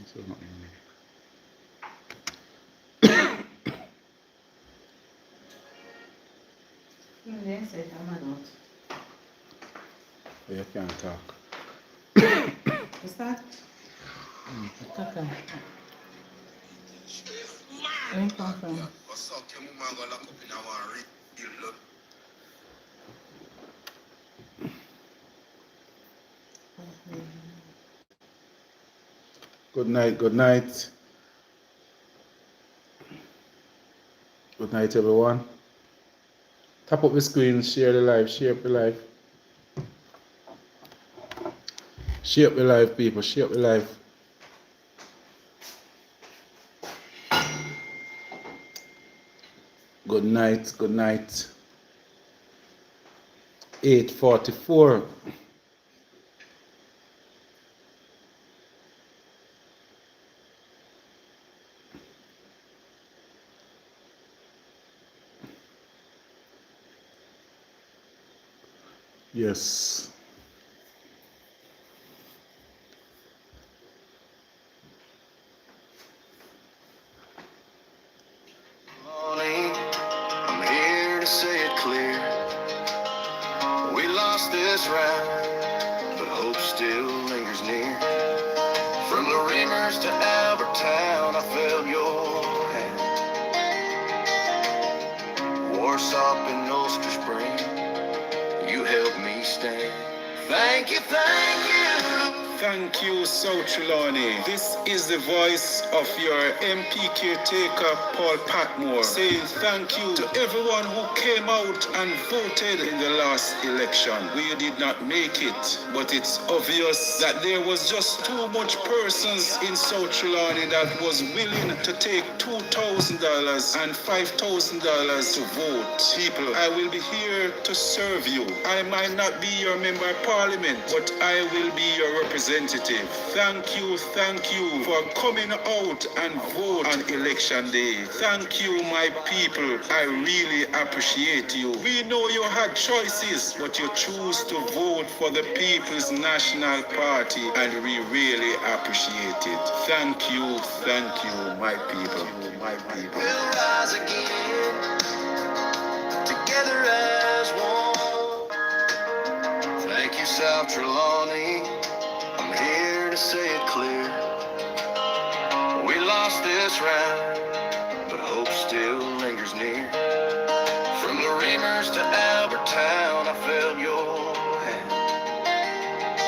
So not Yes, I'm adult. you can't talk. What's that? Okay. Where you come from? Good night, good night. Good night, everyone. Tap up the screen, share the live, share up the live. Share up the live, people, share up the live. Good night, good night. 8:44. Yes. I'm here to say it clear. We lost this round, but hope still lingers near. From the Reamers to Albertown, I felt your hand. Warsaw and Ulster Spring, you helped me stand. Thank you, thank you. Thank you, South Trelawny. This is the voice of your MP caretaker, Paul Patmore, saying thank you to everyone who came out and voted in the last election. We did not make it, but it's obvious that there was just too much persons in South Trelawny that was willing to take $2,000 and $5,000 to vote. People, I will be here to serve you. I might not be your member of parliament, but I will be your representative. Thank you for coming out and vote on election day. Thank you, my people. I really appreciate you. We know you had choices, but you choose to vote for the People's National Party, and we really appreciate it. Thank you, my people. We'll rise again, together as one. Thank you, South Trelawny. I'm here to say it clear. We lost this round, but hope still lingers near. From the Reamers to Albertown, I felt your hand.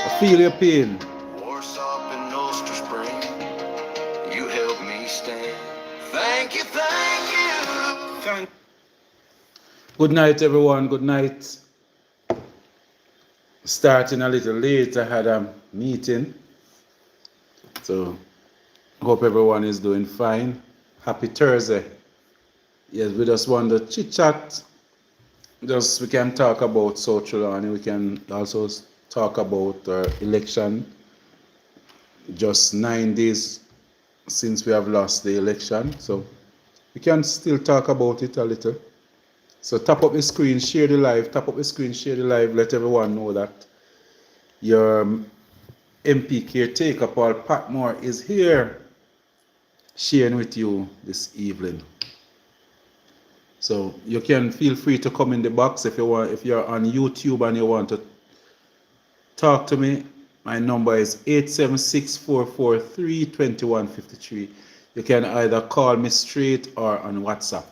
I feel your pain. Warsaw and Ulster Spring, you helped me stand. Thank you, thank you. Good night, everyone. Good night. Starting a little late, I had a meeting. So, hope everyone is doing fine. Happy Thursday. Yes, we just want to chit chat. We can talk about South Trelawny. We can also talk about election. Just 9 days since we have lost the election. So, we can still talk about it a little. So tap up the screen, share the live, tap up the screen, share the live, let everyone know that your MP caretaker, Paul Patmore, is here sharing with you this evening. So you can feel free to come in the box if you want. If you're on YouTube and you want to talk to me, my number is 876-443-2153. You can either call me straight or on WhatsApp.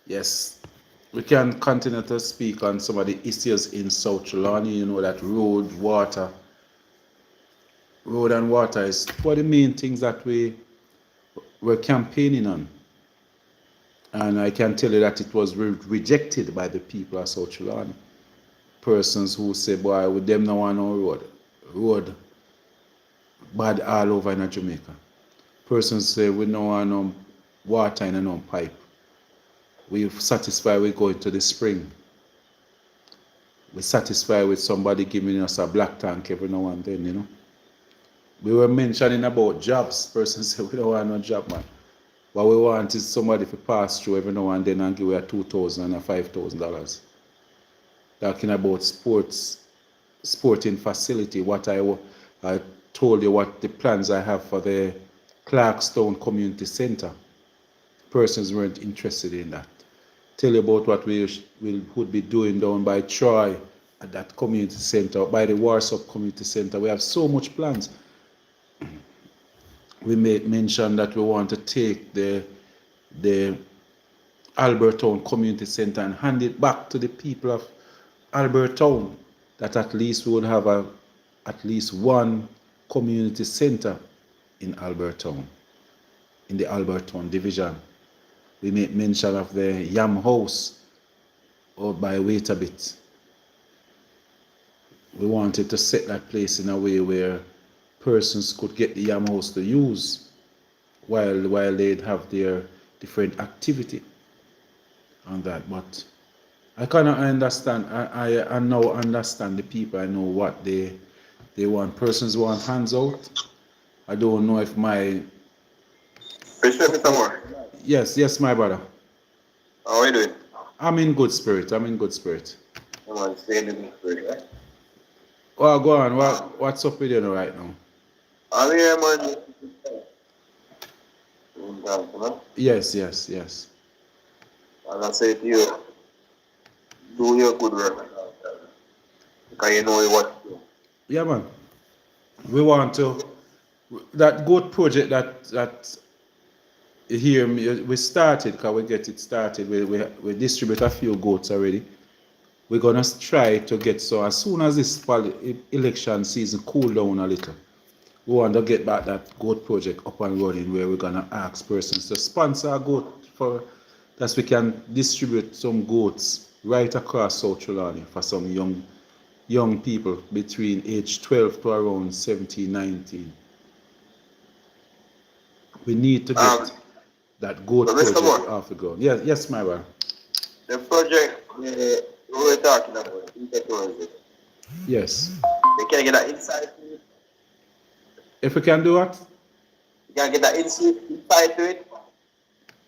Yes, we can continue to speak on some of the issues in South Trelawny. You know that road and water is one of the main things that we're campaigning on. And I can tell you that it was rejected by the people of South Trelawny. Persons who say, boy, with them no want no road. Road bad all over in Jamaica. Persons say, we no want no water in no pipe. We're satisfied with going to the spring. We're satisfied with somebody giving us a black tank every now and then, you know. We were mentioning about jobs. Persons say, we don't want no job, man. What we want is somebody to pass through every now and then and give us $2,000 and $5,000. Talking about sporting facility, what I told you what the plans I have for the Clarkstone Community Center. Persons weren't interested in that. Tell you about what would be doing down by Troy at that community center, by the Warsaw Community Center. We have so much plans. We may mention that we want to take the Albertown Community Center and hand it back to the people of Albertown, that at least we would have at least one community center in Albertown, in the Albertown division. We make mention of the Yam House out by Wait a Bit. We wanted to set that place in a way where persons could get the Yam House to use while they'd have their different activity on that. But I cannot understand. I now understand the people. I know what they want. Persons want hands out. I don't know if my... Appreciate Mr. Moore. Yes, my brother. How are you doing? I'm in good spirit. I'm in good spirit. Come on, stay in the good spirit, right? Well, go on. What's up with you right now? I'm here, man. Yes. And I say to you, do your good work. Because you know what to do. Yeah, man. We want to... That goat project that here we started, because we get it started. We distribute a few goats already. We're going to try to get, so as soon as this election season cool down a little, we want to get back that goat project up and running, where we're going to ask persons to sponsor a goat for that we can distribute some goats right across South Trelawny for some young people between age 12 to around 17, 19. We need to get that goat project off the ground. Yes, my brother. The project we were talking about, ecotourism. Yes. You can get that insight to it. If we can do what? You can get that insight to it.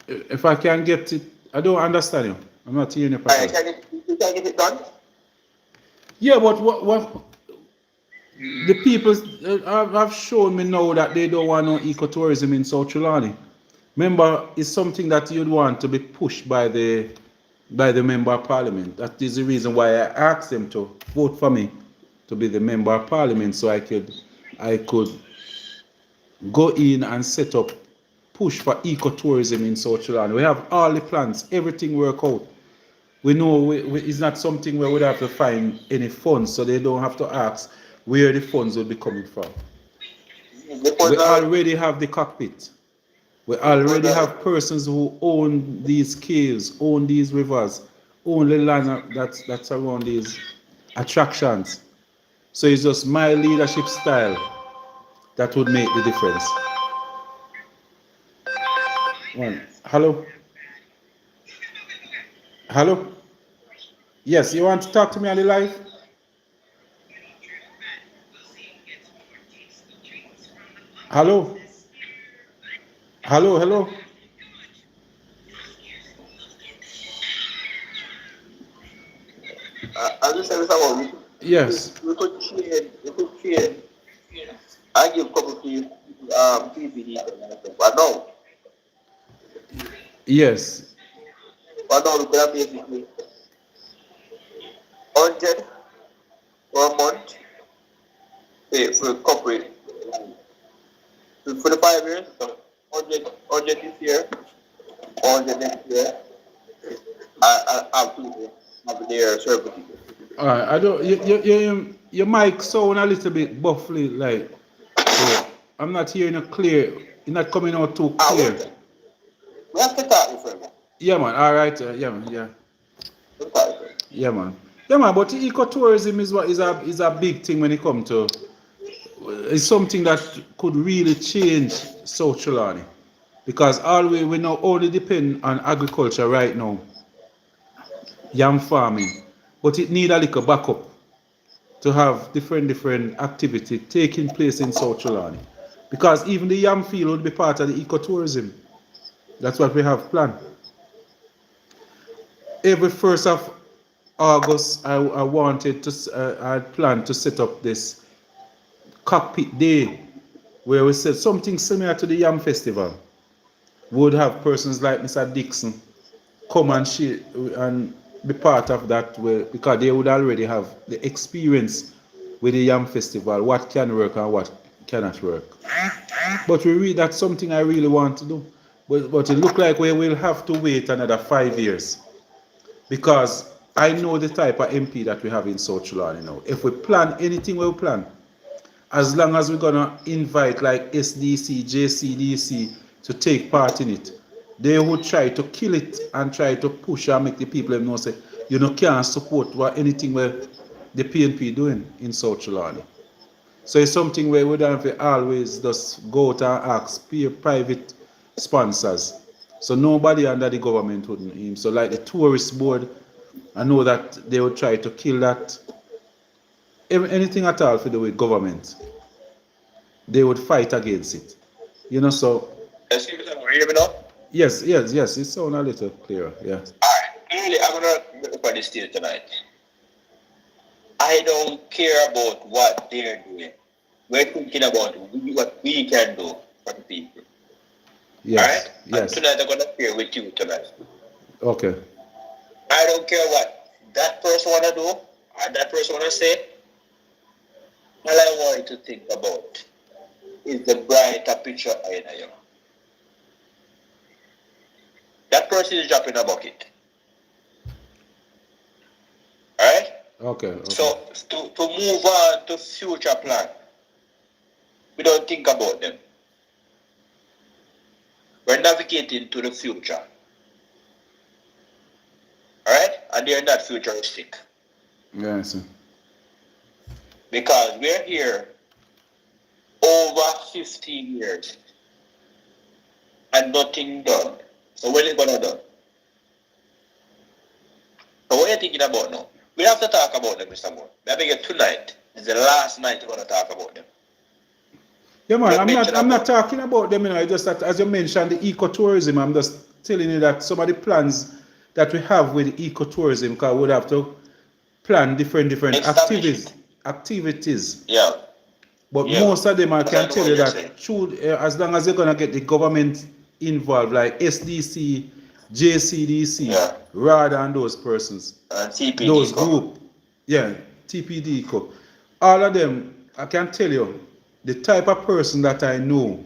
If I can get it, I don't understand you. I'm not hearing you properly. You can get it done? Yeah, but what the people have shown me now that they don't want no ecotourism in South Trelawny. Remember, it's something that you'd want to be pushed by the member of parliament. That is the reason why I asked them to vote for me to be the member of parliament, so I could go in and set up, push for ecotourism in South Trelawny. We have all the plans, everything work out. We know it's not something where we'd have to find any funds, so they don't have to ask where the funds will be coming from. We already have the cockpit. We already have persons who own these caves, own these rivers, own the land that's around these attractions. So it's just my leadership style that would make the difference. Hello? Hello? Yes, you want to talk to me on the live? Hello? Hello? I just said something. Yes. We could trade. I give a couple of people PPD. But no. Yes. But no, we could have basically 100 per month for corporate. So for the 5 years, so 100 this year, 100 next year. I have to have their service. Alright, I don't. Your mic sound a little bit buffly, like. So I'm not hearing it clear. You're not coming out too clear. We have to talk with them. Yeah, man. All right. Yeah, man. Yeah. Yeah, man. Yeah, man. But ecotourism is a big thing when it comes to. It's something that could really change South Trelawny, because all we now only depend on agriculture right now, yam farming, but it need a little backup to have different activity taking place in South Trelawny, because even the yam field would be part of the ecotourism. That's what we have planned. Every 1st of August, I wanted to, I had planned to set up this Cockpit Day, where we said something similar to the Yam Festival. We would have persons like Mr. Dixon come and be part of that because they would already have the experience with the Yam Festival, what can work and what cannot work. But we read that's something I really want to do. But it look like we will have to wait another 5 years because I know the type of MP that we have in South Trelawny now. If we plan anything we plan, as long as we're gonna invite like SDC, JCDC to take part in it, they would try to kill it and try to push and make the people know say you know can't support what anything where the PNP doing in South Trelawny. So it's something where we don't have to always just go out and ask private sponsors. So nobody under the government wouldn't aim. So like the tourist board, I know that they would try to kill that. Anything at all to do with government, they would fight against it. You know, so. Yes, you can hear me now? Yes, it sounds a little clearer, yeah. Alright, clearly I'm gonna look at this deal tonight. I don't care about what they're doing. We're thinking about what we can do for the people. Yes, alright? yes. And tonight I'm gonna share with you tonight. Okay. I don't care what that person wanna do or that person wanna say. All I want you to think about is the brighter picture ahead of you. That person is dropping a bucket. Alright? Okay. So to move on to future plan, we don't think about them. We're navigating to the future. Alright? And they're not futuristic. Yeah, I see. Because we're here over 15 years and nothing done. So when is gonna done? So what are you thinking about now? We have to talk about them, Mr. Moore. Maybe tonight is the last night we're gonna talk about them. Yeah, man, I'm not talking about them, you know. Just that, as you mentioned, the ecotourism. I'm just telling you that some of the plans that we have with ecotourism, because we would have to plan different activities. Yeah. But most of them, I can tell you that through, as long as you're gonna get the government involved, like SDC, JCDC, rather than those persons, TPD those group, TPD, all of them, I can tell you, the type of person that I know,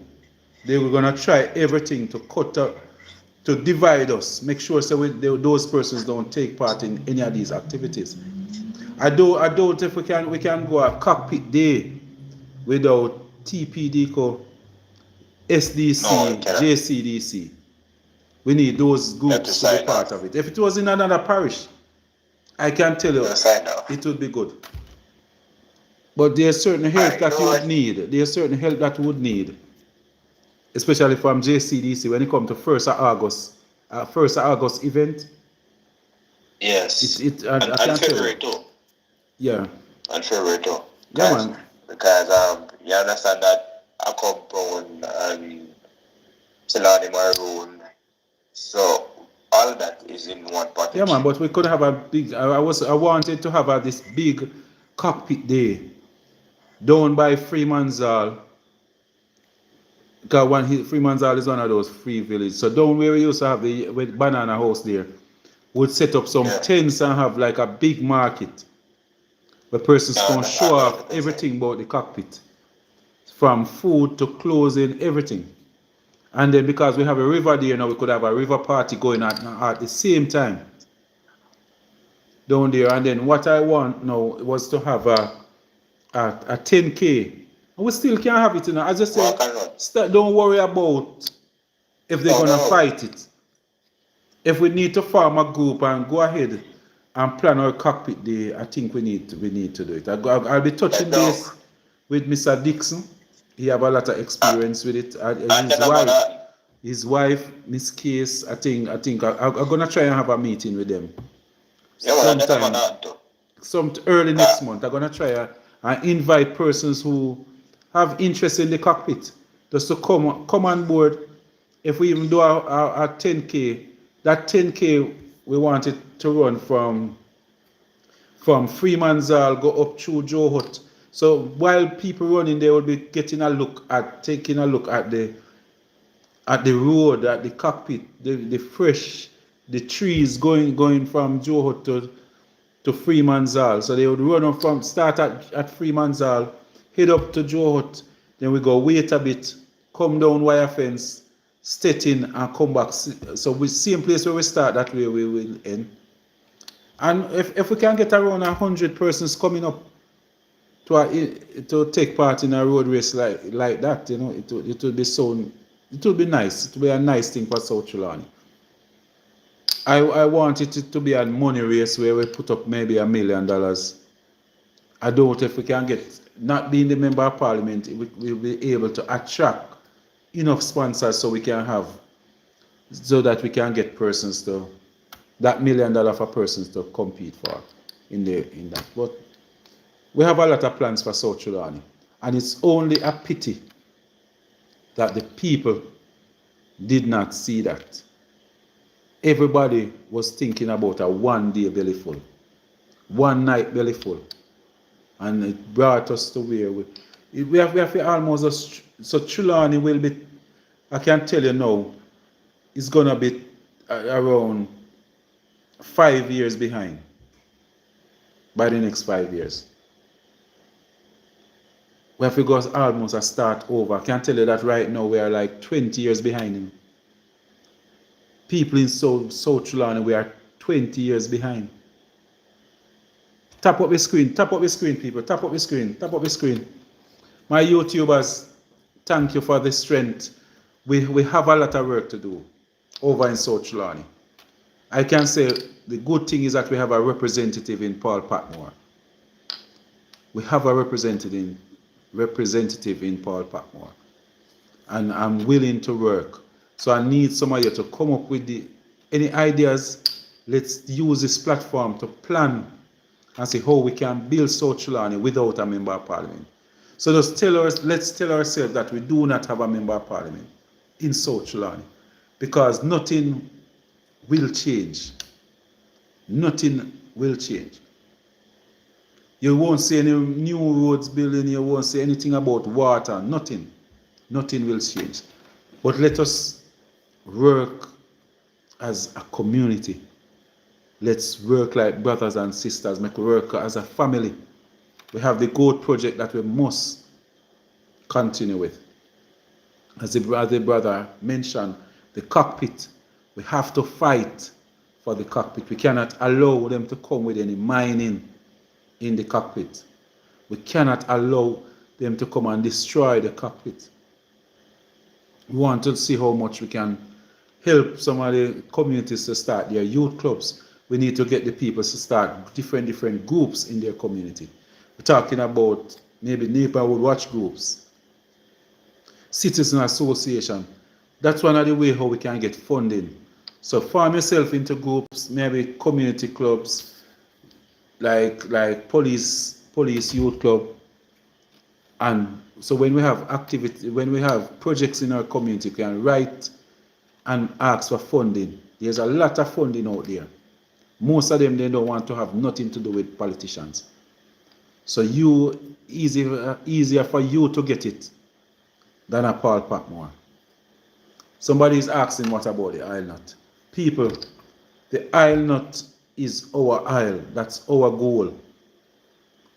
they were gonna try everything to cut up, to divide us, make sure so those persons don't take part in any of these activities. I doubt if we can go a Cockpit Day without TPD, SDC, JCDC. We need those groups to be part of it. If it was in another parish, I can tell you it would be good. But there's certain help that you would need. There's certain help that you would need, especially from JCDC when it comes to 1st of August event. Yes. And February too. Yeah. And February too. Yeah, man. Because you understand that a compound and Trelawny Maroon, so all that is in one package. Yeah, man. But we could have a big. I wanted to have this big Cockpit Day down by Freeman's Hall. Because Freeman's Hall is one of those free villages. So down where we used to have the banana house there, would set up some tents and have like a big market where persons can show off everything about the cockpit, from food to clothing, everything. And then because we have a river there now, we could have a river party going at the same time down there. And then what I want now was to have a 10K. And we still can have it, you know. As I said, don't worry about if they're gonna fight it. If we need to form a group and go ahead and plan our Cockpit Day, I think we need to do it. I'll be touching base with Mr. Dixon. He have a lot of experience with it. His wife, Miss Case. I think I'm gonna try and have a meeting with them. Some early next month. I'm gonna try and invite persons who have interest in the cockpit just to come on board. If we even do a 10K, that 10K we want it to run from Freeman's Hall, go up through Joe Hut. So while people running, they will be taking a look at the road, at the cockpit, the fresh, the trees going from Johor to Freemanzal. So they would run up from start at Freemanzal, head up to Johor, then we go wait a bit, come down wire fence, Stettin and come back. So we same place where we start, that way we will end. And if we can get around 100 persons coming up to take part in a road race like that, you know, it will be nice. It will be a nice thing for South Trelawny. I want it to be a money race where we put up maybe $1 million. I doubt if we can get, not being the member of parliament, we'll be able to attract enough sponsors so that we can get persons to, that $1 million for persons to compete for in that. But we have a lot of plans for South Trelawny, and it's only a pity that the people did not see that. Everybody was thinking about a one-day bellyful, one-night bellyful, and it brought us to where we have almost so Trelawny will be, I can tell you now, it's gonna be around 5 years behind by the next 5 years. We have to go almost a start over. I can tell you that right now we are like 20 years behind him. People in South Trelawny, we are 20 years behind. Tap up the screen, people. Tap up the screen. My YouTubers, thank you for the strength. We have a lot of work to do over in South Trelawny. I can say the good thing is that we have a representative in Paul Patmore. We have a representative in Paul Patmore. And I'm willing to work. So I need some of you to come up with any ideas. Let's use this platform to plan and see how we can build South Trelawny without a member of parliament. So let's tell ourselves that we do not have a member of parliament in South Trelawny, because nothing will change. Nothing will change. You won't see any new roads building, you won't see anything about water, nothing. Nothing will change. But let us work as a community. Let's work like brothers and sisters, make work as a family. We have the GOAT project that we must continue with. As the brother mentioned, the cockpit, we have to fight for the cockpit. We cannot allow them to come with any mining in the cockpit. We cannot allow them to come and destroy the cockpit. We want to see how much we can help some of the communities to start their youth clubs. We need to get the people to start different groups in their community. We're talking about maybe neighborhood watch groups, citizen association. That's one of the ways how we can get funding. So form yourself into groups, maybe community clubs, like police youth club. And so when we have projects in our community, we can write and ask for funding. There's a lot of funding out there. Most of them, they don't want to have nothing to do with politicians. So easier for you to get it than a Paul Patmore. Somebody is asking what about the Isle Nut. People, the Isle Nut is our isle. That's our goal.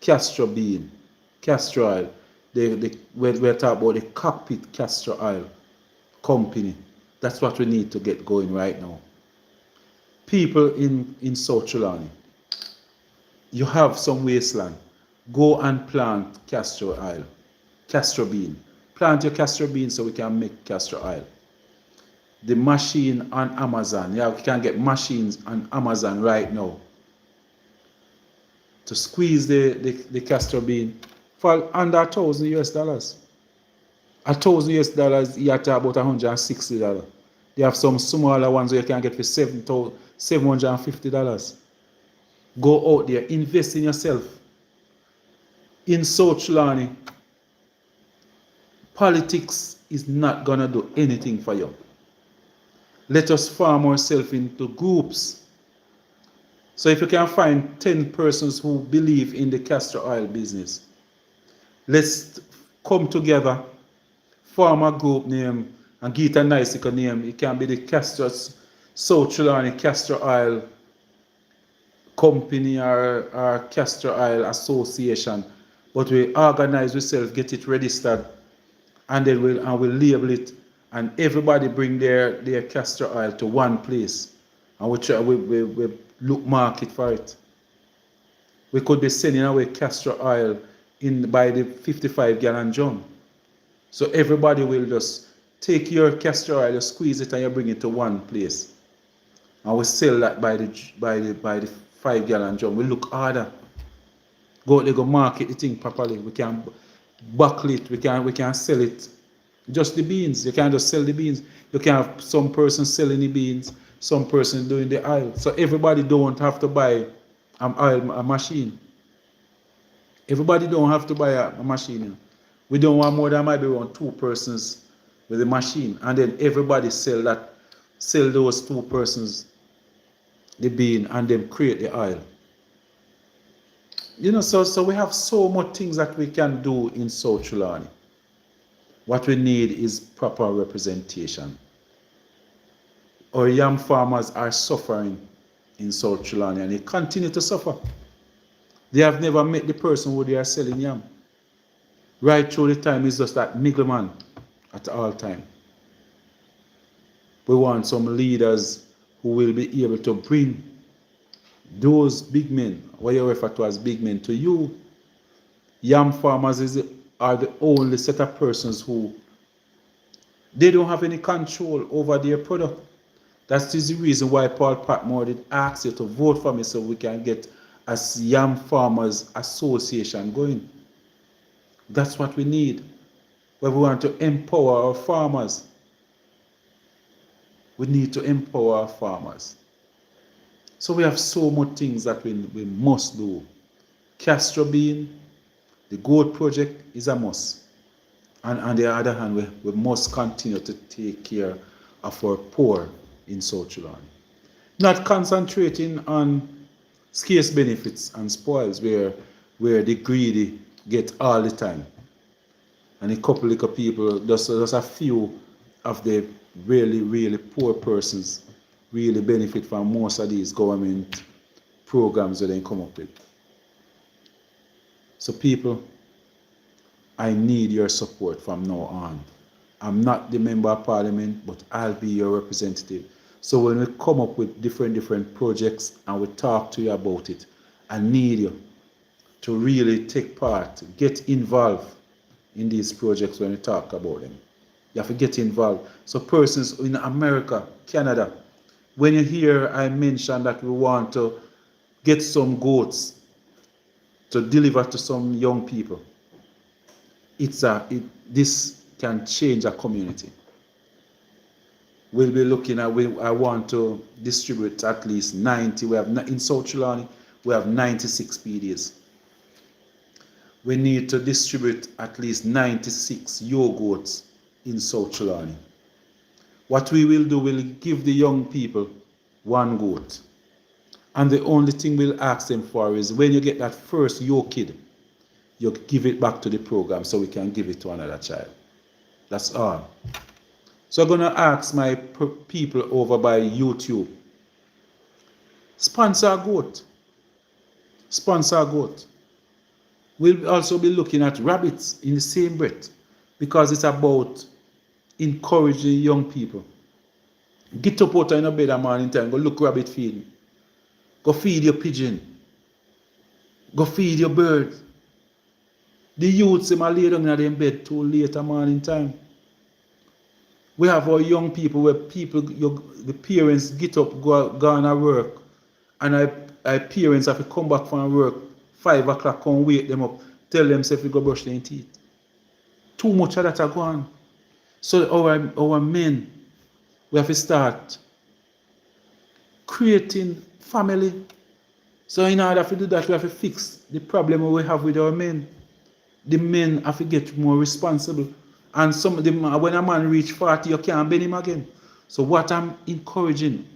Castor bean, castor oil. We're talking about the Cockpit castor oil company. That's what we need to get going right now. People in South Trelawny, you have some wasteland. Go and plant castor oil, castor bean. Plant your castor bean so we can make castor oil. The machine on Amazon, yeah, we can get machines on Amazon right now to squeeze the castor bean for under $1,000 US. $1,000 US, you have to about $160. They have some smaller ones where you can get for $750. Go out there, invest in yourself. In South Trelawny, politics is not gonna do anything for you. Let us form ourselves into groups. So if you can find 10 persons who believe in the castor oil business, Let's come together, form a group name, and give it a nice little name. It can be the South Trelawny Castor Oil Company or Castor Oil Association. But we organize ourselves, get it registered, and then we'll label it, and everybody bring their castor oil to one place, and we look market for it. We could be sending away castor oil by the 55-gallon drum. So everybody will just take your castor oil, you squeeze it, and you bring it to one place. And we sell that by the 5-gallon drum. We look harder. Go out there, go market the thing properly. We can buckle it, we can sell it. Just the beans. You can't just sell the beans. You can have some person selling the beans, some person doing the oil. So everybody don't have to buy a machine. Everybody don't have to buy a machine. We don't want more than maybe around 2 persons with a machine, and then everybody sell those 2 persons the bean, and then create the oil. You know, so we have so much things that we can do in South Trelawny. What we need is proper representation. Our yam farmers are suffering in South Trelawny, and they continue to suffer. They have never met the person who they are selling yam. Right through the time, it's just that middleman at all time. We want some leaders who will be able to bring those big men, what you refer to as big men, to you. Yam farmers are the only set of persons who they don't have any control over their product. That is the reason why Paul Patmore did ask you to vote for me, so we can get a Yam Farmers Association going. That's what we need. But we want to empower our farmers. We need to empower our farmers. So we have so much things that we must do. Castor bean, the goat project is a must. And on the other hand, we must continue to take care of our poor in South Trelawny. Not concentrating on scarce benefits and spoils where the greedy get all the time. And a couple of people, just a few of the really, really poor persons really benefit from most of these government programs that they come up with. So people, I need your support from now on. I'm not the member of parliament, but I'll be your representative. So when we come up with different projects and we talk to you about it, I need you to really take part, get involved in these projects when we talk about them. You have to get involved. So persons in America, Canada, when you hear I mention that we want to get some goats to deliver to some young people, this can change a community. We'll be looking at, I want to distribute at least 90. In South Trelawny, we have 96 PDs. We need to distribute at least 96 goats in South Trelawny. What we will do, we'll give the young people 1 goat. And the only thing we'll ask them for is when you get that first kid, you give it back to the program so we can give it to another child. That's all. So I'm going to ask my people over by YouTube, sponsor a goat. Sponsor a goat. We'll also be looking at rabbits in the same breath, because it's about encouraging young people. Get up out in a bed a morning time, go look rabbit feeding. Go feed your pigeon. Go feed your birds. The youths them are lay down in their bed too late a morning time. We have our young people where the parents get up, go on to work, and our parents have to come back from work 5 o'clock, come wake them up, tell them if we go brush their teeth. Too much of that are gone. So our men, we have to start creating family. So in order to do that, we have to fix the problem we have with our men. The men have to get more responsible. And some of them, when a man reach 40, you can't bend him again. So what I'm encouraging,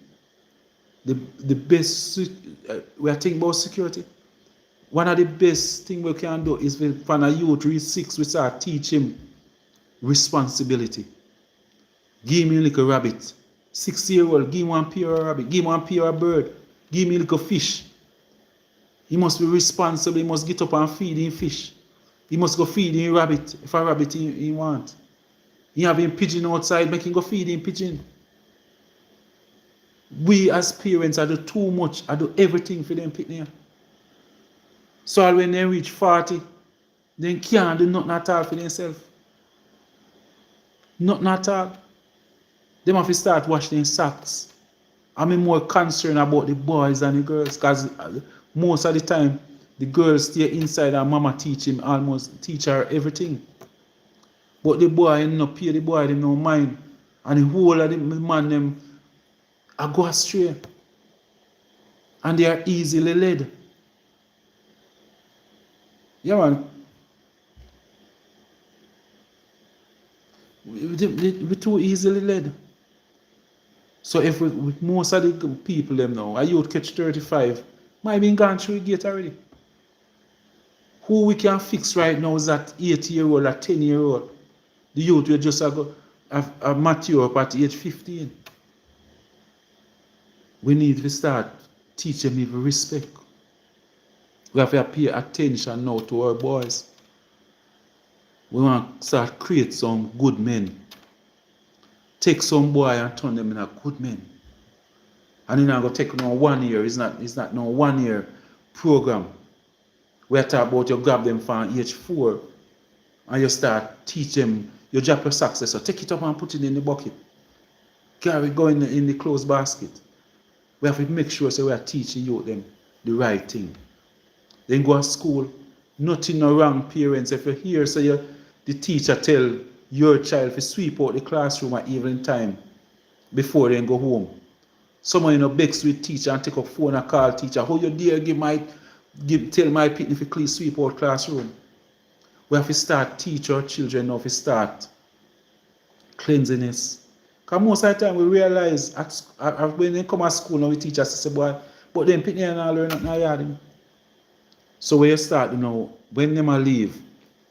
the best, we are thinking about security. One of the best things we can do is when a youth reach 6, we start teach him responsibility. Give me a little rabbit. 6-year-old, give him one pair of rabbit, give him one pair of bird, give me a little fish. He must be responsible, he must get up and feed him fish. He must go feed him rabbit, if a rabbit he want. He have him pigeon outside, make him go feed him pigeon. We as parents, I do too much, I do everything for them picnic. So when they reach 40, they can't do nothing at all for themselves. Nothing at all. They have to start washing their socks. I'm more concerned about the boys than the girls, because most of the time the girls stay inside and mama teach her everything. But the boy no pay the boy, they no mind. And the whole of the man them I go astray. And they are easily led. Yeah, man. We're too easily led. So if with most of the people them now, a youth catch 35, might be gone through the gate already. Who we can fix right now is that 8-year-old or 10-year-old. The youth will just have mature up at age 15. We need to start teaching them respect. We have to pay attention now to our boys. We want to start create some good men. Take some boy and turn them into good men. And it's not going to take no 1 year. It's not no 1 year program. We are talking about you grab them from age 4 and you start teach them, you drop your socks, so take it up and put it in the bucket. Carry it, go in the clothes basket. We have to make sure so we are teaching you them the right thing. Then go to school. Nothing no wrong, parents. If you hear so the teacher tell your child to sweep out the classroom at evening time before they go home. Someone in a big sweet teacher and take up phone and call teacher. How you dare tell my picnic to please sweep out classroom? We have to start teach our children now to start cleanliness. Because most of the time we realize when they come to school now we teach us to say boy, but then picnic and all learn nothing. So when you start, when them leave,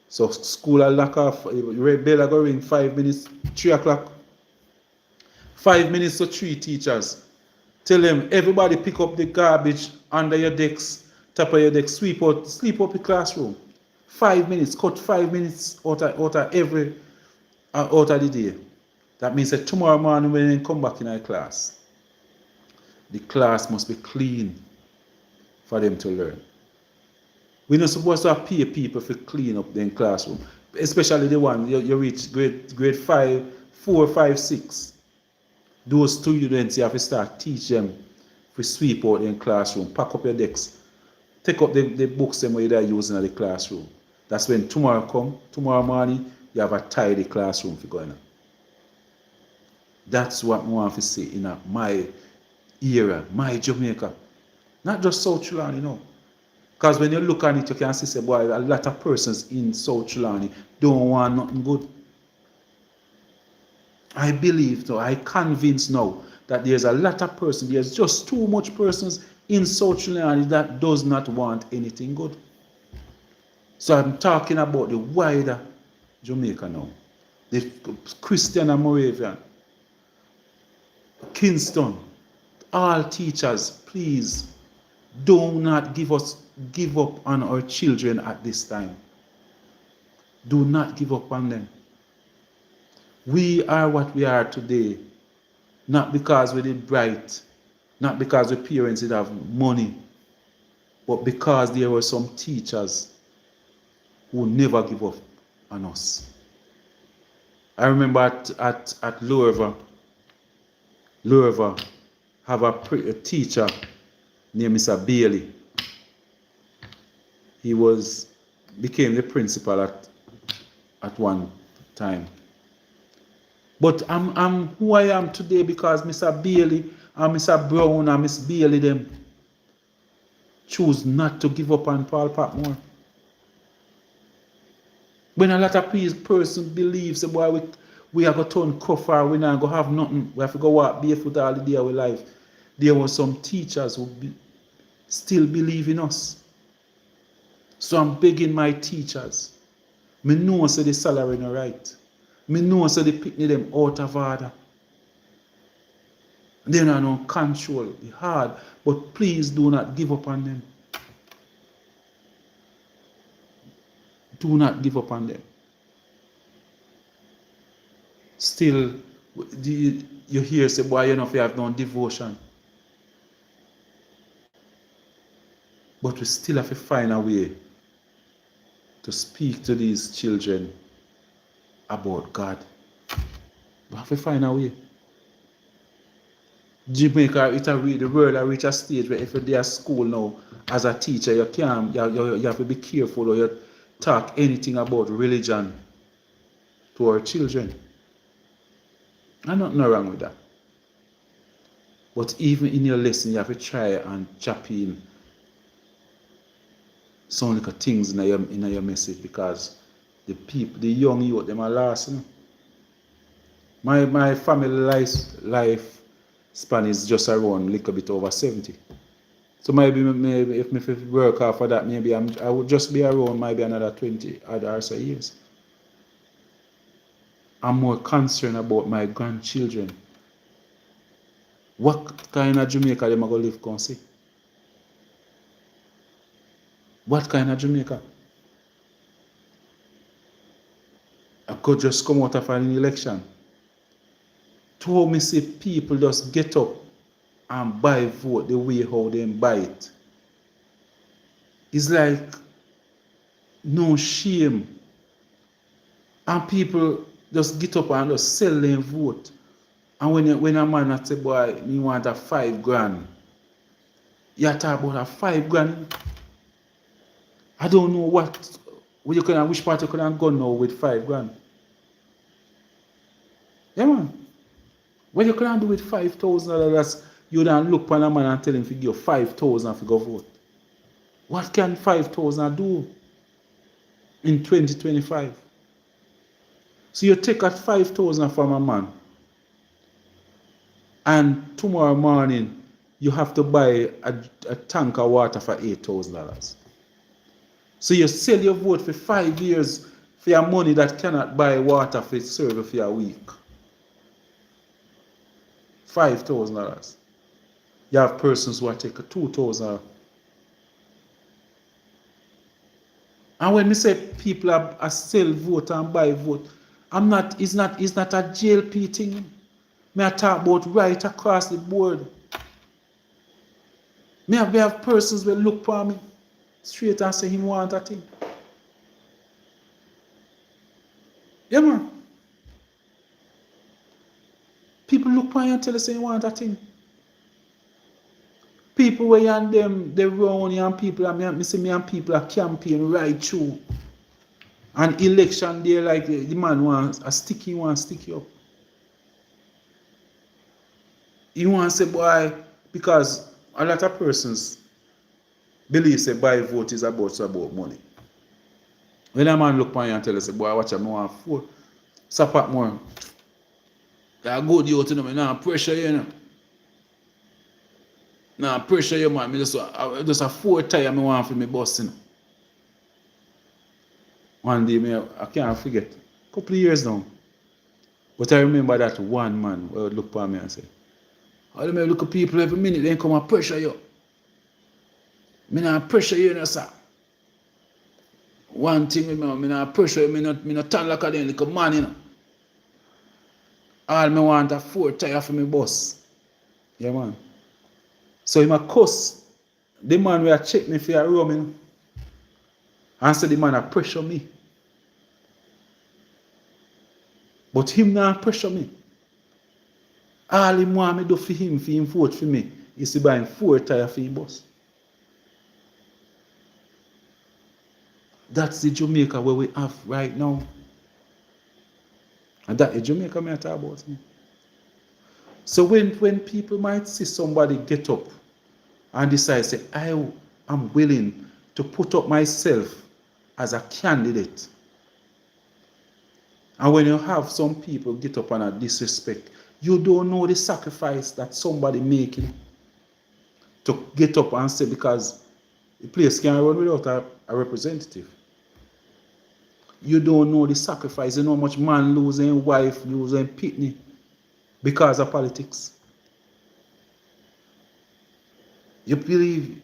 so school will lock off, red bell go ring 5 minutes, 3 o'clock. 5 minutes to 3 teachers. Tell them everybody pick up the garbage under your decks, top of your deck, sweep up the classroom. 5 minutes, cut 5 minutes out of the day. That means that tomorrow morning when they come back in our class, the class must be clean for them to learn. We're not supposed to pay people to clean up their classroom, especially the one you reach grade 5, 4, 5, 6. Those students you have to start teach them to sweep out their classroom, pack up your decks, take up the books them where they're using in the classroom. That's when tomorrow morning, you have a tidy classroom for going on. That's what I want to see in my era, my Jamaica. Not just South Trelawny, Because when you look at it, you can see, boy, a lot of persons in South Trelawny don't want nothing good. I believe, I convinced now that there's a lot of persons, there's just too much persons in South Trelawny that does not want anything good. So I'm talking about the wider Jamaica now. The Christian and Moravian, Kingston, all teachers, please do not give up on our children at this time. Do not give up on them. We are what we are today, not because we did bright, not because the parents did have money, but because there were some teachers who never give up on us. I remember at Lurva have a teacher named Mr. Bailey. He became the principal at one time. But I'm who I am today because Mr. Bailey and Mr. Brown and Miss Bailey them choose not to give up on Paul Patmore. When a lot of person believes that boy, we are going to turn cougher, we're not going to have nothing, we have to go walk barefoot all the day of our life. There were some teachers who still believe in us. So I'm begging my teachers. Me know say the salary no right. Me know say the picnic them out of order. They don't know control. It's hard. But please do not give up on them. Do not give up on them. Still, you hear say, boy, you know if you have no devotion. But we still have to find a way to speak to these children about God. We have to find a way. Jamaica, the world has reached a stage where if you're at school now, as a teacher, you have to be careful or you talk anything about religion to our children. And nothing wrong with that. But even in your lesson, you have to try and chop in some little things in your message, because the people, the young youth, them are lost. You know? My family life span is just around a little bit over 70. So maybe if me work off of that, maybe I would just be around maybe another 20 or so years. I'm more concerned about my grandchildren. What kind of Jamaica them are going to live and see? What kind of Jamaica? I could just come out of an election. To me see people just get up and buy vote the way how they buy it. It's like no shame. And people just get up and just sell their vote. And when a man say, boy, me want a 5 grand, you talk about a 5 grand. I don't know which part you could have gone now with 5 grand. Yeah, man. What you can do with $5,000, you don't look upon a man and tell him to give you 5,000 to go vote. What can 5,000 do in 2025? So you take that 5,000 from a man, and tomorrow morning you have to buy a tank of water for $8,000. So you sell your vote for 5 years for your money that cannot buy water for serve for a week. $5,000. You have persons who are taking $2,000. And when me say people are sell vote and buy vote, it's not a JLP thing. Me I talk about right across the board. We have persons will look for me straight and say him want a thing. Yeah, man. People look for you and tell you say you want a thing. People where you and them, they run you and people, me and people are campaign right through. And election day, like the man wants a sticky, he wants to stick you up. He wants to say, boy, because a lot of persons believe say buy vote is about money. When a man look for you and tell you, say, boy, watch out, I want 4. So Patmore, I go to you to them, now pressure you, know. Now pressure you, man. Just a 4 tire I want for me bus, you know. One day, I can't forget. A couple of years now. But I remember that one man would look for me and say, I look at people every minute, they come and pressure you. Me not pressure you, know, sir. One thing, me not pressure you, me not turn like a damn little man, you know. All me want a 4 tire for me bus. Yeah, man. So he might cuss the man will check me for a room, you know. And say the man a pressure me. But him not pressure me. All him want me do for him vote for me, is to buy him 4 tire for him bus. That's the Jamaica where we have right now. And that is Jamaica me talk about. Me. So when people might see somebody get up and decide, say, I am willing to put up myself as a candidate. And when you have some people get up and disrespect, you don't know the sacrifice that somebody making to get up and say, because the place can't run without a representative. You don't know the sacrifice. You know how much man losing wife, losing pitney because of politics. You believe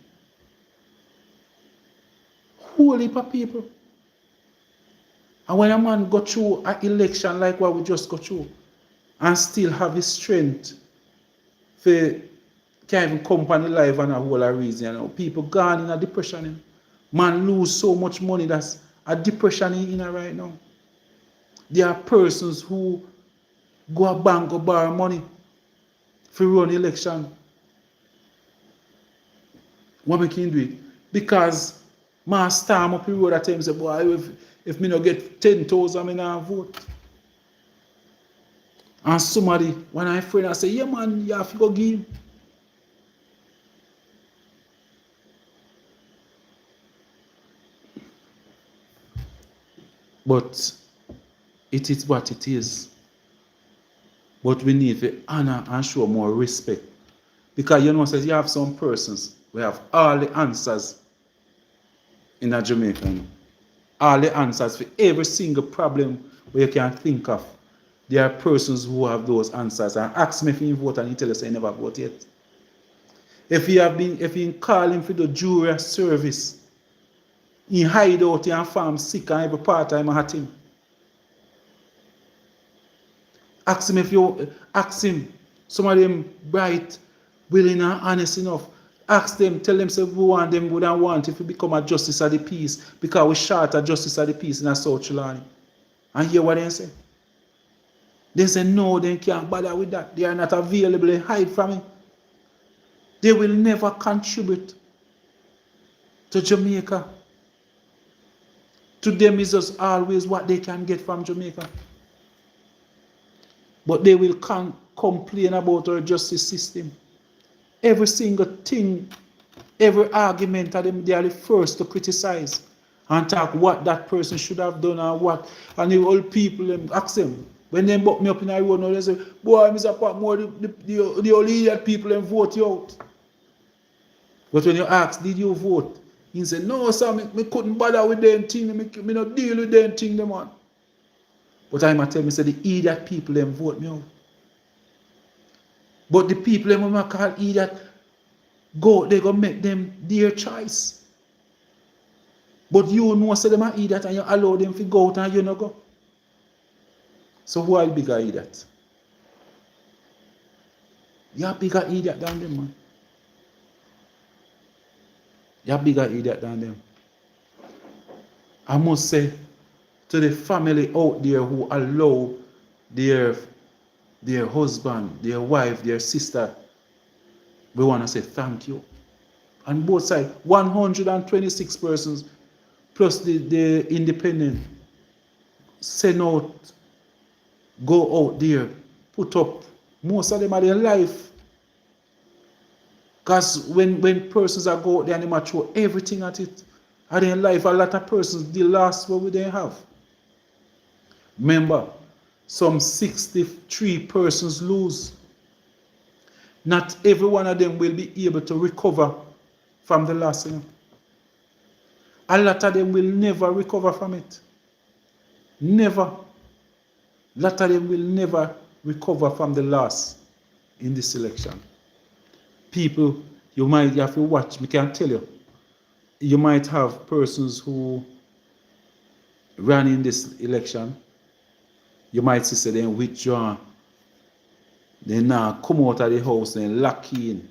whole heap of people. And when a man go through an election like what we just got through and still have his strength for can't even come on the life and a whole a reason, you know, people gone in a depression. You know. Man lose so much money that's a depression in right now. There are persons who go a bank or borrow money for run election. What we can do it? Because man storm up the road at times say, boy, if me not get 10,000, me not vote. And somebody, when I friend, I say, yeah man, you have to go give. But it is what it is. But we need to honor and show more respect. Because you know, says you have some persons, we have all the answers in a Jamaica. You know? All the answers for every single problem where you can think of. There are persons who have those answers. And ask me if you vote and you tell us you never vote yet. If you call him for the jury service, he hide out in a farm sick and every part time at him. Ask him if you ask him, some of them bright, willing and honest enough. Ask them, tell them say we want them would not want if we become a justice of the peace because we short a justice of the peace in a South Trelawny. And hear what they say? They say no, they can't bother with that. They are not available, they hide from it. They will never contribute to Jamaica. To them is just always what they can get from Jamaica. But they will complain about our justice system. Every single thing, every argument of them, they are the first to criticize and talk what that person should have done and what. And the old people them ask them, when they buck me up in the road, they say, boy, Mr. Patmore, the only idiot people them vote you out. But when you ask, did you vote? He said, no, sir, me couldn't bother with them thing, me not deal with them thing, them on. But I might tell me, say, the idiot people them vote me out. But the people them who call idiot, they go make them their choice. But you know, say them are idiot and you allow them to go out and you not go. So who are the bigger idiot? You're a bigger idiot than them, man. You're a bigger idiot than them. I must say to the family out there who allow their husband, their wife, their sister, we want to say thank you. On both sides, 126 persons plus the independent send out, go out there, put up. Most of them are their life. Because when persons are go out there and they might throw everything at it, at their life, a lot of persons, the last what we they have. Remember, some 63 persons lose. Not every one of them will be able to recover from the loss. You know? A lot of them will never recover from it. Never. A lot of them will never recover from the loss in this election. People, you might have to watch, I can tell you, you might have persons who ran in this election. You might see say them withdraw. They now come out of the house and lock in.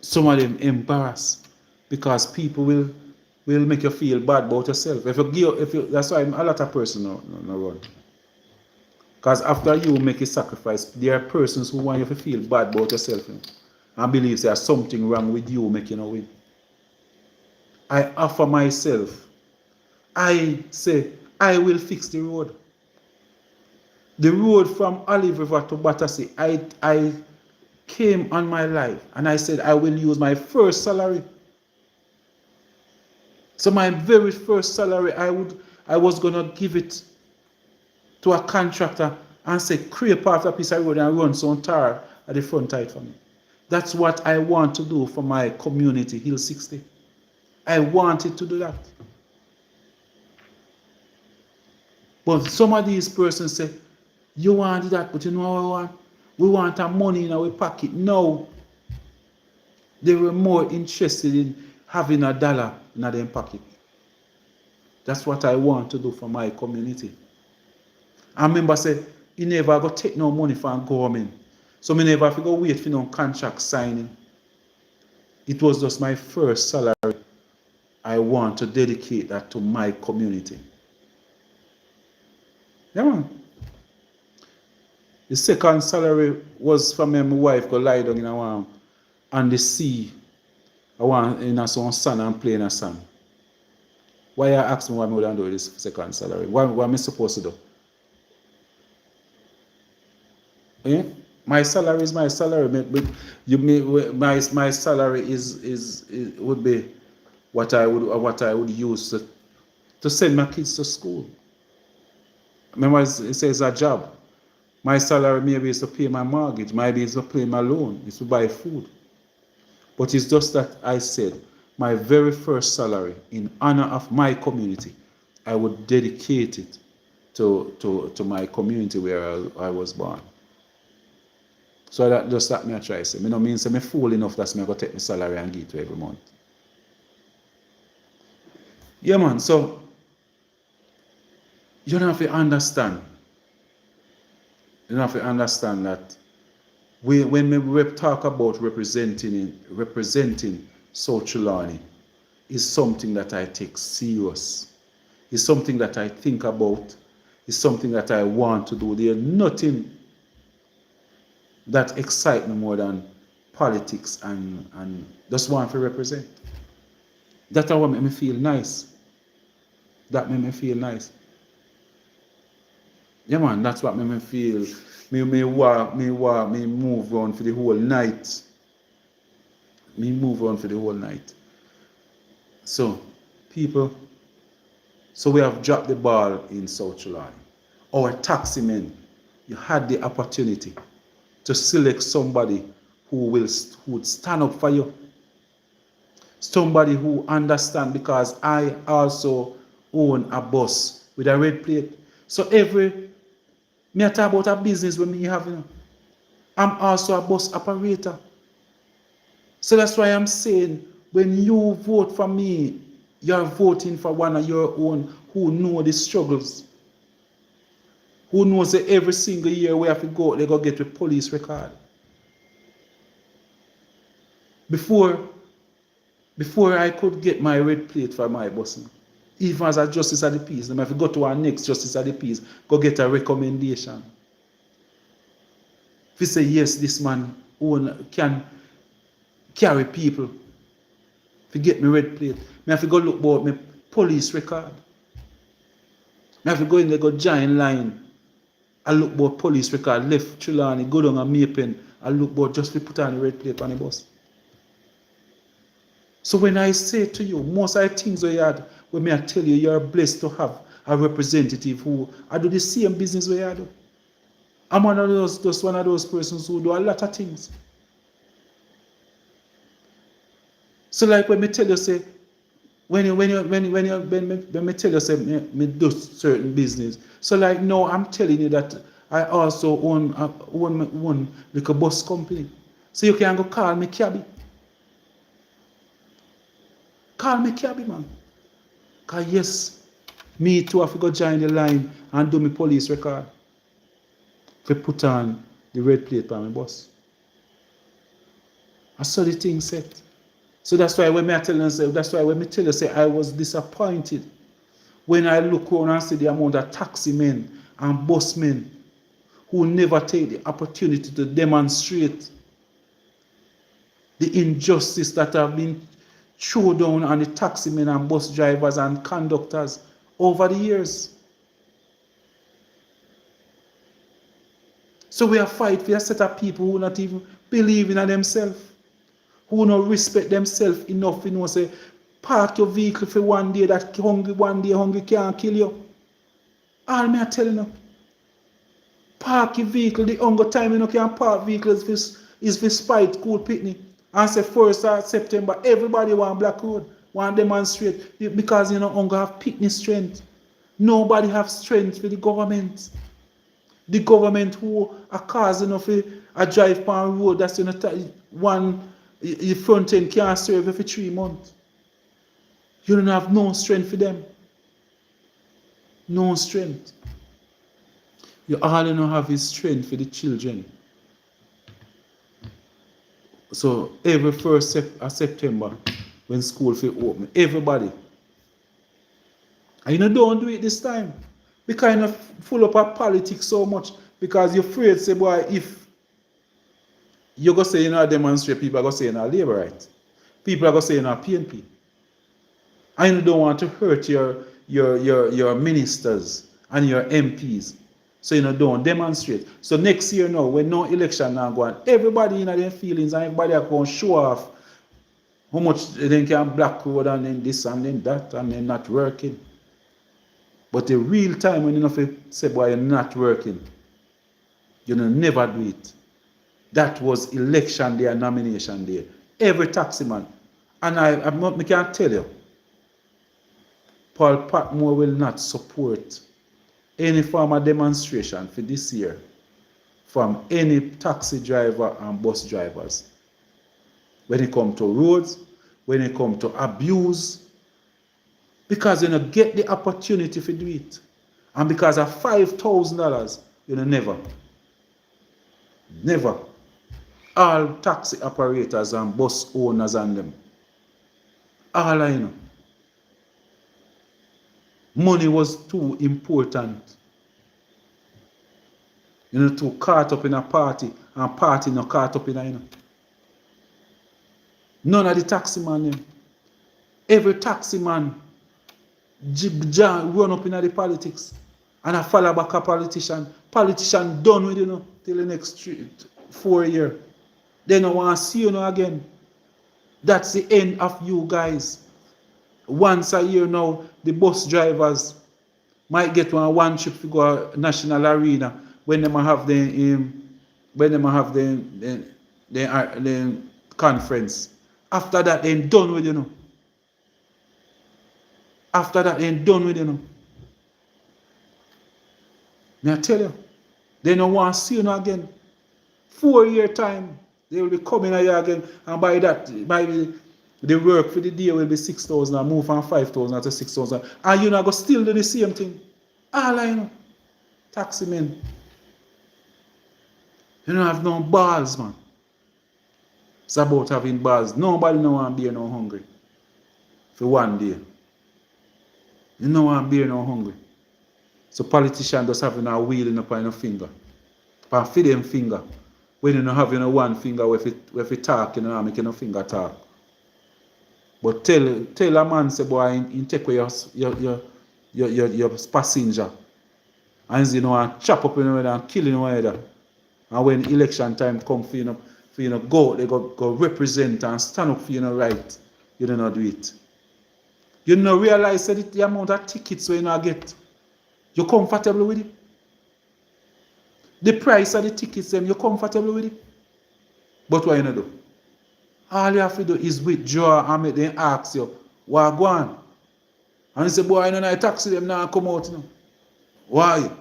Some of them embarrassed because people will make you feel bad about yourself. That's why a lot of persons no run. Because after you make a sacrifice, there are persons who want you to feel bad about yourself, you know, and believe there's something wrong with you making a win. I offer myself. I say, I will fix the road. The road from Olive River to Battersea, I came on my life and I said, I will use my first salary. So my very first salary, I was going to give it to a contractor and say, create part of a piece of road and run some tar at the front side for me. That's what I want to do for my community, Hill 60. I wanted to do that. But some of these persons say, you want that, but you know what we want? We want our money in our pocket. No. They were more interested in having a dollar in their pocket. That's what I want to do for my community. I remember say, you never go take no money from government. So I never have to go wait for no contract signing. It was just my first salary. I want to dedicate that to my community. Yeah, man. The second salary was for me and my wife go lie down in a warm on the sea. I want in a some sun and play in a sun. Why you ask me what I would do this second salary? What am I supposed to do? Eh? My salary is my salary. My salary is would be what I would use to send my kids to school. Remember, it says a job. My salary maybe is to pay my mortgage, maybe it's to pay my loan, it's to buy food. But it's just that I said, my very first salary, in honor of my community, I would dedicate it to my community where I was born. So that just that me I try to say. I don't mean say me fool enough that me go take my salary and give it to every month. Yeah, man, so you don't have to understand. You don't have to understand that when we talk about representing South Trelawny, is something that I take serious. It's something that I think about. It's something that I want to do. There's nothing that excites me more than politics and just want to represent. That's what makes me feel nice. That makes me feel nice. Yeah, man, that's what makes me feel. Me move on for the whole night. Me move on for the whole night. So, people, so we have dropped the ball in South Trelawny. Our taxi men, you had the opportunity to select somebody who would stand up for you. Somebody who understands, because I also own a bus with a red plate. So me I talk about a business when me have, I'm also a bus operator. So that's why I'm saying, when you vote for me, you're voting for one of your own who know the struggles. Who knows that every single year we have to go, they go get a police record. Before I could get my red plate for my bus, even as a justice of the peace, I have to go to our next justice of the peace, go get a recommendation. If you say, yes, this man can carry people, if you get me red plate, I have to go look about my police record. I have to go in there, go join line. I look about police record, left Trelawny, go down and Mapen, I look about just to put on the red plate on the bus. So when I say to you, most of the things we had, when I tell you, you're blessed to have a representative who I do the same business we I do. I'm one of those persons who do a lot of things. So like when me tell you, say, when me tell you, say, me do certain business. So like now I'm telling you that I also own like a bus company. So you can go call me cabby. Call me cabby, man. Because yes, me too have to go join the line and do my police record. To put on the red plate on my bus. I saw the thing set. So that's why when me tell you, say I was disappointed when I look around and see the amount of taxi men and bus men who never take the opportunity to demonstrate the injustice that have been thrown down on the taxi men and bus drivers and conductors over the years. So we are fighting for a set of people who not even believe in themselves, who don't respect themselves enough, say, park your vehicle for one day, that hungry can't kill you. All me are telling you. Park your vehicle, the hunger time you can't park vehicles is for spite cool picnic. And say 1st of September, everybody want Black Road. want to demonstrate because you know hunger have picnic strength. Nobody have strength for the government. The government who are causing of a drive on road that's in the front end can't serve you for 3 months. You don't have no strength for them. No strength. You all you don't have is strength for the children. So every first of September, when school will open, everybody. And you don't do it this time. Be kind of full up of politics so much because you're afraid, say, boy, if you go say you know demonstrate, people are going to say you know labor right. People are going to say you know PNP. And you don't want to hurt your ministers and your MPs. So you know don't demonstrate. So next year now, when no election now go on, everybody in their feelings and everybody are going to show off how much they can black road and then this and then that and then not working. But the real time when you know say boy you're not working, you know never do it. That was election day and nomination day. Every taxi man. And I can't tell you, Paul Patmore will not support any form of demonstration for this year from any taxi driver and bus drivers. When it comes to roads, when it comes to abuse, because you know get the opportunity to do it. And because of $5,000, you know never. All taxi operators and bus owners and them. All I know. Money was too important. You know, too caught up in a party and party not caught up in a, you know. None of the taxi man them. Every taxi man run up in the politics and I follow back a politician. Politician done with you know till the next 4 years. They don't want to see you know again. That's the end of you guys. Once a year now, the bus drivers might get one trip to go to national arena when they have the conference. After that, they're done with you know. After that, they're done with you know. May I tell you, they don't want to see you know again. 4 year time, they will be coming here again, and by that, by the work for the day will be 6,000 and move from 5,000 to 6,000. And you know, go still do the same thing. All I know. Taxi men. You don't have no balls, man. It's about having balls. Nobody no want to be no hungry. For one day. You don't want to be no hungry. So politicians just having a wheel up on your finger. And feed them finger. When you don't have one finger where you talk, you know, make your finger talk. But tell a man, say, boy, in take away your passenger. And you know, and chop up in the weather and kill in the weather. And when election time come for you know, go, they go represent and stand up for you know right. You don't know do it. You don't realize that the amount of tickets you know get. You're comfortable with it. The price of the tickets, you're comfortable with it. But what you know do? All you have to do is withdraw and make them ask you, why go on? And you say, boy, I know I taxi them now come out. You know. Why?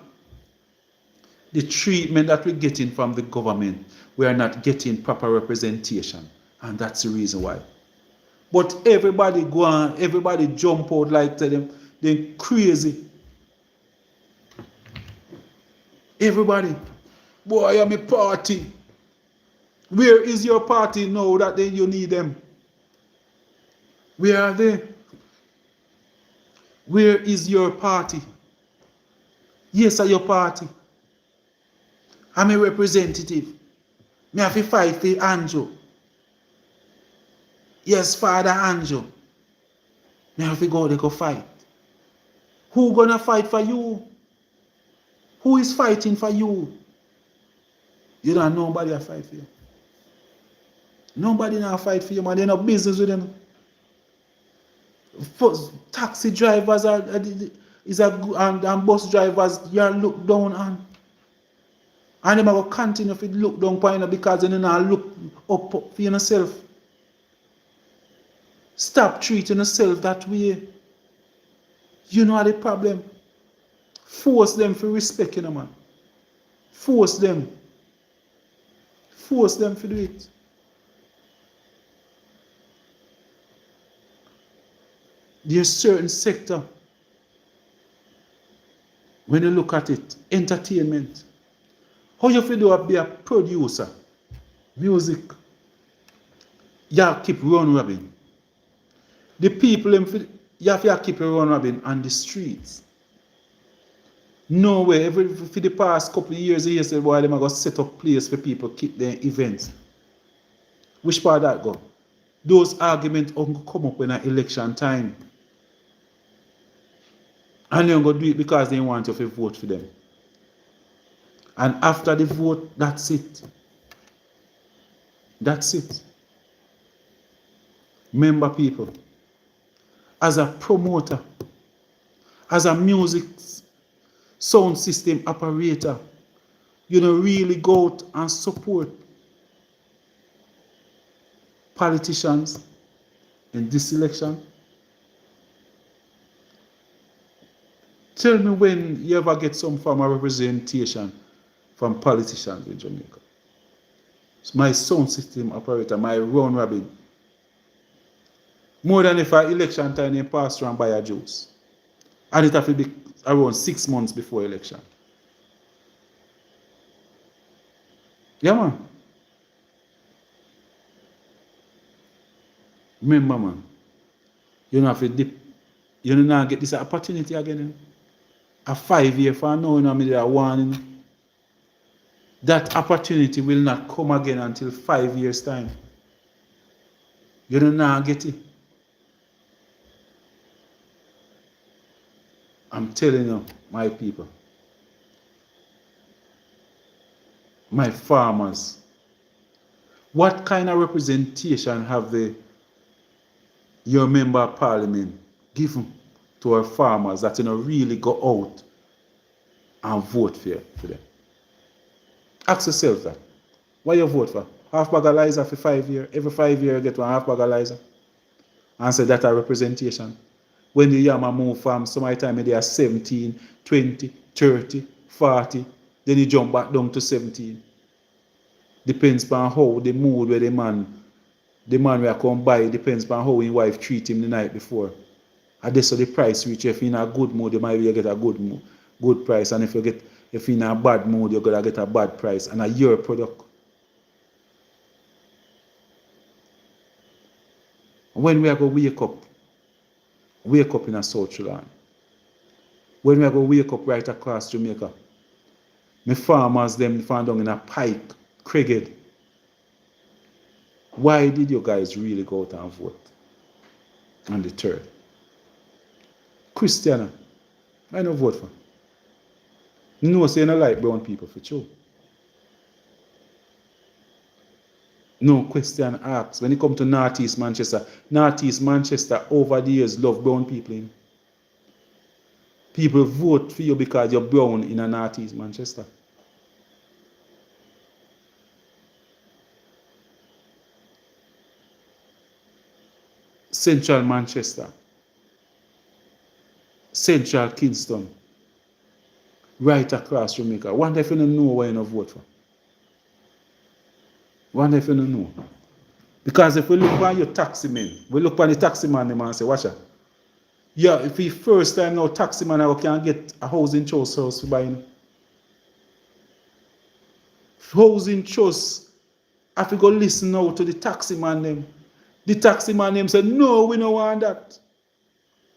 The treatment that we're getting from the government, we are not getting proper representation. And that's the reason why. But everybody go on, everybody jump out like tell them, they're crazy. Everybody, boy, I'm a party. Where is your party now that then you need them? Where are they? Where is your party? Yes, are your party. I'm a representative. Me have to fight for Andrew. Yes, Father Andrew. Me have to go there go fight. Who gonna fight for you? Who is fighting for you? You don't have nobody to fight for you. Nobody now fight for you, man. They're no business with them. Taxi drivers and bus drivers, you're looked down on. And they will continue to look down on you because you don't look up for yourself. Stop treating yourself that way. You know the problem. Force them for respect, you know, man. Force them. Force them to do it. There's certain sector, when you look at it, entertainment. How you feel to be a producer? Music. You keep run robbing. The people, you have to keep run robbing on the streets. No way. For the past couple of years, they said, boy, them are going to set up place for people to keep their events. Which part that go? Those arguments only come up in an election time. And they're going to do it because they want you to vote for them. And after the vote, that's it. That's it. Remember, people, as a promoter, as a music sound system operator, you know, really go out and support politicians in this election. Tell me when you ever get some form of representation from politicians in Jamaica. It's my sound system operator, my round robin. More than if an election time they pass around buy a juice. And it have to be around 6 months before election. Yeah, man. Remember, man, you don't have to dip. You don't not get this opportunity again. A 5 year for now, you know, me there warning. That opportunity will not come again until 5 years' time. You don't not get it. I'm telling you, my people, my farmers, what kind of representation have your member of parliament given to our farmers that you know really go out and vote for them? Ask yourself that. What you vote for? Half bag of liza for 5 years. Every 5 years you get one half bag of liza. And say that a representation. When the yam move from some time they are 17, 20, 30, 40, then you jump back down to 17. Depends on how the mood where the man will come by, depends on how his wife treat him the night before. And that's so the price reach. If you're in a good mood, you might get a good price. And if you're in a bad mood, you're gonna get a bad price. And a year product. When we are going to wake up in a South Trelawny. When we are going to wake up right across Jamaica. My farmers, them found down in a Pike, Craighead. Why did you guys really go out and vote on the 3rd? Christiana, I don't vote for. No, say you don't like brown people for sure. No question asked. When it comes to Northeast Manchester over the years love brown people. People vote for you because you're brown in a Northeast Manchester. Central Manchester. Central Kingston. Right across Jamaica. Wonder if you don't know why you don't vote for. Wonder if you don't know. Because if we look at your taxi man, we look at the taxi man and say, watch out. Yeah, if the first time now taxi man I can get a housing trust house for buying. Housing trust, I have to go listen now to the taxi man them. The taxi man them said, no, we don't want that.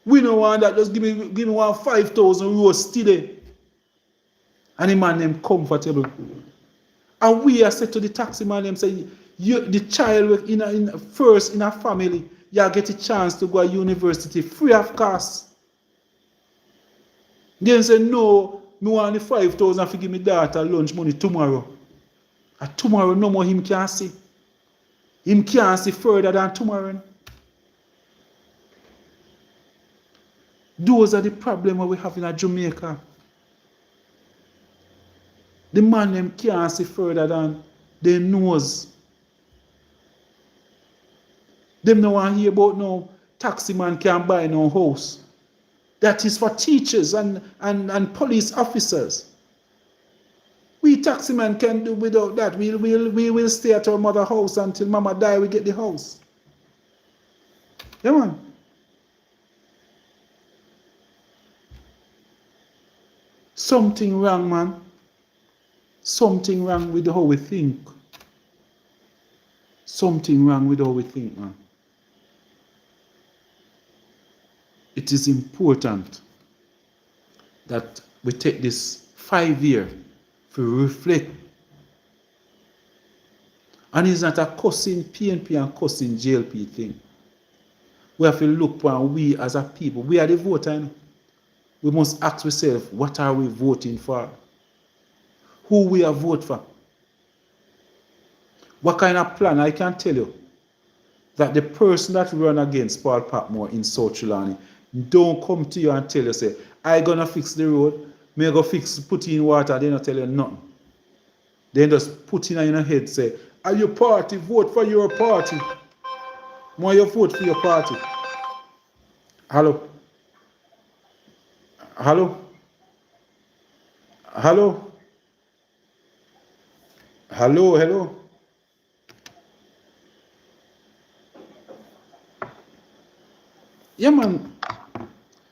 We don't want that. Just give me one 5,000 roast today. And the man them comfortable. And we are said to the taxi man them say, the child first in a family, you get a chance to go to university free of cost. Then say, no, me want the 5,000 to give me daughter lunch money tomorrow. And tomorrow no more him can't see. Him can't see further than tomorrow. Those are the problems we have in Jamaica. The man them can't see further than their nose. Them no want hear about no taxi man can't buy no house. That is for teachers and police officers. We taxi man can do without that. We will stay at our mother house until mama die, we get the house. Yeah, man. Something wrong, man. Something wrong with how we think. Something wrong with how we think, man. It is important that we take this 5 year to reflect. And it's not a cussing PNP and cussing JLP thing. We have to look for we as a people. We are the voter, you know? We must ask ourselves, what are we voting for? Who we are vote for? What kind of plan? I can tell you that the person that run against Paul Patmore in South Trelawny don't come to you and tell you, say, I gonna fix the road, me go fix, put in water, they not tell you nothing. They just put in your head, say, are your party, vote for your party. More you vote for your party. Hello? Hello? Hello? Hello, hello? Yeah, man.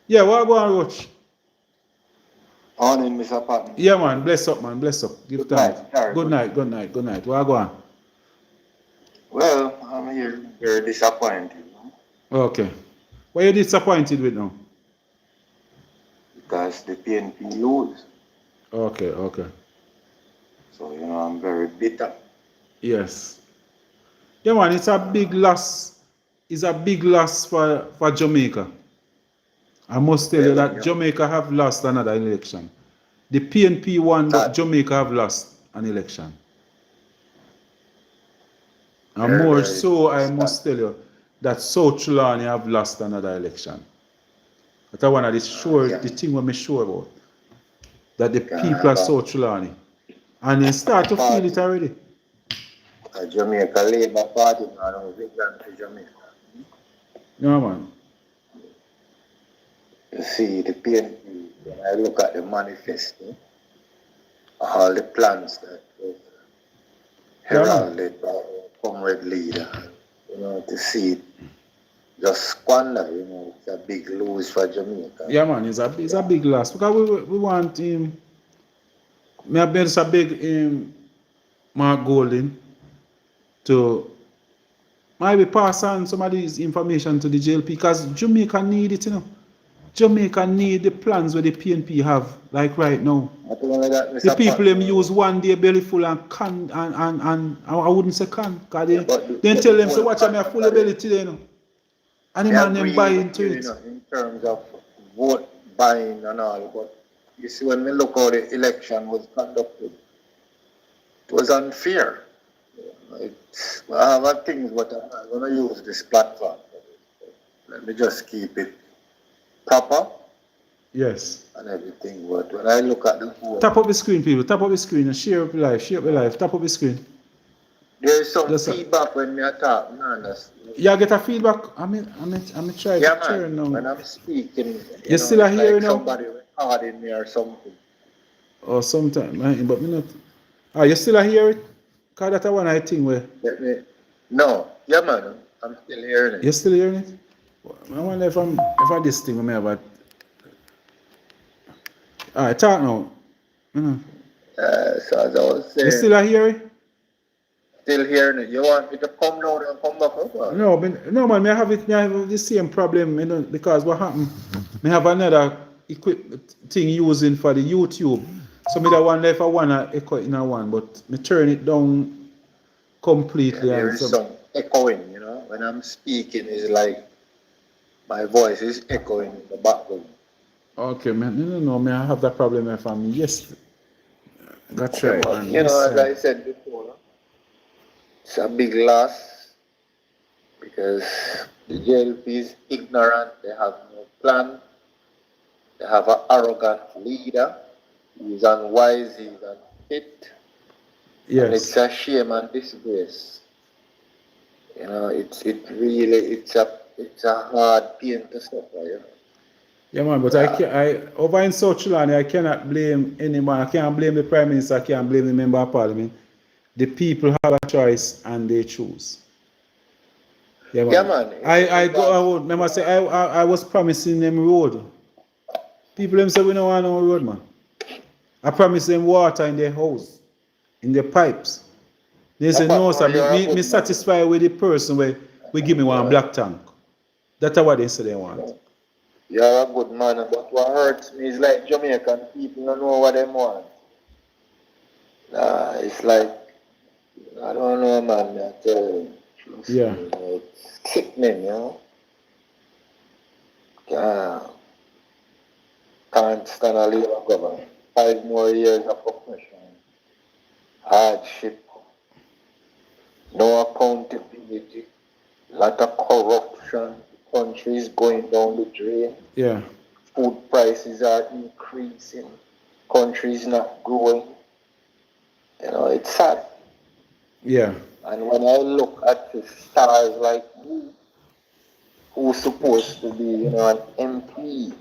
Yeah, what go on, Roach? Morning, Mr. Patmore. Yeah, man. Bless up, man. Bless up. Give Good thanks. night. Sorry, Good good night, good night, good night. What go on? Well, I'm here very disappointed, Okay. What are you disappointed with now? because the PNP lose. Okay, okay. So, I'm very bitter. Yes. Yeah, man, it's a big loss. It's a big loss for Jamaica. I must tell you that Jamaica have lost another election. The PNP won, but Sad. Jamaica have lost an election. And Very, more very so, I sad. must tell you that South Trelawny have lost another election. That's one of the sure, yeah. the thing what me sure about. That the Yeah, people of but- South Trelawny. And they start to feel it already. Jamaica Labour Party, I don't think that to Jamaica. Yeah, man. You see, the PNP, when I look at the manifesto, all the plans that was heralded by our comrade leader, to see it just squander, it's a big lose for Jamaica. Yeah, man, it's a big loss. Because we want him. Me have been a big Mark Golding to maybe pass on some of these information to the JLP because Jamaica need it, Jamaica need the plans where the PNP have, like right now. Not only that, Mr. The people them Patmore, use one day belly full and can and I wouldn't say can, because Yeah, but they the tell them, so whole watch me a full belly today, And the I man them agree buy with into you, it. in terms of vote buying and all, but you see, when we look how the election was conducted, it was unfair. I have a things, but I'm not going to use this platform for this. Let me just keep it proper Yes. and everything. But when I look at the whole, Tap up the screen, people. Tap up the screen and share up the live. Share up the live. Tap up the screen. there is some Just feedback when we talk, man. Yeah, get a feedback. I'm try Yeah, to turn man. When now. I'm speaking, You still are it's here like now? somebody recording me or something. Or sometime, but me not. Ah, you still are hear it? Cause that one I think where No, yeah, man. I'm still hearing it. you still hearing it? I wonder if I this thing I may have. Alright, talk now. So as I was saying, You still are hear it? still hearing it. You want me to come down and come back up? Or? No man, I have the same problem, because what happened? I have another thing using for the YouTube. So me that one if I wanna echo it in a one, but me turn it down completely. There and is some echoing, when I'm speaking, it's like my voice is echoing in the background. Okay, man. No, I have that problem if I'm yes. Got try. But, as I said before, it's a big loss because the JLP is ignorant. They have no plan. They have an arrogant leader. He's unwise. He's unfit. And it's Yes. a shame and disgrace. You know, it's a hard pain to suffer. You know. Yeah, man, but I over in South Trelawny, I cannot blame anyone. I can't blame the Prime Minister, I can't blame the Member of Parliament. The people have a choice and they choose. Yeah, man. Yeah, man. I go out, remember say I was promising them road. People them say we don't want no road, man. I promised them water in their house, in their pipes. They say no, sir. Me satisfied with the person where we give me one black tank. That's what they say they want. You're a good man, but what hurts me is like Jamaican people don't know what they want. It's like, I don't know, man. I tell you. Yeah. It's sickening, you know. Can't stand a Labour government. 5 more years of oppression, hardship, no accountability, lot of corruption. The country is going down the drain. Yeah. Food prices are increasing. Country is not growing. You know, it's sad. Yeah. And when I look at the stars like who's supposed to be, you know, an MP,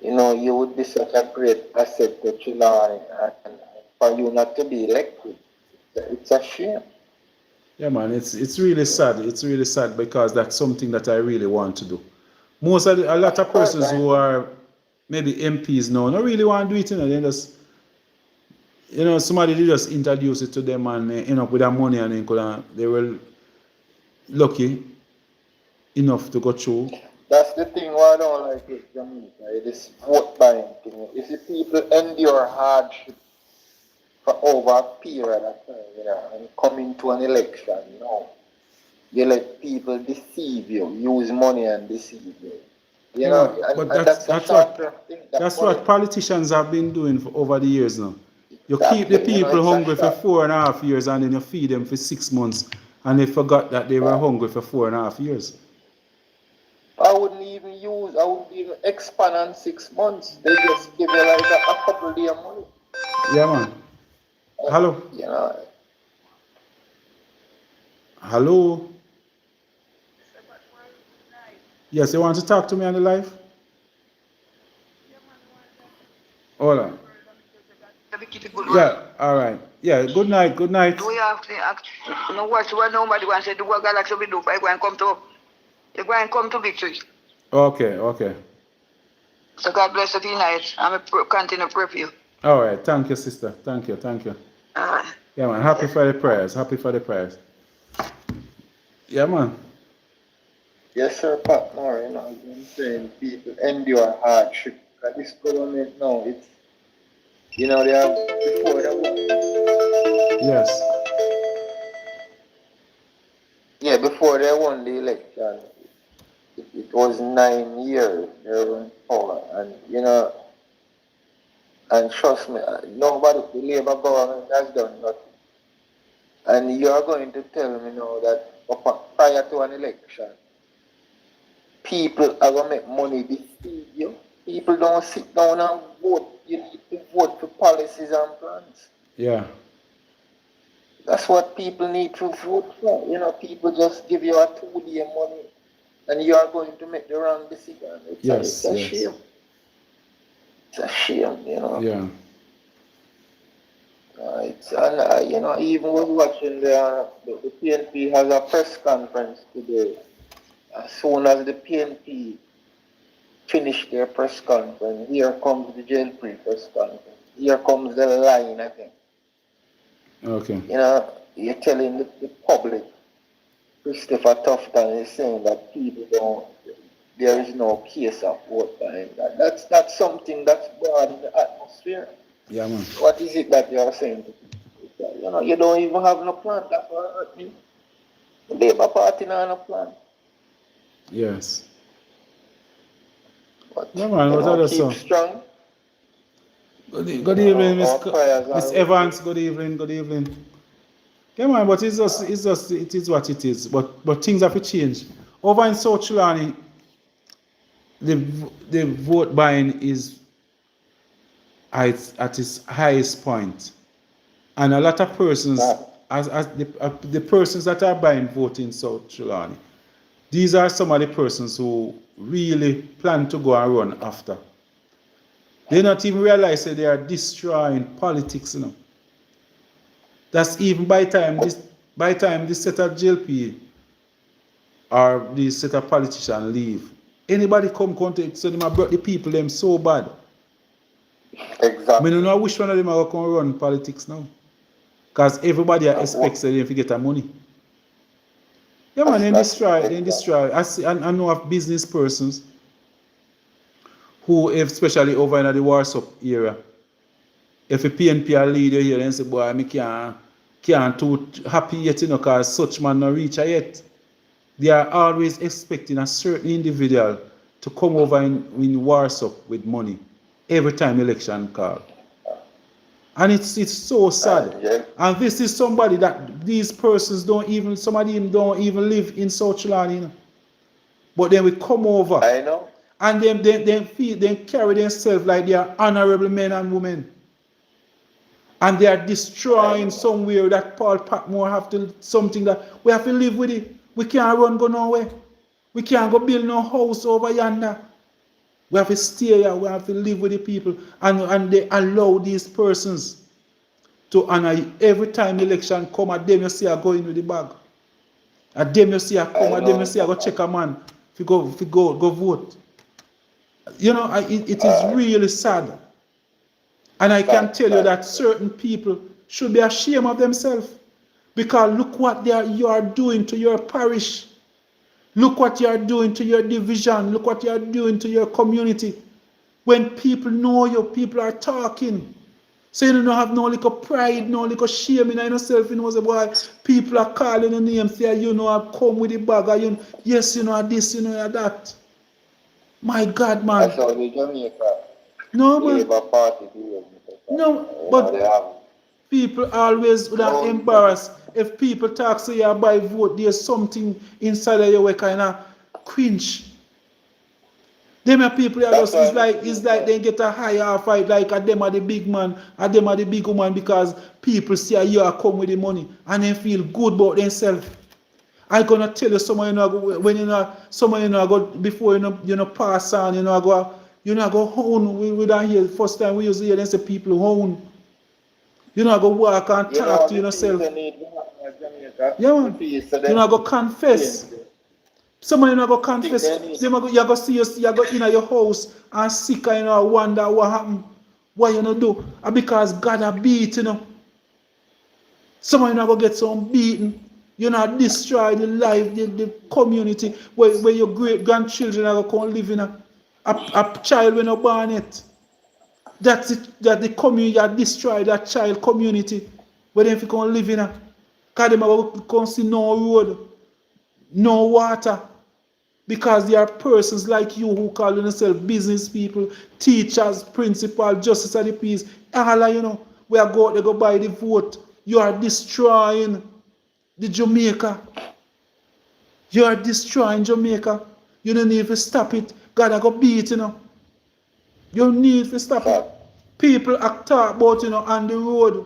you know, you would be such a great asset to Trelawny, and for you not to be elected, it's a shame. Yeah, man, it's really sad. It's really sad because that's something that I really want to do. A lot of persons who are maybe MPs now don't really want to do it, you know. They just, you know, somebody they just introduce it to them and they end up with their money and they were lucky enough to go through. That's the thing why I don't like with Jamaica, this vote buying thing. You see, people endure hardship for over a period of time, you know, and come into an election, you know. You let people deceive you, use money and deceive you. You know, and that's what politicians have been doing for over the years now. You keep the people hungry for 4.5 years and then you feed them for 6 months and they forgot that they were hungry for 4.5 years. I wouldn't even expand on 6 months. They just give you like a couple day money. Yeah, man. Hello. You know. Hello. Yes, you want to talk to me on the live? Hold on. Yeah, all right. Yeah, good night, good night. Do we have to act? No, what nobody wants to do what Galaxy will do. I go and come to victory. Okay. So God bless you tonight. I'm continue to pray for you. All right, thank you, sister. Thank you. Yeah, man, happy for the prayers. Yeah, man. Yes, sir, Patmore, you know, I'm saying people endure hardship. Because this government now, it's, you know, they have before they won. Yes. Yeah, before they won the election, it was 9 years they were in power. And, you know, and trust me, nobody, the Labour government has done nothing. And you are going to tell me now that prior to an election, people are going to make money deceive you. People don't sit down and vote. You need to vote for policies and plans. Yeah. That's what people need to vote for. You know, people just give you a 2-day money and you are going to make the wrong decision. It's a shame. It's a shame, you know. Yeah. You know, I even was watching the PNP has a press conference today. As soon as the PNP finish their press conference, here comes the jail-free press conference. Here comes the line again. Okay. You know, you're telling the public, Christopher Tufton is saying that there is no case of vote buying. That's something that's broad in the atmosphere. Yeah, man. What is it that you are saying? You know, you don't even have no plan. That's what hurt me. The Labour Party not no plan. Yes. But, yeah, man. What other keep song? Strong. Good evening, Miss Evans. Good evening. Yeah, man. But it is what it is. But things have to change. Over in South Trelawny, the vote buying is at its highest point, and a lot of persons as the persons that are buying vote in South Trelawny, these are some of the persons who really plan to go and run after. They not even realize that they are destroying politics, you know. That's even by time this set of JLP or this set of politicians leave. Anybody come contact, so they might brought the people them so bad. Exactly. I don't know which one of them are going to run politics now. Because everybody expects that they get their money. Yeah, man, they destroy. I know of business persons who, especially over in the Warsaw area, if a PNP are leader here, then say, boy, I can't too happy yet, you know, because such man not reach yet. They are always expecting a certain individual to come over in Warsaw with money every time election call. And it's so sad. Yeah. And this is somebody that these persons some of them don't even live in South Trelawny, you know. But then we come over. I know. And they carry themselves like they are honorable men and women. And they are destroying somewhere that Paul Patmore something that we have to live with it. We can't go nowhere. We can't go build no house over yonder. We have to stay here. We have to live with the people. And they allow these persons to honor every time election come, at them you see I go in with the bag. At them you see I come, at them you see I go check a man. If you go vote. You know, it is really sad. And I can tell you that certain people should be ashamed of themselves. Because look what you are doing to your parish. Look what you are doing to your division. Look what you are doing to your community. When people know you, people are talking. So you don't have no little pride, no little shame in yourself. You know, say, boy, people are calling your name, say, you know, I've come with the bag. Yes, you know, this, you know, that. My God, man. That's how the Jamaica No, man. Labour Party do. No, but people always would have embarrassed. If people talk so you buy vote, there's something inside of you where kind of cringe. Them are people are just, it's like they get a higher fight, like them are the big man, and them are the big woman, because people see you are come with the money and they feel good about themselves. I'm gonna tell you someone go before you pass on, go home. We don't hear first time we used to hear them say people home. Go walk and talk to yourself. Yeah, man. You go confess. Someone go confess. You go see you go in your house and sick and wonder what happened. Why you not do? And because God a beat, Someone go get some beaten. Destroy the life, the community where your great grandchildren are going to live in a child when you're born it. That's it, that the community are destroy that child community where they can live in. Because they can't see no road, no water. Because there are persons like you who call themselves business people, teachers, principal, justice of the peace. All we are going to go buy the vote. You are destroying the Jamaica. You are destroying Jamaica. You don't need to stop it. God I go beat, You need to stop it. People talk about, on the road.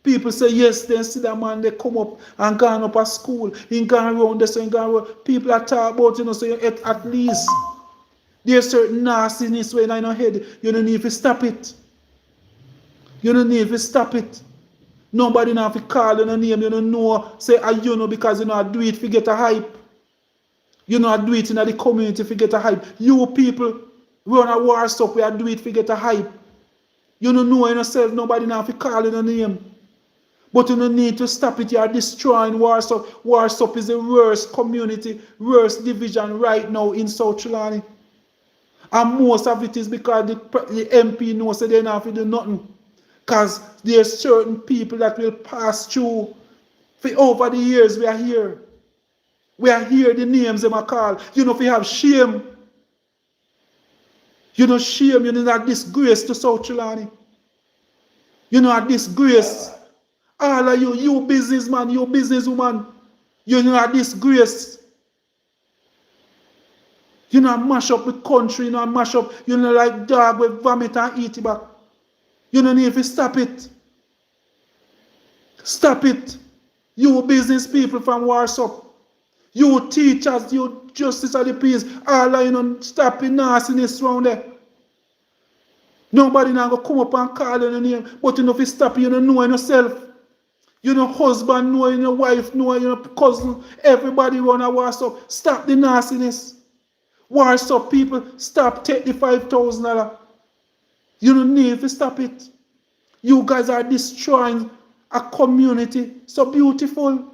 People say, yes, then see that man, they come up and gone up at school. He gone around this and gone around. People are talk about, so you at least. There's certain nastiness when in your head. You don't need to stop it. You don't need to stop it. Nobody now have to call your name, you don't know, say, because I do it to get a hype. I do it in the community to get a hype. You people run a war stuff, we are do it to get a hype. You don't know yourself, nobody now have to call your name. But you don't need to stop it, you are destroying war stuff. War stuff is the worst community, worst division right now in South Trelawny. And most of it is because the MP knows that they don't have to do nothing. Because there's certain people that will pass through. For over the years, we are here. We are here, the names they might call. If you have shame. Shame, not disgrace to South Trelawny. Not disgrace. All of you businessman, you businesswoman. Not disgrace. Not mash up the country, not mash up, like dog with vomit and eat it back. You don't need to stop it. Stop it. You business people from Warsaw. You teachers, you justice of the peace, all are, you know, stopping nastiness around there. Nobody now go come up and call your name, but you know if you stop, you don't know yourself. You know husband know, you know wife know, you know cousin, everybody run a Warsaw. Stop the nastiness. Warsaw people, stop take the $5,000. You don't need to stop it. You guys are destroying a community so beautiful.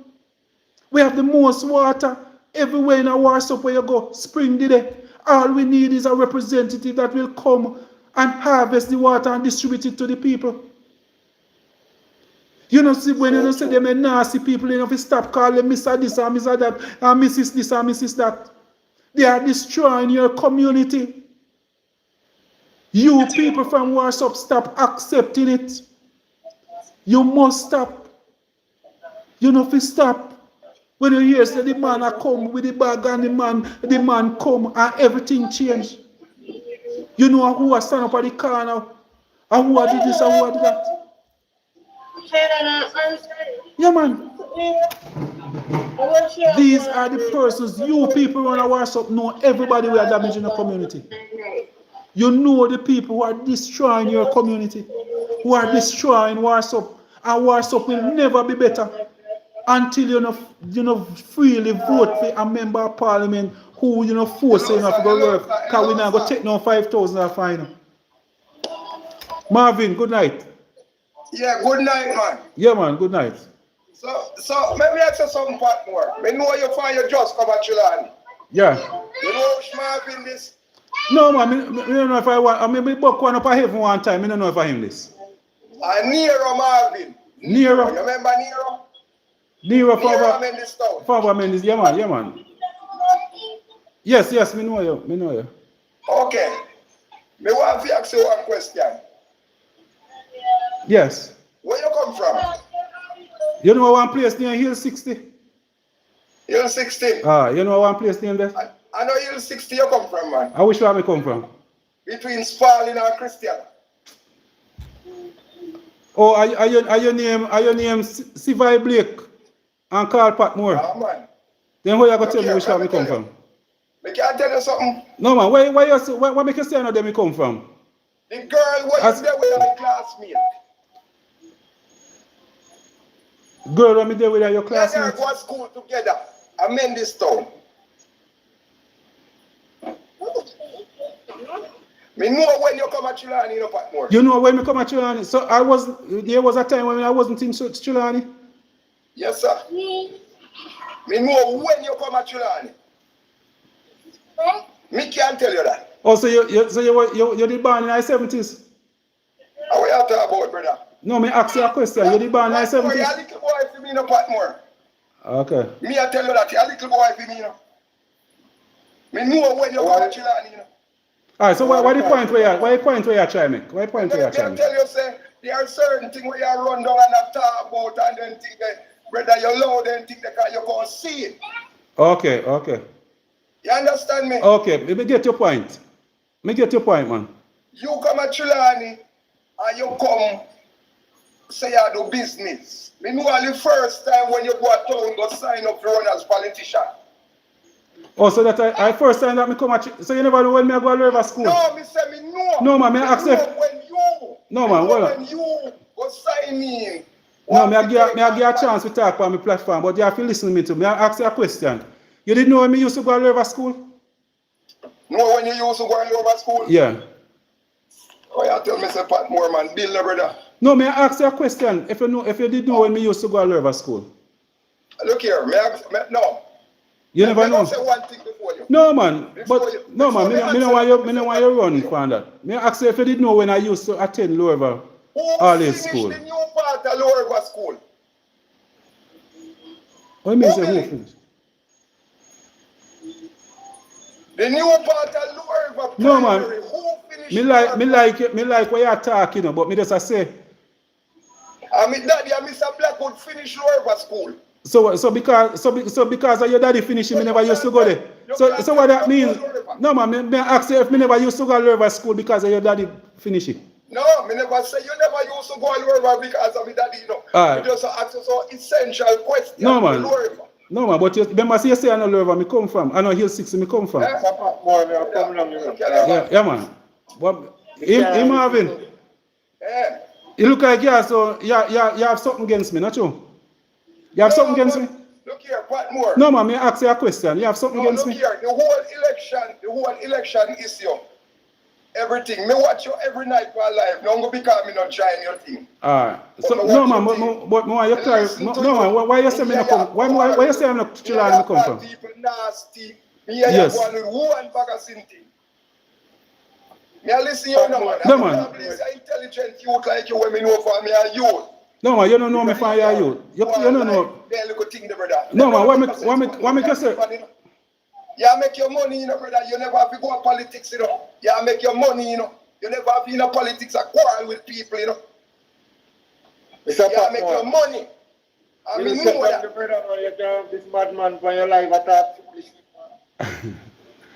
We have the most water everywhere in our Warsaw where you go. Spring did it. All we need is a representative that will come and harvest the water and distribute it to the people. You know, see, when you don't say them are nasty people, you know, if you stop calling them Mr. this and Mr. that and Mrs. this and Mrs. that. They are destroying your community. You people from Warsaw, stop accepting it. You must stop. You know, if you stop. When you hear say the man a come with the bag and the man come and everything change. You know who a stand up at the corner and who a did this and who a did that. Yeah, man. These are the persons, you people run a Warsaw know everybody who are damaging the community. You know the people who are destroying your community, who are destroying Warsaw. And Warsaw will never be better until you know freely vote for a member of parliament who force you to go work. Because we now go take no 5,000 fine. Marvin, good night. Yeah, good night, man. Yeah, man, good night. So let me ask you something, Patmore. I know you find your just come at Trelawny. Yeah. You know Marvin this? No, man, I don't know if I want. I mean, I book one up a heaven one time. I don't know if I him this. Nero Marvin. Nero. You remember Nero? Nero Father Mendes. Yeah, man, yeah, man. Yes, me know you. Okay. Me want to ask you one question. Yes. Where you come from? You know one place near Hill 60? Hill 60. You know one place near there? I know Hill 60 you come from, man. I wish where I come from. Between Spalding and Christian. Oh, are your name Sivai Blake and Carl Patmore? Ah, man. Then where you going to tell me which where I come from? I can tell you something. No, man. Why make you say I know me come from? The girl was there with her classmate. Girl, when me there with your classmate? Yeah, they go to school together. I mean this town. Me know when you come at Trelawny, you know, Patmore. You know when me come at Trelawny? So there was a time when I wasn't in Trelawny? Yes, sir. Me know when you come at Trelawny. Me can't tell you that. Oh, so you did born in the 70s? How you talk about, brother? No, me ask you a question. You did born in the Patmore, 70s? you're a little boy for me, no, Patmore. Okay. Me I tell you that you're a little boy for me, you know. Me know when you come at Trelawny, you know. Alright, so why the point where you try make? Why the point where you try I make? tell you, say, there are certain things where you run down and not talk about and then think that, brother, you're loud and think that you can't see it. Okay. You understand me? Okay, let me get your point. Man. You come at Trelawny and you come say you do business. Me know the first time when you go to town go sign up to run as politician. Oh, so that I first time that me come at so you never know when me go to river school? No, me say me know. No, man, me ask you. No, man, when you go sign in. No, me give you a chance to talk on my platform, but you have to listen to me too. Me ask you a question. You didn't know when me used to go to river school? No, when you used to go to river school? Yeah. Oh, you tell me say Patmore, man, deal no, brother. No, me ask you a question. If you did know when me used to go to river school? Look here, no. You never know. Say one thing before you. No, man. Me don't want you run from that. Me ask you if you did know when I used to attend Lower River school. Who finished the new part of Lower River school? What do you mean say who finished? The new part of Lower River No, man. Who finished Me like what you're talking, but me just say. And my daddy and Mr. Blackwood finished Lower River school. So because of your daddy finishing, me never used to go there. So what that means? No, man. Me ask you if me never used to go to Lower River school because of your daddy finishing. No, me never say you never used to go all over because of it, daddy, you know. Aye. You just ask us so essential question. No, man. All over. No, man, but you remember, see, you say I know where me come from. I know Hill 6 me come from. Eh? Patmore, me are coming on, you know. Yeah, man. But him Marvin, Eh? you look like you have something against me, not true? You have something against me? Look here, Patmore. No, man, me ask you a question. You have something No, against look me? here, the whole election issue. Everything. Me watch you every night for life. Don't go because me not trying your thing. Alright. So But no, me man, watch your but why you clarify? No, man, why you say me not come? Why you say I'm not Trelawny me come from? People nasty. Me hear Yes. you going with one bag of thing. Me a listen you no man. No, man. I believe say intelligent youth like you when me know for me a youth. No, man, you don't know me from your youth. You don't know. They look at thing the brother. No, man, why me say? You make your money, you know, brother. You never have to go to politics, you know. You make your money, you know. You never have to in politics a quarrel with people, you know. You make your money. I You mean, say know that that. the brother know you can have this madman for your life attack.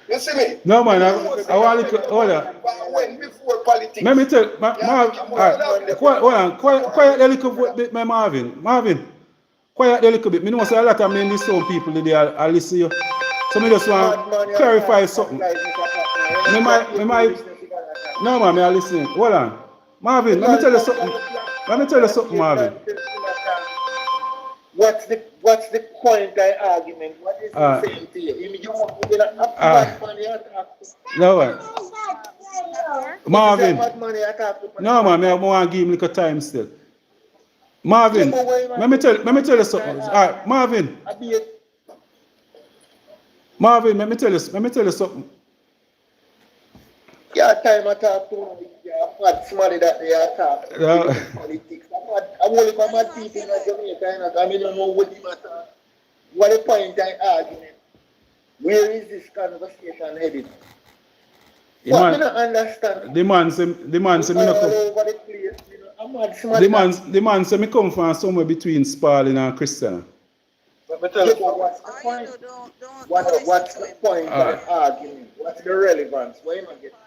You see me? No, man, I want to hold on. When before politics. Let me tell quiet a little bit, my Marvin. Quiet a little bit. Me know say a lot of men this some people they are listen you. So me just want to clarify something. Me might no man, me are listening. Hold on. Marvin, let me tell you something. Marvin. What's the point of argument? What is he saying to you? You want to be a money attack. No one. Marvin. Money attack. No man, I want to give him a little time still. Marvin, let me tell you something. Alright, Marvin, let me tell you something. Yeah, time attack too. Yeah, mad somebody that they attack. Politics. I'm only for mad people in Jamaica, I mean, don't know what the matter. What the point of argument? Where is this conversation headed? What I don't understand. The man say me no come. Over the place, you know. I'm mad somebody. The man say me come from somewhere between Sparling and Christiana. But me tell you, what's the point? What's the point of the argument? What's the relevance? Why am I getting?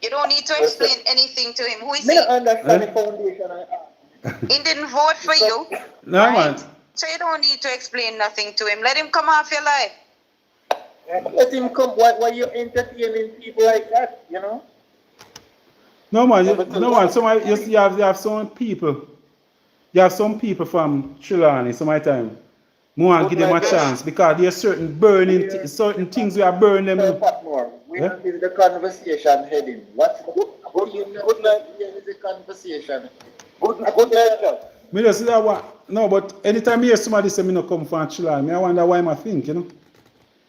You don't need to explain anything to him. Who is Me he? don't understand the foundation of argument. He didn't vote for you. No right? man. So you don't need to explain nothing to him. Let him come off your life. Let him come. Why you entertaining people like that? You know. No man, you have some people. You have some people from Trelawny some of the time. More want to give them a chance because there are certain things we are burning them. Patmore, where is the conversation heading? What's good night? Here is the conversation. Good night. Me just say that one. No, but anytime you hear somebody say me no come from Trelawny, I wonder why I think, you know.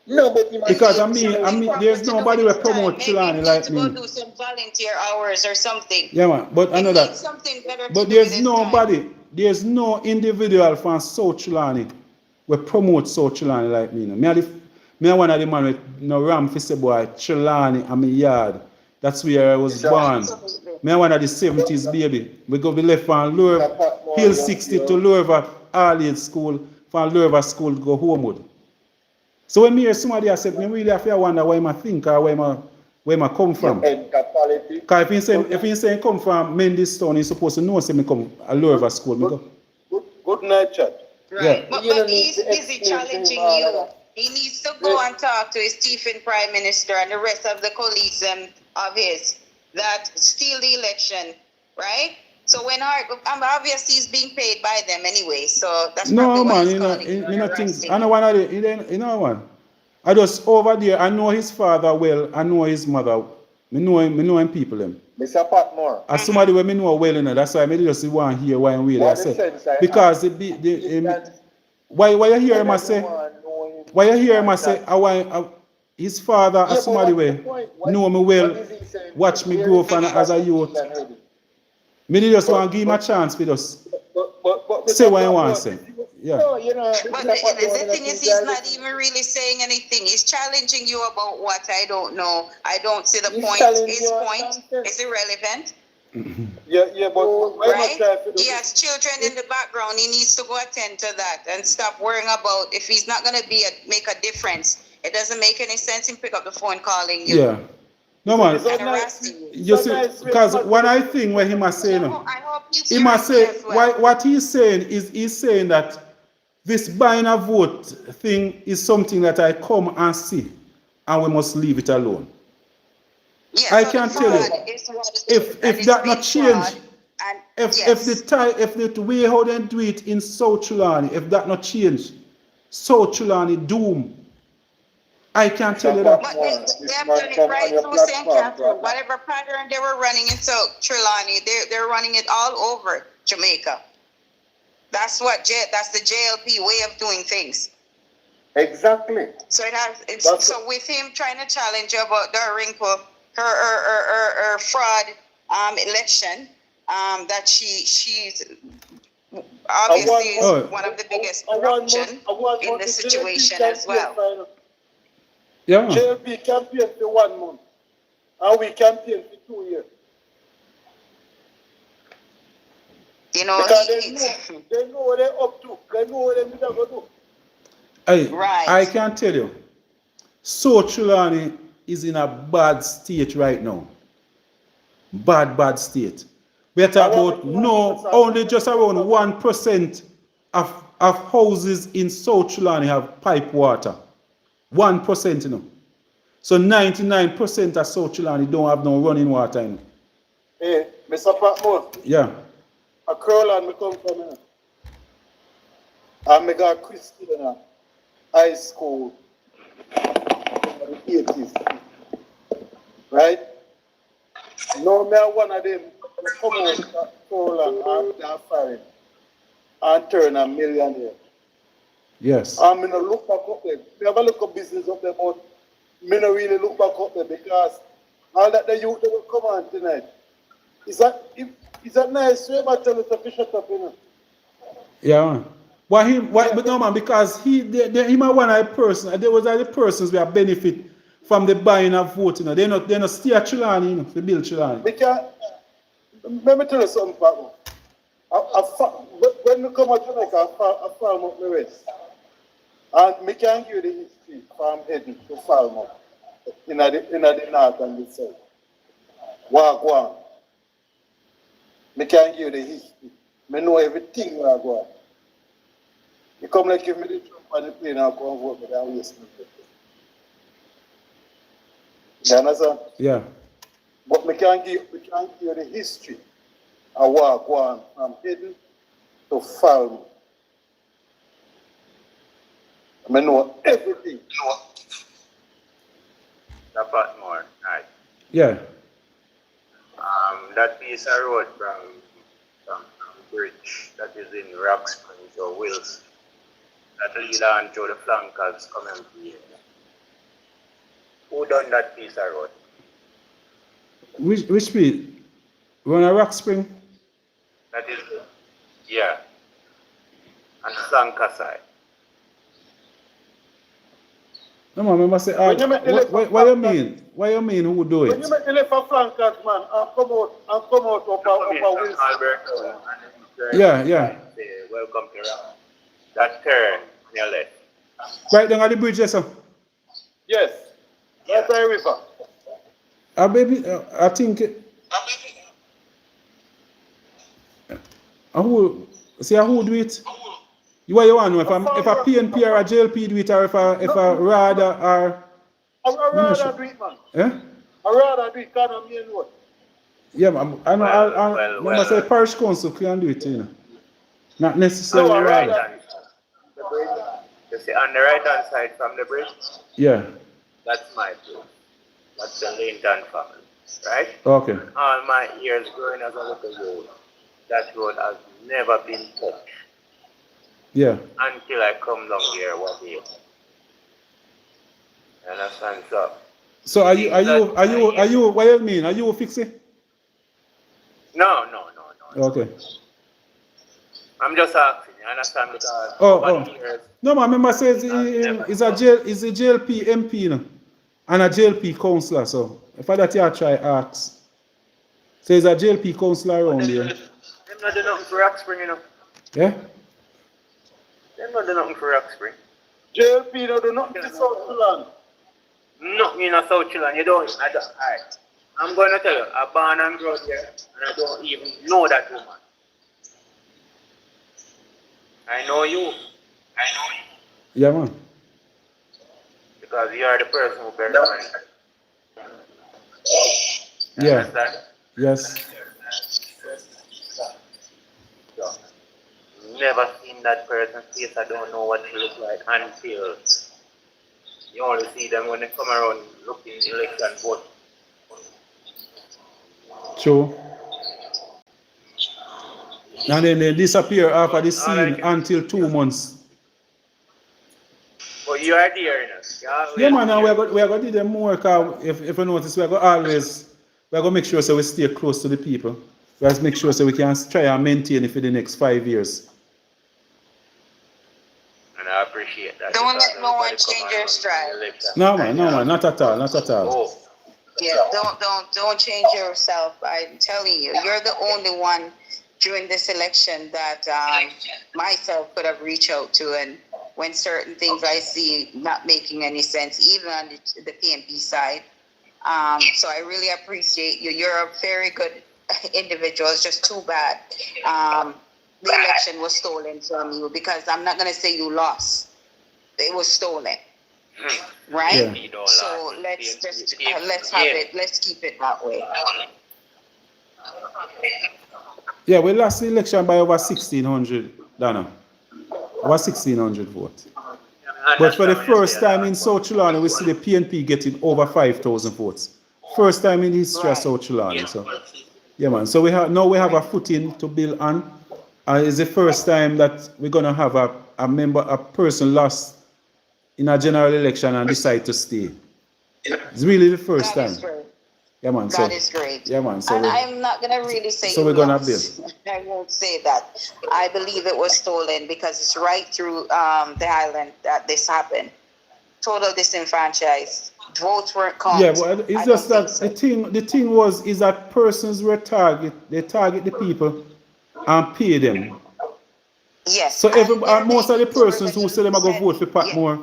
No, but because I mean, there's nobody will promote Trelawny like me. Maybe go do some volunteer hours or something. Yeah, man. But I know that. Something better but there's nobody. There's no individual from South Trelawny will promote South Trelawny like me. Me one of the man with no ram for say boy Trelawny and my yard. That's where I was born. Me one of the 70s baby. We go be left from Hill 60 to Lower All-Age School. From Lower School to go Homewood. So when me hear somebody I said, me really have to wonder where I think or where I come from. Because if he say come from Mendistown, he's supposed to know say me come a Lower School. Good night, Chad. Right. Yeah. But he's busy challenging you. He needs to go and talk to his Stephen Prime Minister and the rest of the colleagues of his that steal the election, right? So when obviously he's being paid by them anyway, so that's probably why he's calling you. I know one of the, you know one. I just over there, I know his father well, I know his mother. Me know him people them. Mr. Patmore. As somebody where me know well, you know, that's why I just want to hear why I'm really I say. Because why you hear him I say? Why you hear him I say? His father as somebody where know me well, watch me grow from as a youth. Me just want to give him a chance for just say what I want to say. Yeah. But the thing is, he's not even really saying anything. He's challenging you about what I don't know. I don't see the point. His point is irrelevant. Yeah, but right? He has children in the background. He needs to go attend to that and stop worrying about if he's not going to make a difference. It doesn't make any sense him pick up the phone calling you. Yeah. No man, and harassing you. you see, because when I think what him is saying, I hope you he hear must me say as well. what he's saying is he's saying that this buying a vote thing is something that I come and see, and we must leave it alone. Yeah, I so can the tell fraud you, is what it is, and if it's that been not change, fraud, and if the way how they do it in South Trelawny, if that not change, South Trelawny doom. I can tell you that. But they have done it right through St. Catherine. Whatever pattern they were running in South Trelawny, they're running it all over Jamaica. That's the JLP way of doing things. Exactly. So so with him trying to challenge you about Dalrymple, her fraud election, that she's obviously one of the biggest corruption in the situation as well. Yeah. JLP campaign for 1 month, and we campaign for 2 years. You know, because they know what they're up to. They know what they're going to do. Hey, right. I can tell you, South Trelawny is in a bad state right now. Bad state. We are talking about only just around 1% of houses in South Trelawny have pipe water. 1%, you know. So 99% of South Trelawny don't have no running water. You know. Hey, Mr. Patmore. Yeah. A Crowland me come from here. And I got Christian high school in the 80s. Right? No, me one of them come out to Crowland after firing and turn a millionaire. Yes. I'm going to look back up there. We have a look at business up there, but me not really look back up there because all that the youth that will come on tonight. Is that nice? You ever tell us to shut up, you know? Yeah. But no man, because him are one of the persons, there was the persons who benefit from the buying of vote, you know. They're not stay at Trelawny, you know, they build Trelawny. Let me tell you something, Patmore. When we come to Jamaica, I farm up my rest. And we can give you the history from heading to farm up in the north and the south. Wagwan. I can give you the history. I know everything where I go. You come like give me the trump on the plane and I go and vote with that waste. You understand? Yeah. But we can give you the history of Wagwan from hidden to farm. I know everything. The Patmore, right? Yeah. That piece of road from bridge that is in Rock Springs or Wills that lead on to the flankers coming to here. Who done that piece of road? Which piece? Run a Rock Spring? That is, yeah, on the flanker side. No man, I must say, what you mean? What you mean who do it? When you make the left for flankers, man, and come out up Wilson. Yeah. Welcome to Rock. That turn on your left. Right down at the bridge, yes, sir. Yes. That's the river. Baby, I think. Who do it? You want to know if a PNP or a JLP do it, or if a RADA or. I rather do it, man. Eh? I rather do it kind of main road. Yeah, man. I know. I say parish council can do it, you know. Not necessarily RADA. You see, on the right hand side from the bridge, Yeah. that's my place. That's the Linton family, right? Okay. All my years growing as a little road, that road has never been touched Yeah. until I come down here one day. You understand, sir? So are you what you mean? Are you fixing? No. Okay. I'm just asking, you understand? Because Oh. years, No man, remember says is a JLP MP, you know, and a JLP councillor, so if I that you try ask. So is a JLP councillor around here. Them not do nothing for Rock Spring, you know. Yeah? Them not do nothing for Rock Spring. JLP don't do nothing to South Sudan. No, you know, South Trelawny, you don't. Alright. I'm going to tell you, I born and grew here, and I don't even know that woman. I know you. Yeah, man. Because you are the person who buried my. Yeah. Understand? Yes. So, never seen that person's face. I don't know what she looks like until you only see them when they come around looking election vote. True. And then they disappear after the All I scene can until 2 months. But you are there, you know. Yeah, man, and we are going to do them more, because if you notice, we are going to always, we are going to make sure so we stay close to the people. We have to make sure so we can try and maintain it for the next 5 years. And I appreciate that. Don't let no one change your stride. No, man, not at all, not at all. Oh. Yeah, don't change yourself. I'm telling you, you're the only one during this election that myself could have reached out to, and when certain things I see not making any sense, even on the PNP side. So I really appreciate you. You're a very good individual. It's just too bad the election was stolen from you, because I'm not going to say you lost. It was stolen. Right? Yeah. So let's just let's have it. Let's keep it that way. Yeah, we lost the election by over 1,600, Donna. Over 1,600 votes. But for the first time in South Trelawny, we see the PNP getting over 5,000 votes. First time in the history of South Trelawny. So, yeah, man. So we have a footing to build on. It's the first time that we're gonna have a person lost in a general election and decide to stay. It's really the first time. Yeah, man. That is great. Yeah, man. So and I'm not gonna really say. So we're gonna build. I won't say that. I believe it was stolen because it's right through the island that this happened. Total disenfranchised. Votes weren't counted. Yeah, but it's just that the thing is that persons were they target the people and pay them. Yes. So most of the persons who say them are going to vote for Patmore,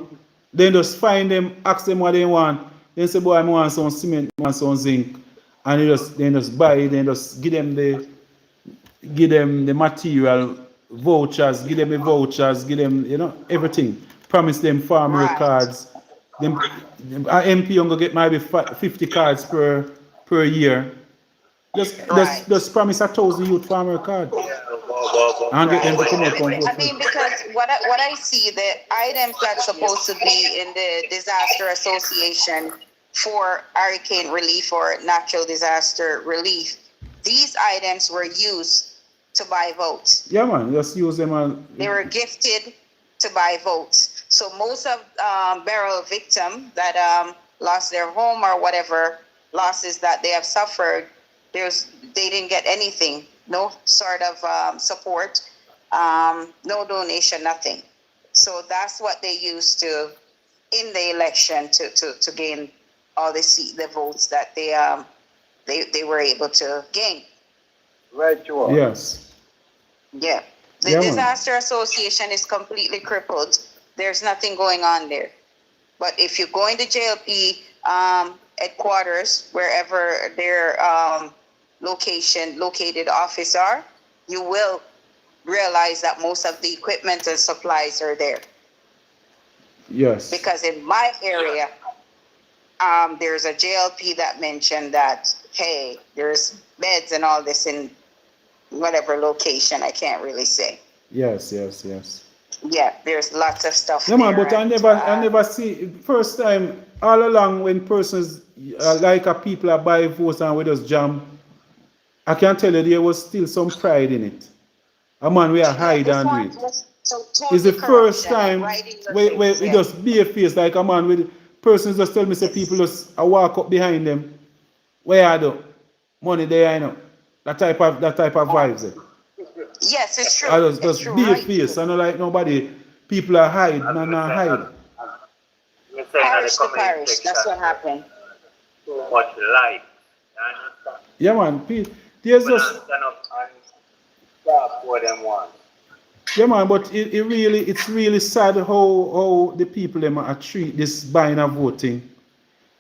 they just find them, ask them what they want. They say, boy, I want some cement, I want some zinc, and they just buy it, they just give them the material, vouchers, give them everything. Promise them farmer cards. Them MP going to get maybe 50 cards per year. Just promise 1,000 youth farmer cards. And get them to come up and vote. I mean, because what I see, the items that's supposed to be in the disaster association for hurricane relief or natural disaster relief, these items were used to buy votes. Yeah, man, just use them. They were gifted to buy votes. So most of Beryl victims that lost their home or whatever losses that they have suffered, they didn't get anything. No sort of support, no donation, nothing. So that's what they used to in the election to gain all the votes that they were able to gain. Right, you are. Yes. Yeah. The disaster association is completely crippled. There's nothing going on there. But if you go into JLP headquarters, wherever their located office are, you will realize that most of the equipment and supplies are there. Yes. Because in my area, there's a JLP that mentioned that, hey, there's beds and all this in whatever location, I can't really say. Yes. Yeah, there's lots of stuff. No, man, but I never see, first time, all along when persons, like people are buying votes and we just jam, I can tell you there was still some pride in it. A man, we are hide and do it. It's the first time where it just be a face like a man with persons just tell me, say people just walk up behind them. Where are the money there, you know? That type of vibes. Yes, it's true. I just be a face. I know like nobody, people are hide, not hide. Parish to parish, that's what happened. So much light. Yeah, man. There's just. Stand up and stop for them one. Yeah, man, but it's really sad how the people them are treat this buying and voting.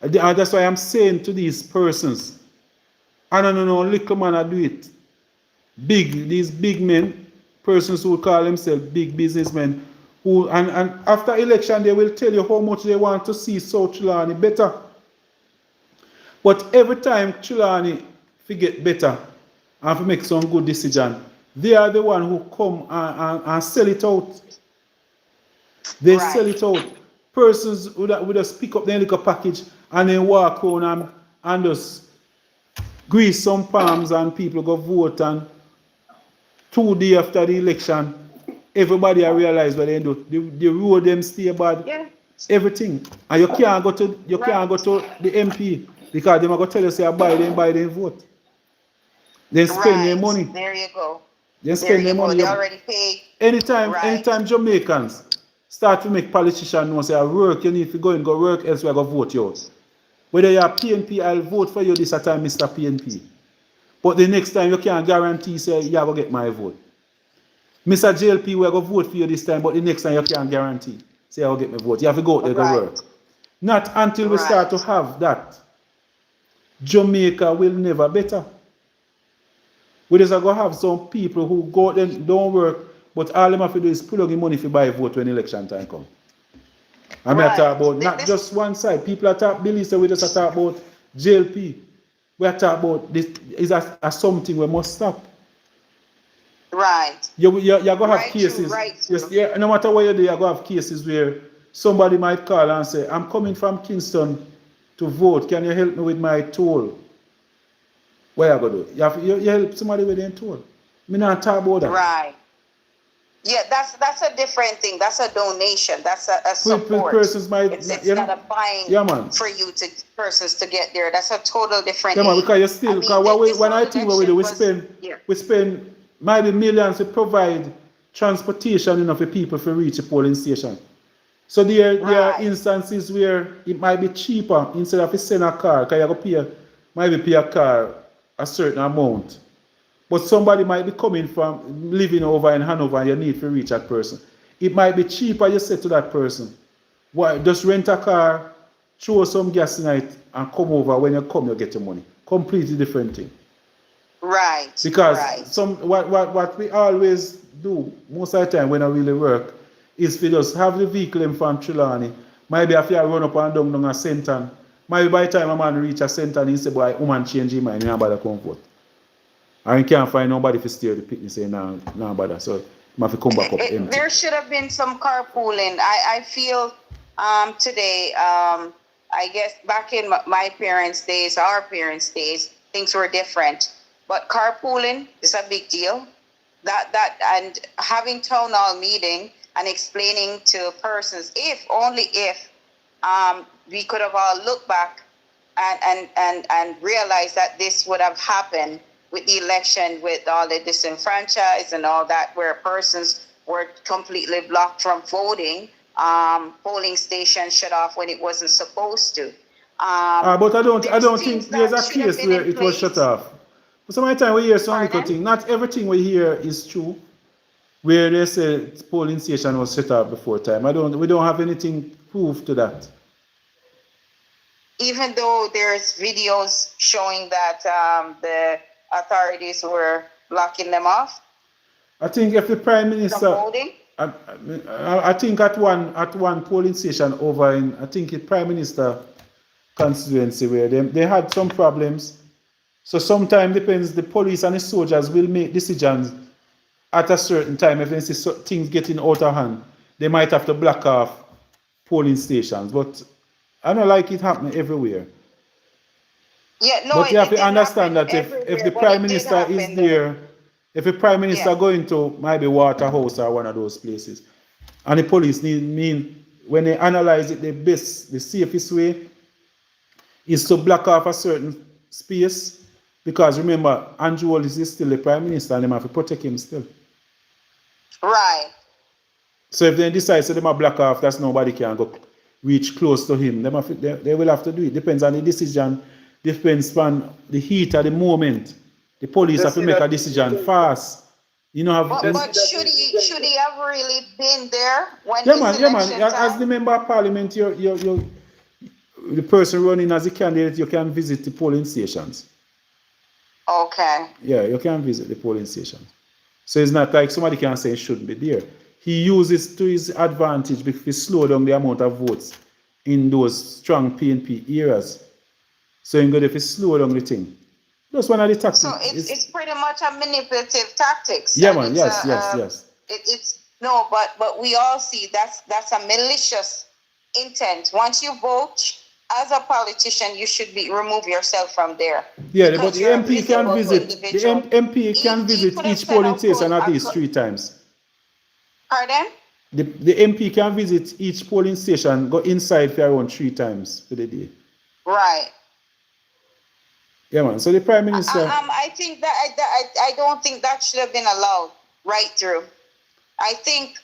That's why I'm saying to these persons, I don't know, little man I do it. These big men, persons who call themselves big businessmen, who and after election they will tell you how much they want to see South Trelawny better. But every time Trelawny get better and to make some good decision, they are the one who come and sell it out. They sell it out. Persons would just pick up their little package and then walk around and just grease some palms and people go vote, and 2 days after the election, everybody realize what they do. The road them stay bad. Yeah. Everything. And you can't go to the MP because they are going to tell you say buy them vote. They spend their money. There you go. They spend their money. They already paid. Anytime Jamaicans start to make politicians know say work, you need to go and go work elsewhere, go vote you out. Whether you are PNP, I'll vote for you this time, Mr. PNP. But the next time you can't guarantee say you are going to get my vote. Mr. JLP, we're going to vote for you this time, but the next time you can't guarantee say I'll get my vote. You have to go out there go work. Not until we start to have that, Jamaica will never better. We just going to have some people who go out and don't work, but all them have to do is pull out the money to buy a vote when election time comes. I mean, I talk about not just one side. People are talking, Billy said we just talk about JLP. We are talking about this is a something we must stop. Right. You're going to have cases. Yes, no matter what you do, you're going to have cases where somebody might call and say, I'm coming from Kingston to vote. Can you help me with my toll? What are you going to do? You help somebody with their toll. I not talk about that. Right. Yeah, that's a different thing. That's a donation. That's a support. Persons might, it's not a buying for you to persons to get there. That's a total different thing. Yeah, man, because you still, when I think what we do, we spend maybe millions to provide transportation enough for people to reach a polling station. So there are instances where it might be cheaper instead of send a car, because you have to pay a car a certain amount. But somebody might be coming from living over in Hanover and you need to reach that person. It might be cheaper, you say to that person, why, just rent a car, throw some gas in it, and come over. When you come, you get your money. Completely different thing. Right. Because what we always do, most of the time when I really work, is we just have the vehicle in from Trelawny. Maybe if you run up and down a center, maybe by the time a man reach a center, he say, boy, woman change his mind, you bother come vote. And you can't find nobody to steer the picnic say no bother. So you have to come back up empty. There should have been some carpooling. I feel today, I guess back in my parents' days, our parents' days, things were different. But carpooling is a big deal. That and having town hall meeting and explaining to persons, only if we could have all looked back and realized that this would have happened with the election, with all the disenfranchised and all that, where persons were completely blocked from voting, polling stations shut off when it wasn't supposed to. But I don't think there's a case where it was shut off. But some of the time we hear some little thing. Not everything we hear is true. Where they say polling station was shut off before time. We don't have anything proof to that. Even though there's videos showing that the authorities were blocking them off. I think if the Prime Minister, I think at one polling station over in, I think it Prime Minister constituency where they had some problems. So sometimes depends, the police and the soldiers will make decisions at a certain time. If they see things getting out of hand, they might have to block off polling stations. But I don't like it happening everywhere. Yeah, no, but you have to understand that if the Prime Minister is there, if the Prime Minister going to maybe Waterhouse or one of those places, and the police when they analyze it, the safest way is to block off a certain space, because remember, Andrew Wallace is still the Prime Minister and they have to protect him still. Right. So if they decide to block off, that's nobody can go reach close to him. They will have to do it. Depends on the decision. Depends on the heat at the moment. The police have to make a decision fast. You know, but should he have really been there when man. As the member of parliament, the person running as a candidate, you can visit the polling stations. Okay. Yeah, you can visit the polling stations. So it's not like somebody can say it shouldn't be there. He uses to his advantage because he slow down the amount of votes in those strong PNP areas. So he's going to slow down the thing. That's one of the tactics. So it's pretty much a manipulative tactics. Yeah, man. Yes. It's no, but we all see that's a malicious intent. Once you vote as a politician, you should remove yourself from there. Yeah, but the MP can visit. The MP can visit each polling station at least 3 times. Pardon? The MP can visit each polling station, go inside for around 3 times for the day. Right. Yeah, man. So the Prime Minister. I think that I don't think that should have been allowed right through. I think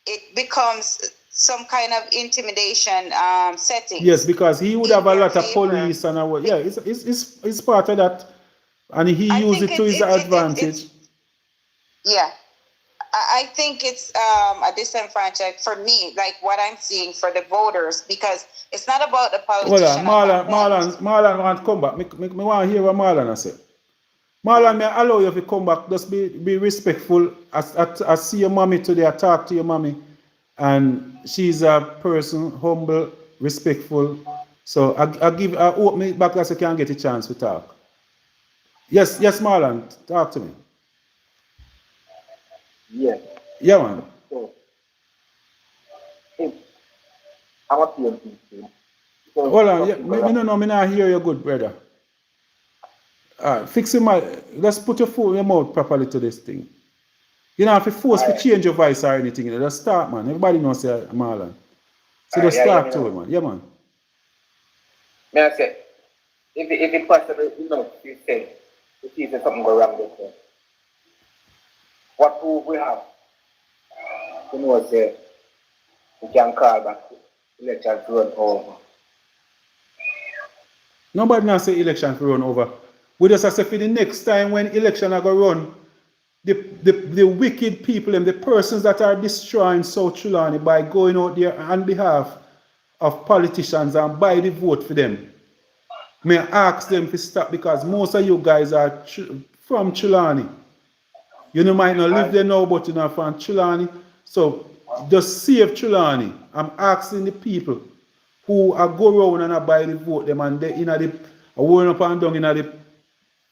it becomes some kind of intimidation setting. Yes, because he would have a lot of police and it's part of that, and he used it to his advantage. Yeah. I think it's a disenfranchised for me, like what I'm seeing for the voters, because it's not about the politician. Marlon want to come back. Me want to hear what Marlon has said. Marlon, may I allow you to come back. Just be respectful. I see your mommy today. I talk to your mommy, and she's a person humble, respectful. So I open it back so I can get a chance to talk. Yes, Marlon, talk to me. Yes. Yeah, man. So, I'm a PMP. Hold on. Me not hear you good, brother. Fix your mic. Let's put your mouth properly to this thing. You don't have to force to change your voice or anything. Just start, man. Everybody knows Marlon. So just start to it, man. Yeah, man. May I say, if it's possible, you say, if you say something go wrong with it. What proof we have? You know, say, we can call back election to run over. Nobody now say election to run over. We just say for the next time when election are going to run, the wicked people and the persons that are destroying South Trelawny by going out there on behalf of politicians and buy the vote for them, may I ask them to stop, because most of you guys are from Trelawny. You know, might not live there now, but you know from Trelawny. So just save Trelawny. I'm asking the people who are go around and are buy the vote them, and they are worn up and down in the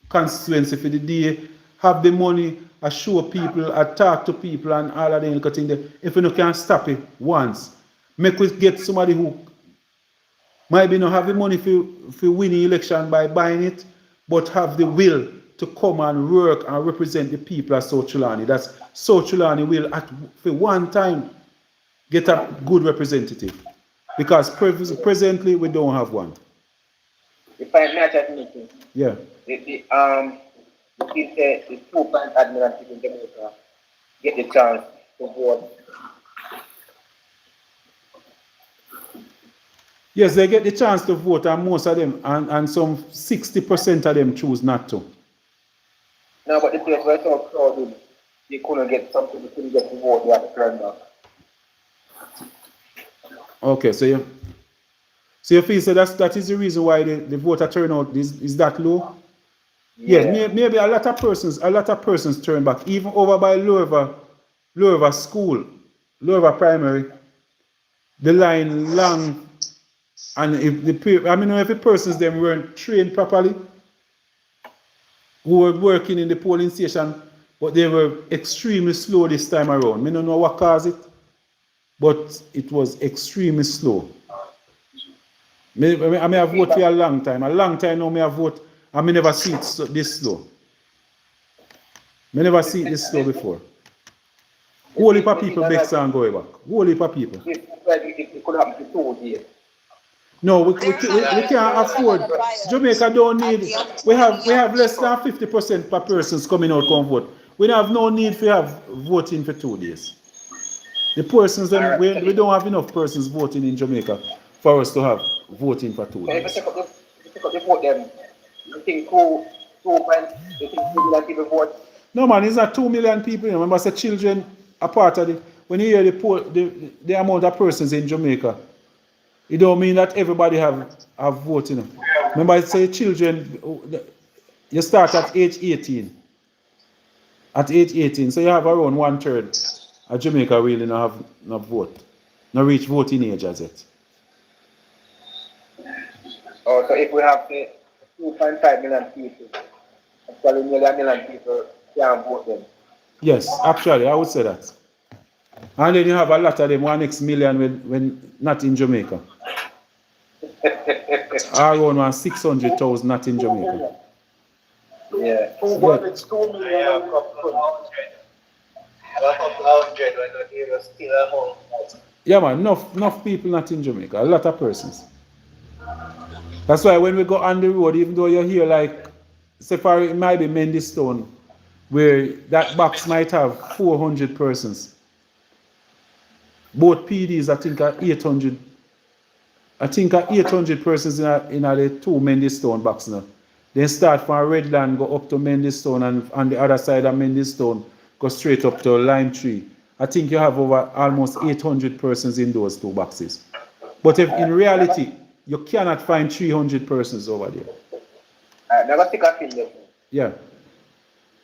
constituency for the day, have the money, I show people, I talk to people and all of them things. If you can stop it once, make us get somebody who might be not have the money for winning election by buying it, but have the will to come and work and represent the people of South Trelawny. That's South Trelawny will for one time get a good representative. Because presently we don't have one. If I may just meeting. Yeah. The 2-point admiralty in Jamaica get the chance to vote. Yes, they get the chance to vote, and most of them, and some 60% of them choose not to. No, but the place where so crowded, they couldn't get something, they couldn't get to vote, they had to turn back. Okay, so you feel so that is the reason why the voter turnout is that low? Yeah. Yes, maybe a lot of persons turn back, even over by Lower School, Lower Primary, the line long, and if the persons them weren't trained properly, who were working in the polling station, but they were extremely slow this time around. I don't know what caused it, but it was extremely slow. I have voted for a long time. A long time now I have voted, and I never see it this slow. I never see it this slow before. Whole heap of people beg and go back. Whole heap of people. It could happen to 2 days. No, we can't afford. Jamaica don't need. We have less than 50% per persons coming out come vote. We have no need to have voting for 2 days. The persons we don't have enough persons voting in Jamaica for us to have voting for 2 days. If you take up the vote, them, you think 2 million people vote? No, man, it's not 2 million people. Remember, the children are part of the. When you hear the amount of persons in Jamaica, It don't mean that everybody have vote, you know. Remember, I say children, you start at age 18. At age 18, so you have around 1/3 of Jamaica really not have no vote, not reach voting age as yet. Oh, so if we have the 2.5 million people, actually nearly a million people can't vote them. Yes, actually, I would say that. And then you have a lot of them, 1x million when not in Jamaica. Around 600,000 not in Jamaica. Yeah. But it's 2 million. Yeah, a couple of hundred when they were still at home. Yeah, man, enough people not in Jamaica, a lot of persons. That's why when we go on the road, even though you hear like, say for it might be Mendistone, where that box might have 400 persons. Both PDs, I think, are 800. I think are 800 persons in the two Mendistone box now. Then start from Redland, go up to Mendistone, and on the other side of Mendistone, go straight up to Lime Tree. I think you have over almost 800 persons in those two boxes. But if in reality, you cannot find 300 persons over there. Never stick a thing there. Yeah.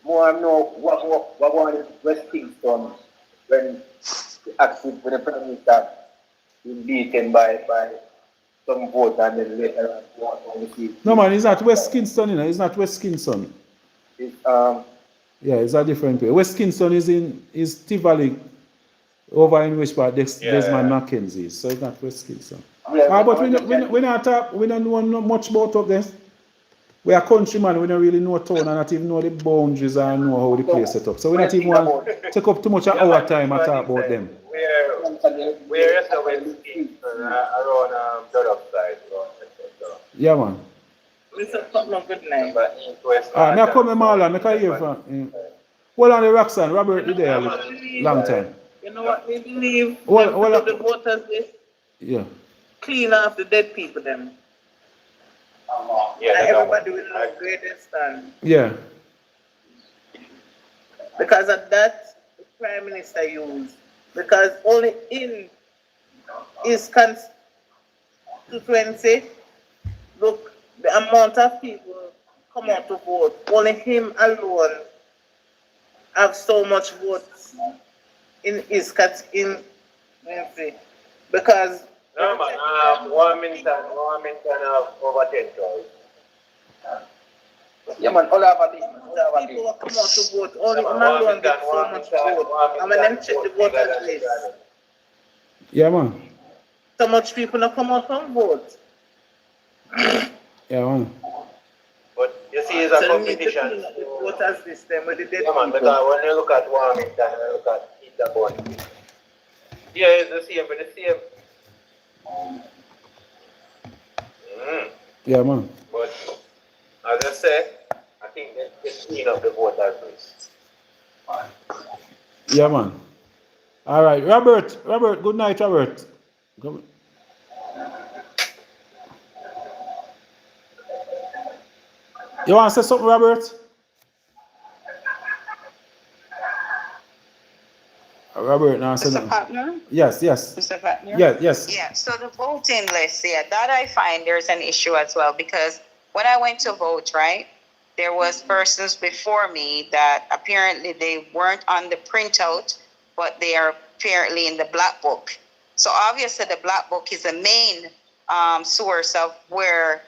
More and more what going in West Kingston when the Prime Minister been beaten by some vote and then later on No man, it's not West Kingston, you know, it's not West Kingston. It's Yeah, it's a different place. West Kingston is Tivoli over in which part Desmond Mackenzie, so it's not West Kingston. yeah, But we don't know much about up there. We are countrymen, we don't really know town and not even know the boundaries and know how the place set up. So we not even want to take up too much of our time and talk about them. We're just around Dodop side. Yeah man. Mr. Patmore, good night. Me I come in Marlon, I can hear from well on the Roxanne, Robert did there long time. You know what we believe? Well, The voters this yeah. clean off the dead people them. Yeah, And everybody will know where they stand. Yeah. Because of that, the Prime Minister used. Because only in his constituency, look, the amount of people come out to vote, only him alone have so much votes in his constituency. Because no man, Warmington have over 10,000. yeah man, all over this. people who come out to vote, only him alone get so much vote. And when them check the voters list, Yeah man. so much people don't come out and vote. Yeah man. But you see, it's a So they need to competition. clean up the voters system with the dead Yeah, man, people. because when you look at Warmington and you look at Peterborough, yeah, it's the same, but the same. Yeah man. But as I said, I think they clean up the voters list. Yeah man. All right, Robert, good night, Robert. Come. You want to say something, Robert? Robert, now say Mr. nothing. Patmore? Yes. Mr. Patmore? Yes. Yeah, so the voting list, yeah, that I find there's an issue as well, because when I went to vote, right, there was persons before me that apparently they weren't on the printout, but they are apparently in the black book. So obviously the black book is the main source of where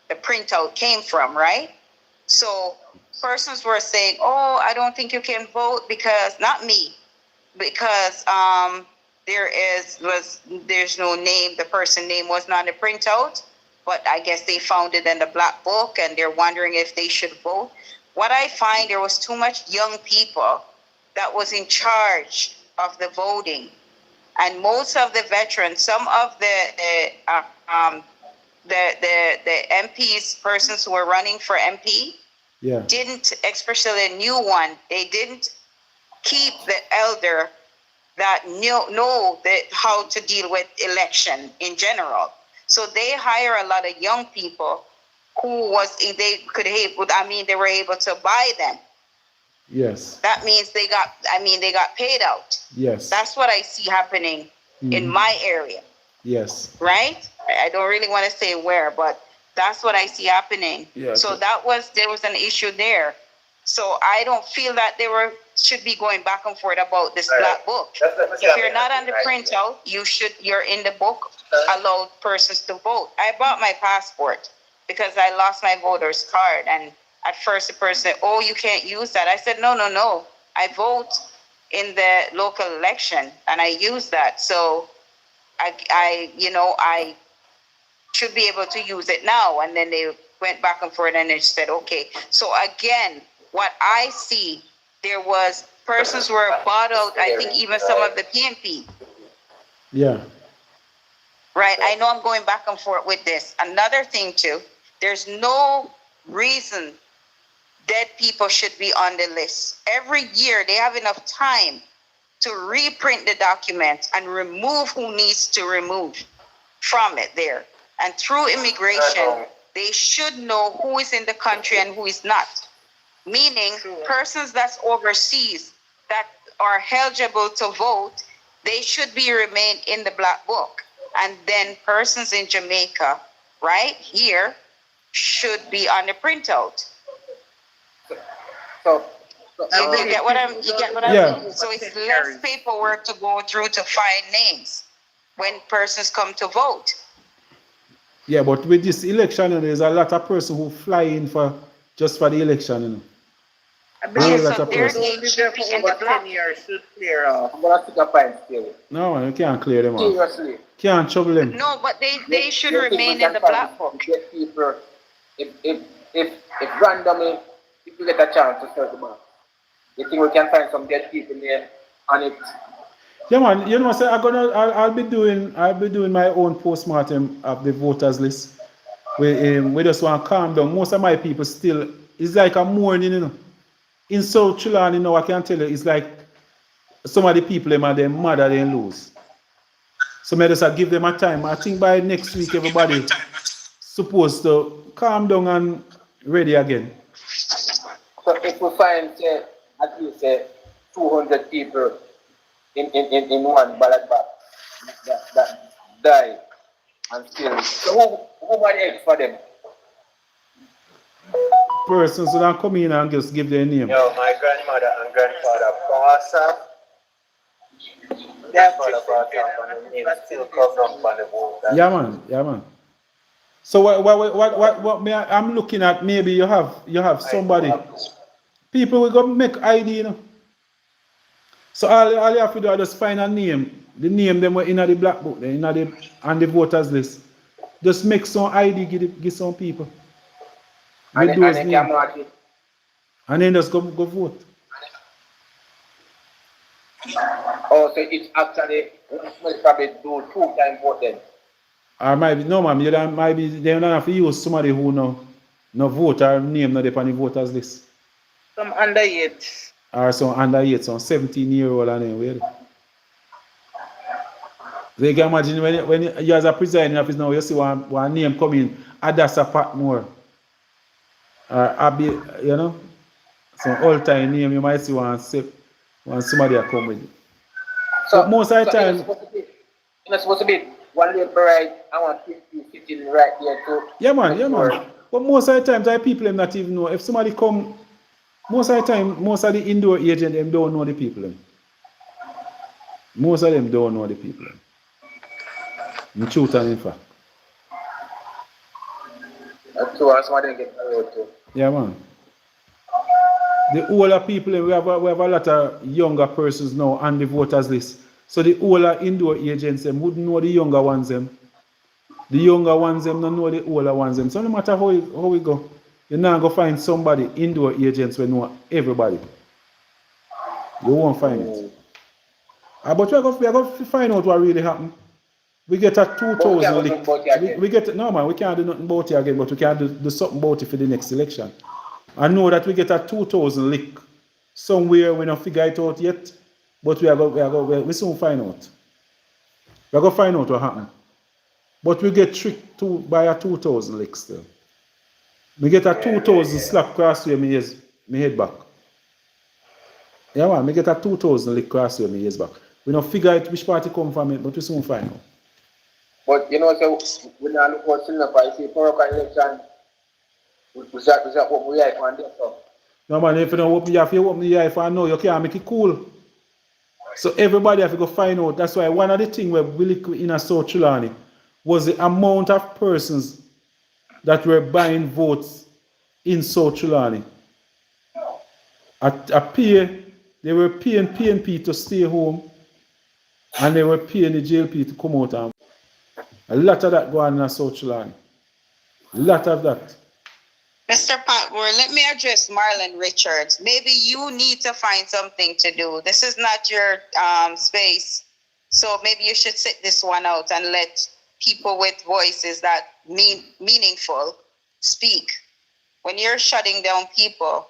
the printout came from, right? So persons were saying, oh, I don't think you can vote because, not me, because there's no name, the person name was not in the printout, but I guess they found it in the black book and they're wondering if they should vote. What I find, there was too much young people that was in charge of the voting. And most of the veterans, some of the MPs, persons who were running for MP, didn't, especially the new one, they didn't keep the elder that know how to deal with election in general. So they hire a lot of young people who they were able to buy them. Yes. That means they got paid out. Yes. That's what I see happening in my area. Yes. Right? I don't really want to say where, but that's what I see happening. Yeah, so okay. there was an issue there. So I don't feel that should be going back and forth about this black book. If you're not on the printout, you're in the book, allow persons to vote. I bought my passport because I lost my voter's card. And at first the person said, oh, you can't use that. I said, no. I vote in the local election and I use that. So I should be able to use it now. And then they went back and forth and they said, okay. So again, what I see, there was persons were bought out, I think even some of the PNP. Yeah. Right, I know I'm going back and forth with this. Another thing too, there's no reason dead people should be on the list. Every year they have enough time to reprint the document and remove who needs to remove from it there. And through immigration, they should know who is in the country and who is not. Meaning persons that's overseas that are eligible to vote, they should remain in the black book. And then persons in Jamaica, right here, should be on the printout. You get what I'm Yeah. saying? So it's less paperwork to go through to find names when persons come to vote. Yeah, but with this election, there's a lot of persons who fly in just for the election. I believe lot so of their persons. those name there should for be in the over black. 10 years should clear off. I'm gonna take a fine still. No, man, you can't clear them off. Seriously. Can't trouble them. No, but they should You think we remain can in the find black book. Get people, if randomly, if we get a chance to search the box, you think we can find some dead people there on it? Yeah, man. You know, say I'll be doing my own postmortem of the voters list. We just want to calm down. Most of my people still, it's like a mourning, you know. In South Trelawny, I can tell you, it's like some of the people, them are their mother, they lose. So I just give them a time. I think by next week, everybody supposed to calm down and ready again. So if we find, say, at least 200 people in one ballot box that die and still, so who might else for them? Persons who don't come in and just give their name. Yo, my grandmother and grandfather pass up. They have Grandfather pass up and the name still comes up on the vote. Yeah, man. So what I'm looking at, maybe you have somebody. People will go make ID, you know. So all you have to do is just find a name. The name them were in the black book, on the voters list. Just make some ID, give some people. With those names. And then just go vote. Oh, so it's actually, we probably do 2-time vote then. Or maybe, no ma'am, they don't have to use somebody who no vote or name not on the voters list. Some underage. Or some underage, some 17-year-old and anyway. So you can imagine when you as a presiding officer now, you see one name coming, Adassa Patmore. Or Abby, you know, some old-time name, you might see one somebody that come with it. So but most of the time, it's supposed to be one day per right, I want 50 sitting right there too. yeah man. But most of the time, the people them not even know. If somebody come, most of the time, most of the indoor agents them don't know the people. Them. Most of them don't know the people. Them. In truth and in fact. That's why somebody get married too. Yeah man. The older people, we have a lot of younger persons now on the voters list. So the older indoor agents them wouldn't know the younger ones them. The younger ones them don't know the older ones them. So no matter how we go, you're not going to find somebody, indoor agents will know everybody. You won't find it. But we're going to find out what really happened. We get a 2,000 lick. We get no man, we can't do nothing about it again, but we can do something about it for the next election. I know that we get a 2,000 lick somewhere. We don't figure it out yet, but we soon find out. We're going to find out what happened. But we get tricked by a 2,000 lick still. We get a 2,000 slap cross where my head back. Yeah man, we get a 2,000 lick cross where my head back. We don't figure out which party come from it, but we soon find out. But you know, so when I look for Singapore, I see for a election, we start what we like on this stuff. No man, if you don't open your, if you open your eye, if I know, you can't make it cool. So everybody have to go find out. That's why one of the things where we look in a South Trelawny was the amount of persons that were buying votes in South Trelawny. They were paying PNP to stay home, and they were paying the JLP to come out. And a lot of that going on in South Trelawny. A lot of that. Mr. Patmore, let me address Marlon Richards. Maybe you need to find something to do. This is not your space. So maybe you should sit this one out and let people with voices that meaningful speak. When you're shutting down people,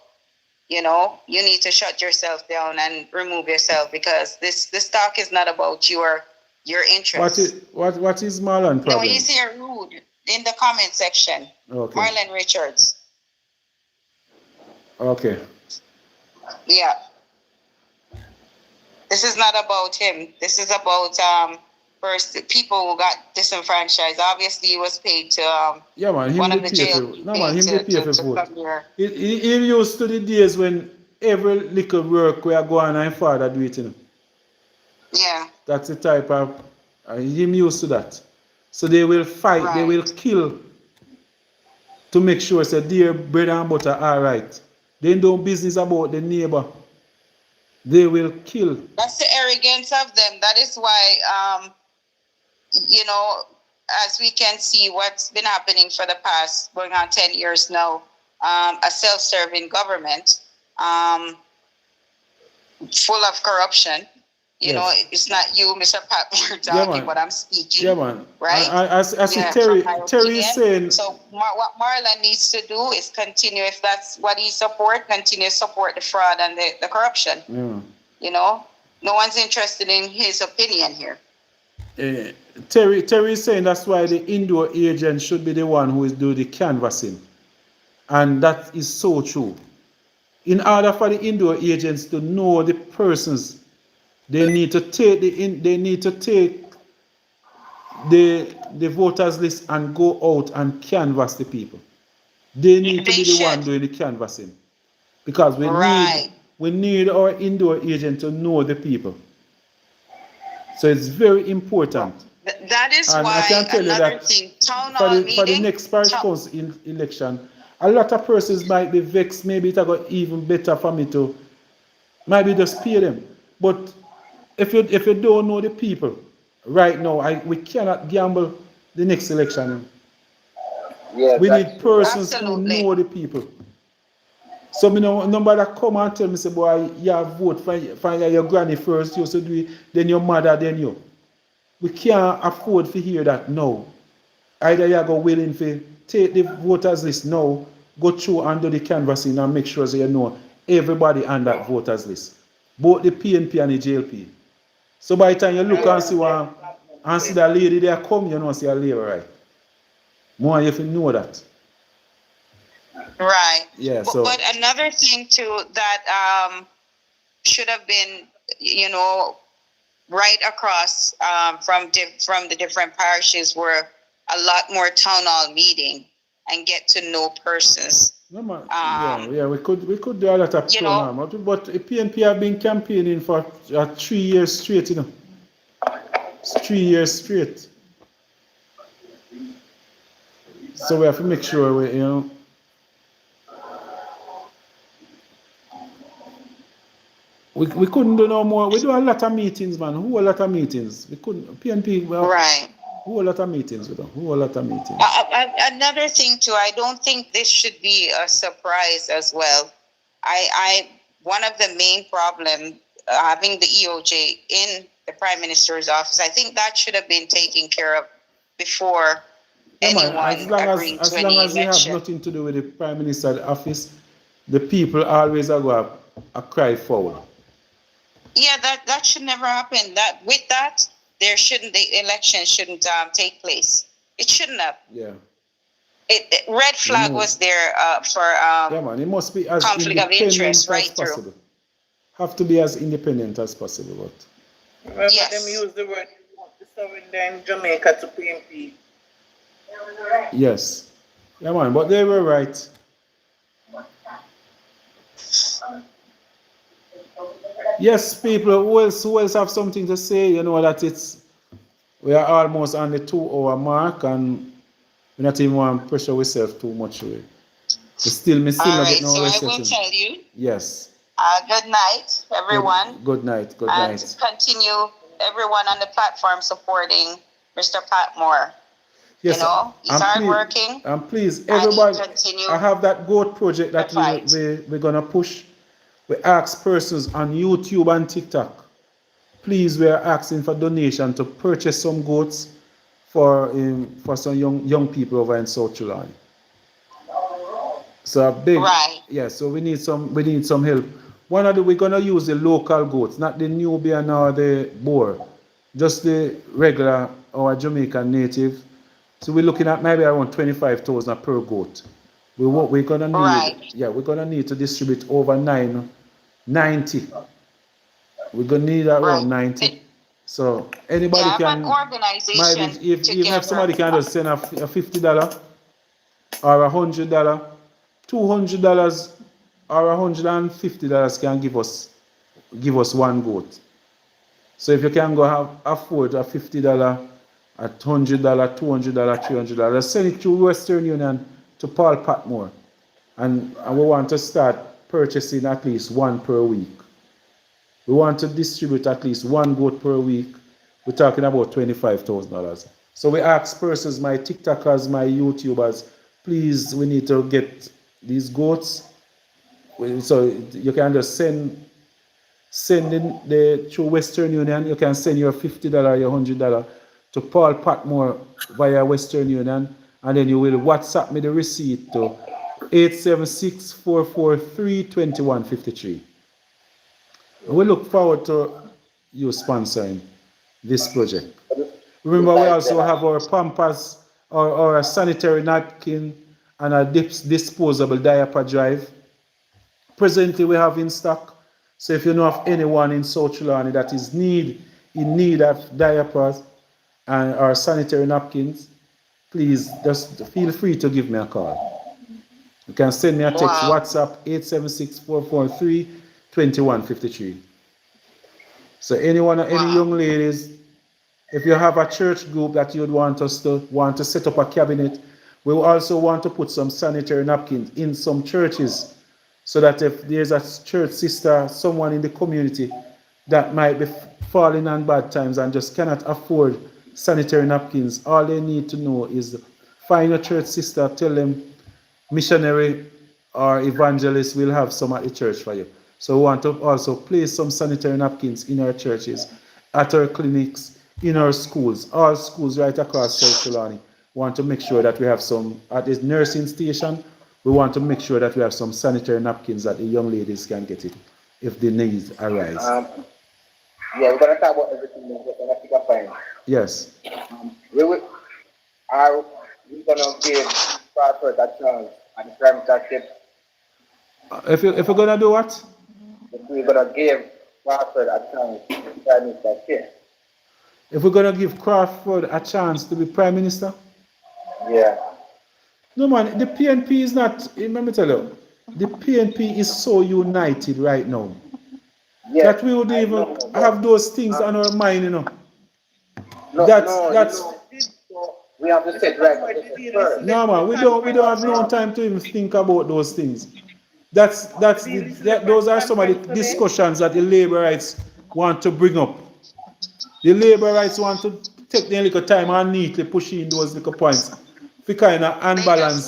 you know, you need to shut yourself down and remove yourself, because this talk is not about your interests. What is Marlon problem? No, he's here rude in the comment section. Okay. Marlon Richards. Okay. Yeah. This is not about him. This is about first people who got disenfranchised. Obviously, he was paid to yeah man, him one of get the paid jail. for, no man, him get paid for vote. He used to the days when every little work we are going and father do it, you know. Yeah. That's the type of him used to that. So they will fight, Right. they will kill to make sure say their bread and butter are right. They don't business about the neighbor. They will kill. That's the arrogance of them. That is why, you know, as we can see what's been happening for the past, going on 10 years now, a self-serving government, full of corruption. You know, it's not you, Mr. Patmore, talking, but I'm speaking. Yeah, man. Right? I see Terry is saying. So what Marlon needs to do is continue, if that's what he supports, continue to support the fraud and the corruption. Yeah. You know, no one's interested in his opinion here. Terry is saying that's why the indoor agent should be the one who is doing the canvassing. And that is so true. In order for the indoor agents to know the persons, they need to take the voters list and go out and canvass the people. They need to be the one doing the canvassing, because we need our indoor agent to know the people. So it's very important. That is and why I can tell you that for the next parish council election, a lot of persons might be vexed. Maybe it will go even better for me to maybe just pay them. But if you don't know the people right now, we cannot gamble the next election. Yeah, we need persons who know the people. So nobody come and tell me, say, boy, you vote for your granny first, you should do it, then your mother, then you. We can't afford to hear that now. Either you go willing to take the voters list now, go through and do the canvassing and make sure that you know everybody on that voters list. Both the PNP and the JLP. So by the time you look and see that lady there come, you know, see a lady, right? More you have to know that. Right. Yeah. But another thing too that should have been, you know, right across from the different parishes were a lot more town hall meeting and get to know persons. No, we could do a lot of program, but the PNP have been campaigning for 3 years straight, you know. It's 3 years straight. So we have to make sure we couldn't do no more. We do a lot of meetings, man. Who a lot of meetings? We couldn't. PNP, right. Who a lot of meetings with them? Who a lot of meetings? Another thing too, I don't think this should be a surprise as well. One of the main problems having the EOJ in the Prime Minister's office, I think that should have been taken care of before anyone agreeing to as any long as election. it have nothing to do with the Prime Minister's office, the people always go a cry forward. Yeah, that should never happen. The election shouldn't take place. It shouldn't have. Yeah. Red flag was there for it must be as conflict of interest right through. Possible. Have to be as independent as possible. Remember them use the word surrender in Jamaica to PNP. Yes. Yeah, man, but they were right. Yes, people, who else have something to say? You know that we are almost on the 2 hour mark and we not even want to pressure ourselves too much. Me still All not right, get no so I rest will yet. tell you. Yes. Good night, everyone. Good night. Good And night. continue, everyone on the platform supporting Mr. Patmore. Yes, He's hardworking. and please, And he everybody, continue I have that GOAT project the that fight. we're going to push. We ask persons on YouTube and TikTok. Please, we are asking for donation to purchase some goats for some young people over in South Trelawny. So big, Right. yeah. So we need some help. We're gonna use the local goats, not the Nubian or the Boer, just the regular or Jamaican native. So we're looking at maybe around 25,000 per goat. We're gonna need, Right. we're gonna need to distribute over 90. We're gonna need around Right. 90. So anybody Yeah, have an can, maybe organization even if together. somebody can just send a $50 or $100, $200 or $150 can give us one goat. So if you can afford a $50, a $100, $200, $300, send it through Western Union to Paul Patmore, and we want to start purchasing at least one per week. We want to distribute at least one goat per week. We're talking about $25,000. So we ask persons, my TikTokers, my YouTubers, please, we need to get these goats. So you can just send in through Western Union. You can send your $50, your $100 to Paul Patmore via Western Union, and then you will WhatsApp me the receipt to 876-443-2153. We look forward to you sponsoring this project. Remember, we also have our Pampers, our sanitary napkin, and a disposable diaper drive. Presently, we have in stock. So if you know of anyone in South Trelawny that is in need of diapers and or sanitary napkins, please just feel free to give me a call. You can send me a text, Wow. WhatsApp 876-443-2153. So any young ladies, if you have a church group that you'd want to set up a cabinet, we also want to put some sanitary napkins in some churches, so that if there's a church sister, someone in the community that might be falling on bad times and just cannot afford sanitary napkins, all they need to know is find a church sister, tell them missionary or evangelist will have some at the church for you. So we want to also place some sanitary napkins in our churches, at our clinics, in our schools, all schools right across South Trelawny. We want to make sure that we have some at the nursing station. We want to make sure that we have some sanitary napkins that the young ladies can get it if the needs arise. Yeah, we're gonna talk about everything. We're gonna pick up time. Yes. We're gonna give Crawford a chance and Prime Minister. If we're gonna do what? We're gonna give Crawford a chance and Prime Minister. If we're gonna give Crawford a chance to be Prime Minister? Yeah. No man, the PNP is not, let me tell you, the PNP is so united right now. Yeah, that we would even have those things on our mind, you know. No, That's we have to set right first. no man, we don't have no time to even think about those things. Those are some of the discussions that the labor rights want to bring up. The labor rights want to take their little time and neatly push in those little points. We kind of unbalance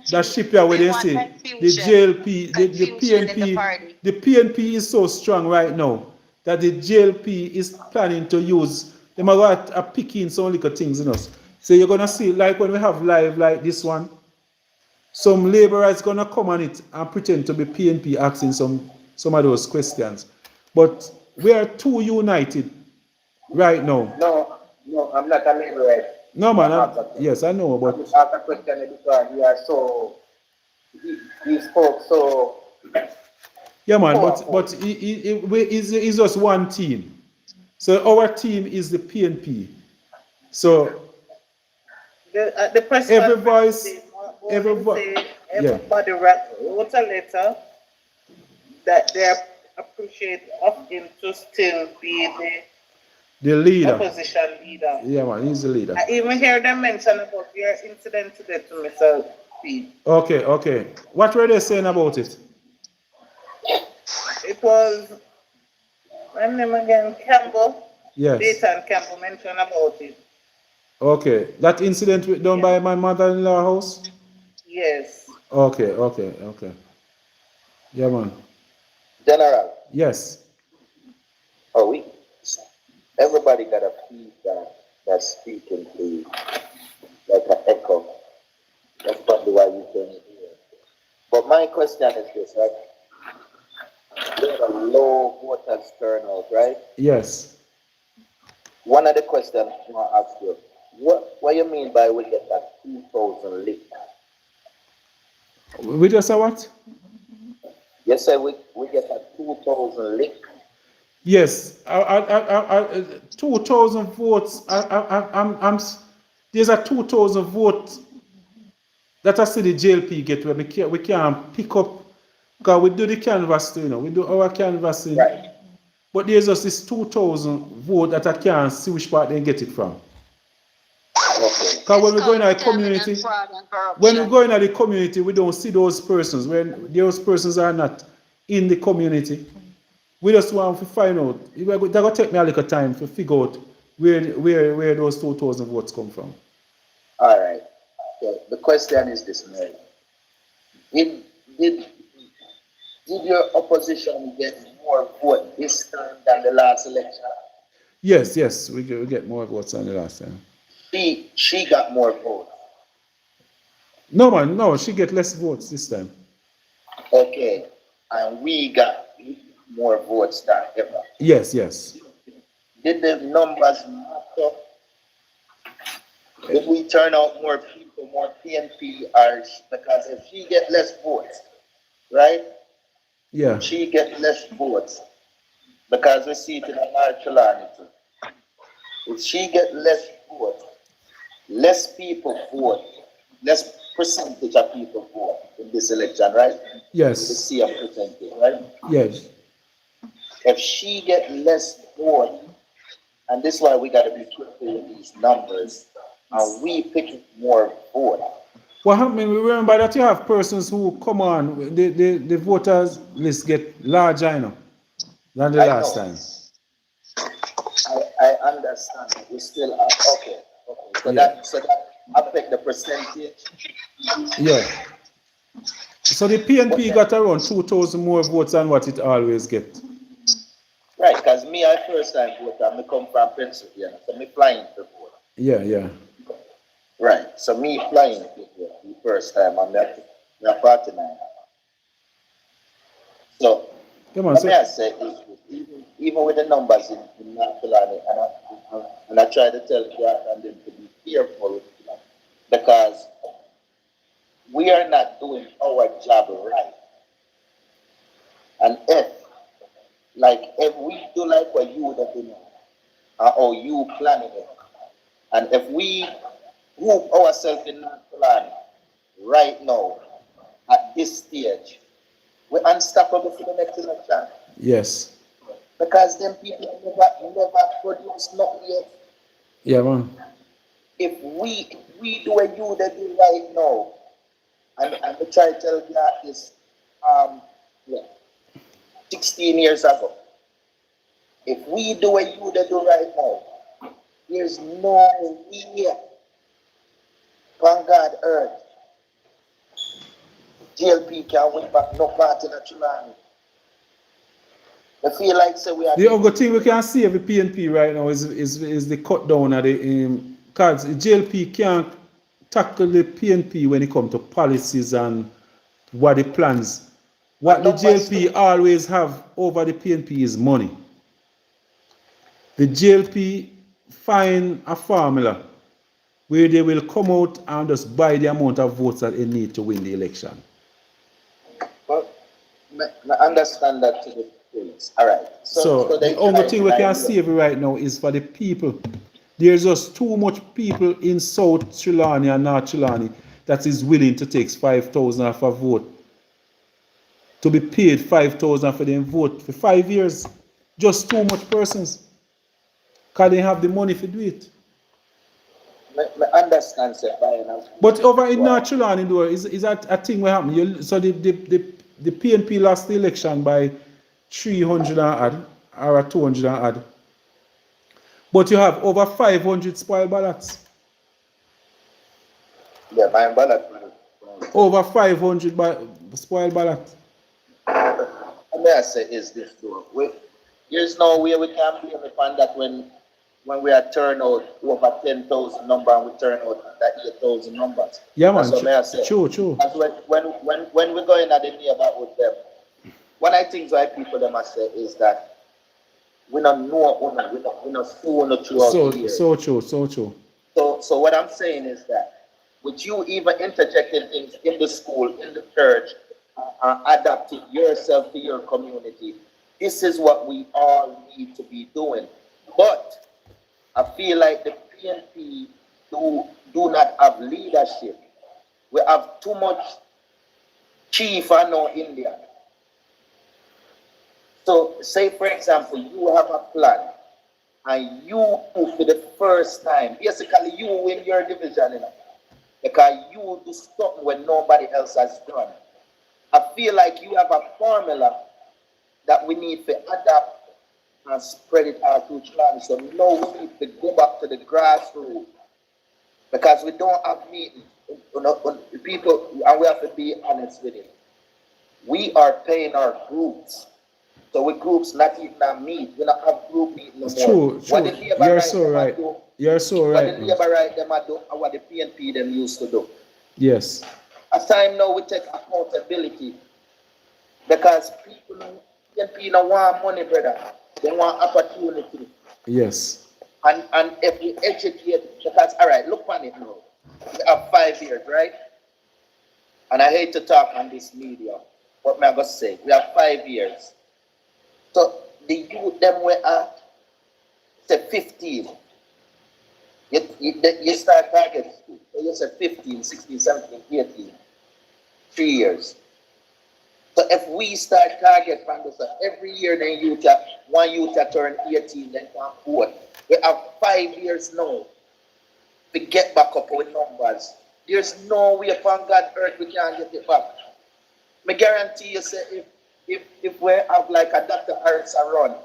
that ship here where they say the JLP, the PNP, the PNP is so strong right now that the JLP is planning to use them are picking some little things in us. So you're gonna see, like when we have live like this one, some laborers gonna come on it and pretend to be PNP asking some of those questions. But we are too united right now. No, I'm not a laborer. No man, yes I know, but I just asked a question because you are so he spoke so. Yeah man, but it's just one team. So our team is the PNP. So The press every conference voice, today, every Morning voice, say yeah, everybody wrote a letter that they appreciate of him to still be the the leader. opposition leader. Yeah, man, he's the leader. I even hear them mention about your incident today to Mr. P. Okay, okay. What were they saying about it? It was, my name again, Campbell. Yes. Dayton Campbell mentioned about it. Okay. That incident done by my mother-in-law house? Yes. Okay, okay, okay. Yeah, man. General, Yes. we everybody got a feedback that's speaking to you, like an echo. That's probably why you can hear. But my question is this, right? There's a low voters turnout, right? Yes. One of the questions I want to ask you, what you mean by we get that 2,000 lick? We just say what? You say we get that 2,000 lick? Yes. 2,000 votes. There's a 2,000 vote that I see the JLP get where we can't pick up, because we do the canvassing, we do our canvassing. Right. But there's just this 2,000 vote that I can't see which part they get it from. Okay. Because when we go in a community, we don't see those persons. When those persons are not in the community, we just want to find out. They're going to take me a little time to figure out where those 2,000 votes come from. All right. So the question is this, Mary. Did your opposition get more vote this time than the last election? Yes, we get more votes than the last time. She got more votes. No, man, no, she get less votes this time. Okay. And we got more votes than ever. Yes. Did the numbers matter? If we turn out more people, more PNP, because if she get less votes, right? Yeah. She get less votes because we see it in the Trelawny too. If she get less votes, less people vote, less percentage of people vote in this election, right? Yes. The same percentage, right? Yes. If she get less vote, and this is why we got to be careful with these numbers, and we pick more vote. What happened? Remember that you have persons who come on, the voters list get larger, than the last time. I understand. We still are okay. So Yeah. that affect the percentage. Yeah. So the PNP got around 2,000 more votes than what it always gets. Right, because I first time voter, I come from Pennsylvania, so me flying to vote. Yeah. Right, so me flying to vote the first time, I'm at 49. So, what I say is, even with the numbers in North Carolina, and I try to tell Jack and them to be careful, because we are not doing our job right. And if we do like what you would have been, or you planning it, and if we group ourselves in North Carolina right now, at this stage, we're unstoppable for the next election. Yes. Because them people never produced nothing yet. Yeah, man. If we do what you that do right now, and we try to tell you that this 16 years ago, if we do what you that do right now, there's no way on God earth JLP can win back no part in the Trelawny. I feel like we are. The other thing we can see every PNP right now is the cut down of the because JLP can't tackle the PNP when it comes to policies and what the plans. What the JLP always have over the PNP is money. The JLP find a formula where they will come out and just buy the amount of votes that they need to win the election. Well, I understand that to the place. All right. So the only thing we can see right now is for the people. There's just too much people in South Trelawny and North Trelawny that is willing to take 5,000 off a vote. To be paid 5,000 for them vote for 5 years. Just too much persons. Because they have the money to do it. I understand, sir. But over in North Trelawny, though, is that a thing what happened? So the PNP lost the election by 300 and odd, or 200 and odd. But you have over 500 spoiled ballots. Yeah, my ballot. Over 500 spoiled ballots. What may I say is this too. There's no way we can blame upon that when we are turn out over 10,000 number and we turn out that 8,000 numbers. Yeah, man. That's what may I say. True. As when we go in at the neighborhood with them, one of the things why people them must say is that we don't know, we don't see throughout the years. So true. So what I'm saying is that with you even interjecting things in the school, in the church, adapting yourself to your community, this is what we all need to be doing. But I feel like the PNP do not have leadership. We have too much chief and no Indian. So say for example, you have a plan and you for the first time, basically you win your division, you know, because you do something when nobody else has done. I feel like you have a formula that we need to adapt and spread it out to Trelawny. So now we need to go back to the grassroots because we don't have meetings. People, and we have to be honest with it. We are paying our groups. So with groups not even meet, we don't have group meeting no more. True. You're so right. You're so right. What the labor right them do and what the PNP them used to do. Yes. As time now we take accountability because PNP don't want money, brother. They want opportunity. Yes. And if we educate, because all right, look on it now. We have 5 years, right? And I hate to talk on this media, but I'm gonna say we have 5 years. So the youth them were at say 15. You start target school. So you say 15, 16, 17, 18. 3 years. So if we start target from this every year, then one youth turn 18, then can vote. We have 5 years now to get back up with numbers. There's no way upon God earth we can get it back. I guarantee you, say if we have like a Dr. Harris around,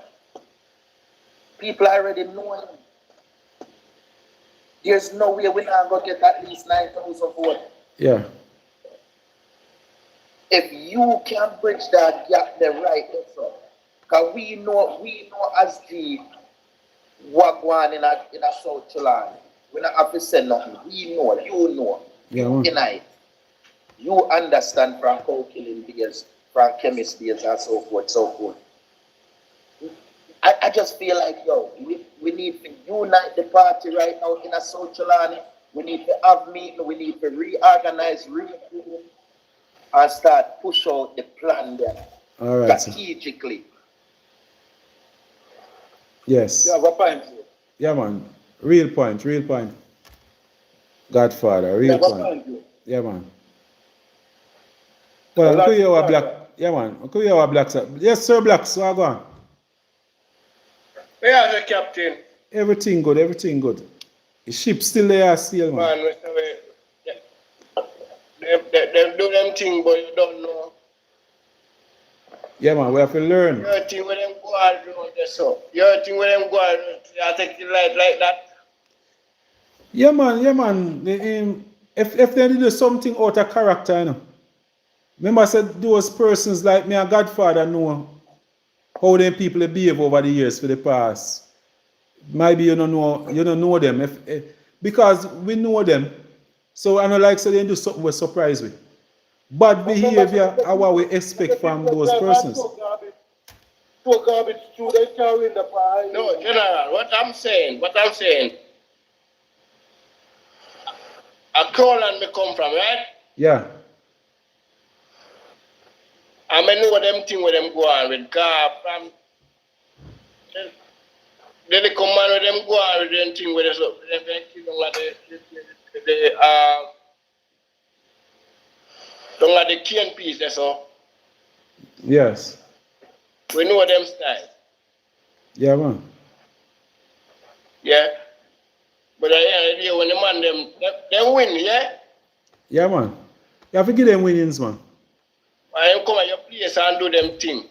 people already know him. There's no way we're not going to get at least 9,000 votes. Yeah. If you can bridge that gap, then right there, because we know as the what going in a South Trelawny. We don't have to say nothing. We know, you know. Yeah, Tonight, you understand from cow killing days, from chemist days, and so forth. I just feel like, we need to unite the party right now in a South Trelawny. We need to have meeting, we need to reorganize, regroup, and start push out the plan there. All right, strategically. Yes. You have a point. Yeah, man. Real point. Godfather, real point. Yeah, man. Well, could you have black? Yeah, man. Could you have black? Yes, sir, black. So I go on. Yeah, the captain. Everything good. The ship still there, still, man. They do them thing, but you don't know. Yeah, man, we have to learn. Your thing with them go on road there, so. Your thing with them go on road, you take the light like that. Yeah, man. If they do something out of character, you know. Remember I said those persons like me and Godfather know how them people behave over the years for the past. Maybe you don't know them. Because we know them. So I know like so they do something we surprise with. Bad behavior are what we expect from those persons. No, General, what I'm saying, a Crowland me come from, right? Yeah. I know them thing where them go on with car from Then they come man with them go out with them thing with us up. Them kill don't let the cane piece that's all. Yes. We know them style. Yeah, man. Yeah. But yeah, when the man them win, yeah? Yeah, man. You have to give them winnings, man. I am come at your place and do them thing.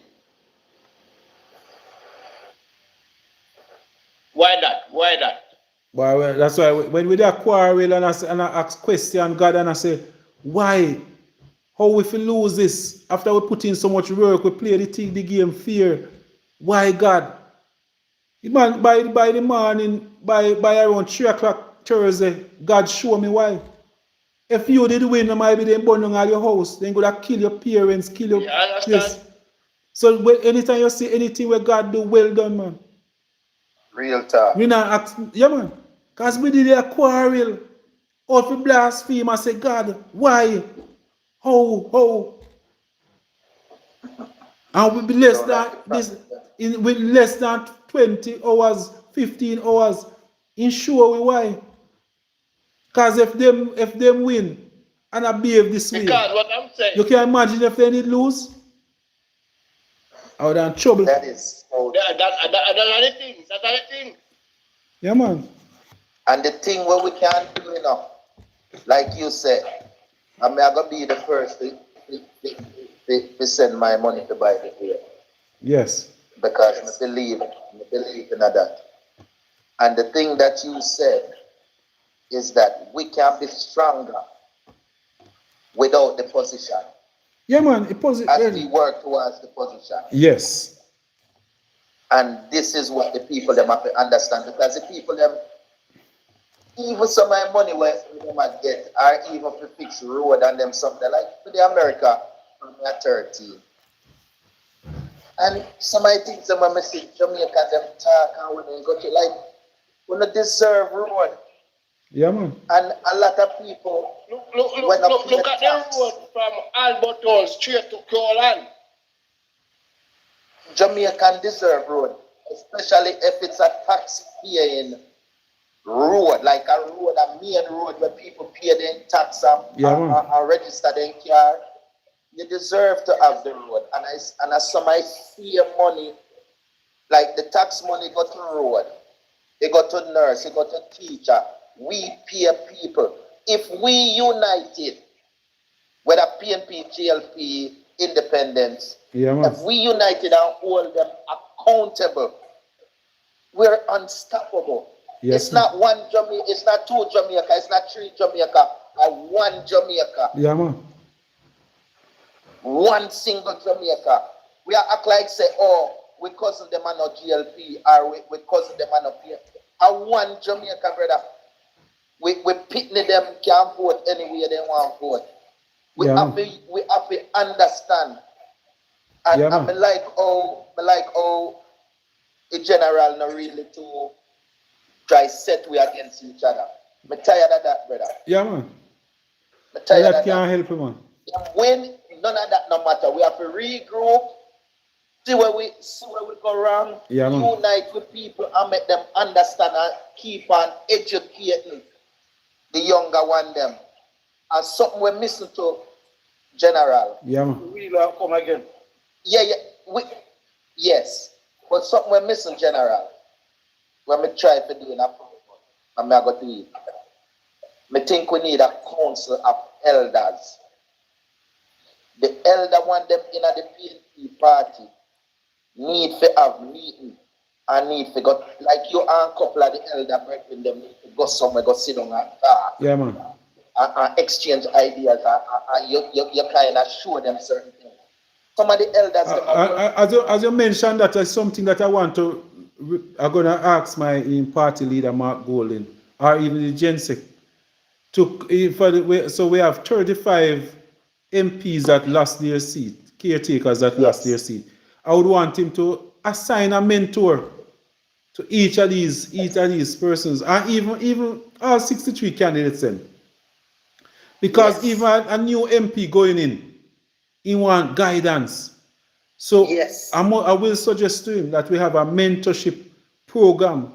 Why that? Why that? But that's why when we do a quarrel and I ask question God and I say, why? How we feel lose this? After we put in so much work, we play the game fair. Why God? The man, by the morning, by around 3 o'clock Thursday, God show me why. If you did win, might be them burn down all your house. Then go to kill your parents, kill your You understand? this. So anytime you see anything where God do, well done, man. Real talk. We not ask, yeah, man. Because we did a quarrel. Out for blaspheme and say, God, why? How? And we be less than this with less than 20 hours, 15 hours. Ensure we why. Because if them win and I behave this way, Because what I'm saying, you can imagine if they need lose. I would have trouble. That is so. that's the thing. That's the thing. Yeah, man. And the thing where we can't do enough, like you said, I'm gonna be the first to send my money to buy the beer. Yes. Because I believe in that. And the thing that you said is that we can be stronger without the position. Yeah, man. As we work towards the position. Yes. And this is what the people them have to understand, because the people them, even some of the money where they might get, or even to fix road and them something like for the America from 13. And some of the things them when I see Jamaica them talk and when they go to like when they deserve road. Yeah, man. And a lot of people Look at the road from Alberton straight to Colan. Jamaican deserve road, especially if it's a tax-paying road, like a main road where people pay their tax and register their car. You deserve to have the road. And as somebody see money, like the tax money go to road, it go to nurse, it go to teacher. We pay people. If we united, whether PNP, GLP, independence, if we united and hold them accountable, we're unstoppable. Yes, it's not one Jamaica, it's not two Jamaica, it's not three Jamaica, or one Jamaica. Yeah, man. One single Jamaica. We are act like say, oh, we cousin them and no GLP, or we cousin them and no PNP. And one Jamaica, brother. We pitney them can't vote anywhere they want to vote. We have to understand. And I like how the general not really to try set we against each other. I'm tired of that, brother. Yeah, man. I'm tired that of can't that. help you, man. When none of that no matter, we have to regroup, see where we go wrong, unite with people and make them understand and keep on educating the younger one them. And something we're missing to General. Yeah, man. We will come again. Yeah. Yes. But something we're missing, General. When we try to do it, I'm not going to do it. I think we need a council of elders. The elder one them in the PNP party need to have meeting and need to go, like you and a couple of the elder brethren them need to go somewhere, go sit down and talk. Yeah, man. And exchange ideas and you kind of show them certain things. Some of the elders... As you mentioned, that is something that I'm going to ask my party leader, Mark Golden, or even the Gensec. So we have 35 MPs that lost their seat, caretakers that lost their seat. I would want him to assign a mentor to each of these persons, and even all 63 candidates then. Because even a new MP going in, he want guidance. So I will suggest to him that we have a mentorship program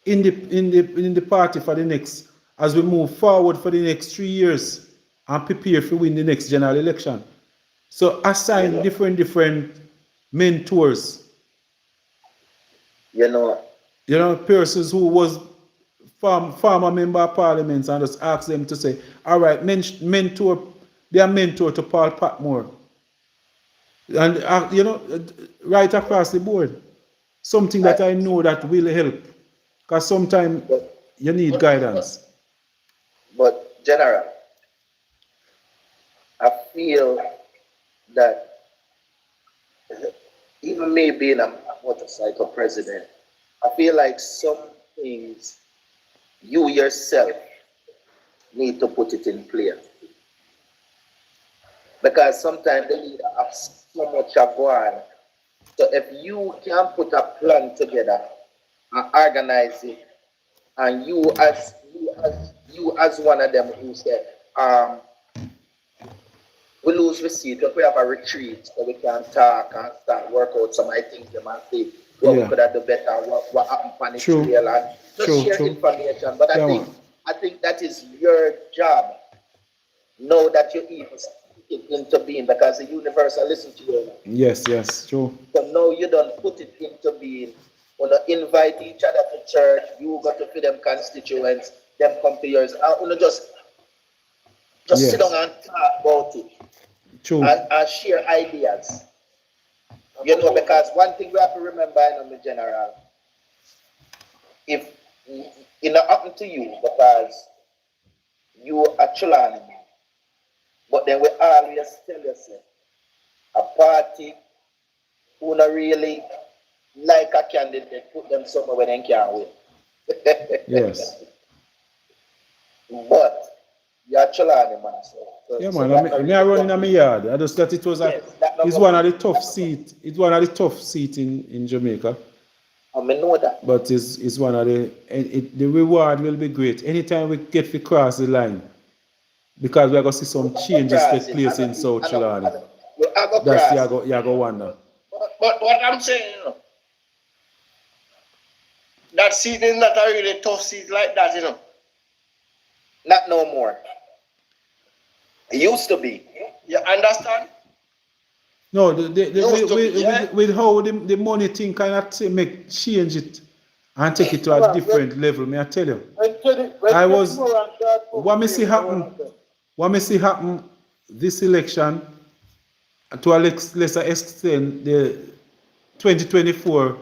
in the party for the next, as we move forward for the next 3 years and prepare to win the next general election. So assign different mentors. You know, Persons who was former member of parliament, and just ask them to say, all right, mentor, they are mentor to Paul Patmore. And, right across the board. Something that I know that will help. Because sometimes you need guidance. But General, I feel that even me being a motorcycle president, I feel like some things you yourself need to put it in play. Because sometimes the leader has so much of one. So if you can put a plan together and organize it, and you as one of them who said, we lose receipt, if we have a retreat so we can talk and start work out some of the things them and see what we could have done better, what happened on the trail, and just share information. But I think that is your job. Know that you even speak it into being, because the universe will listen to you. Yes, true. So now you don't put it into being. When you invite each other to church, you got to feed them constituents, them come to yours. And just sit down and talk about it. True. And share ideas. Because one thing we have to remember, in general, if it not happen to you because you are Trelawny, but then we always tell yourself, a party who not really like a candidate, put them somewhere where they can't win. Yes. But you're Trelawny, man. Man, I run in my yard. I just that it was it's one of the tough seats. It's one of the tough seats in Jamaica. I know that. But it's one of the reward will be great anytime we get to cross the line, because we are going to see some changes take place in South Trelawny. That's you go wonder. But what I'm saying, that seat is not a really tough seat like that, Not no more. It used to be. You understand? No, with how the money thing kind of change it and take it to a different level. May I tell you? What me see happen this election, to a lesser extent, the 2024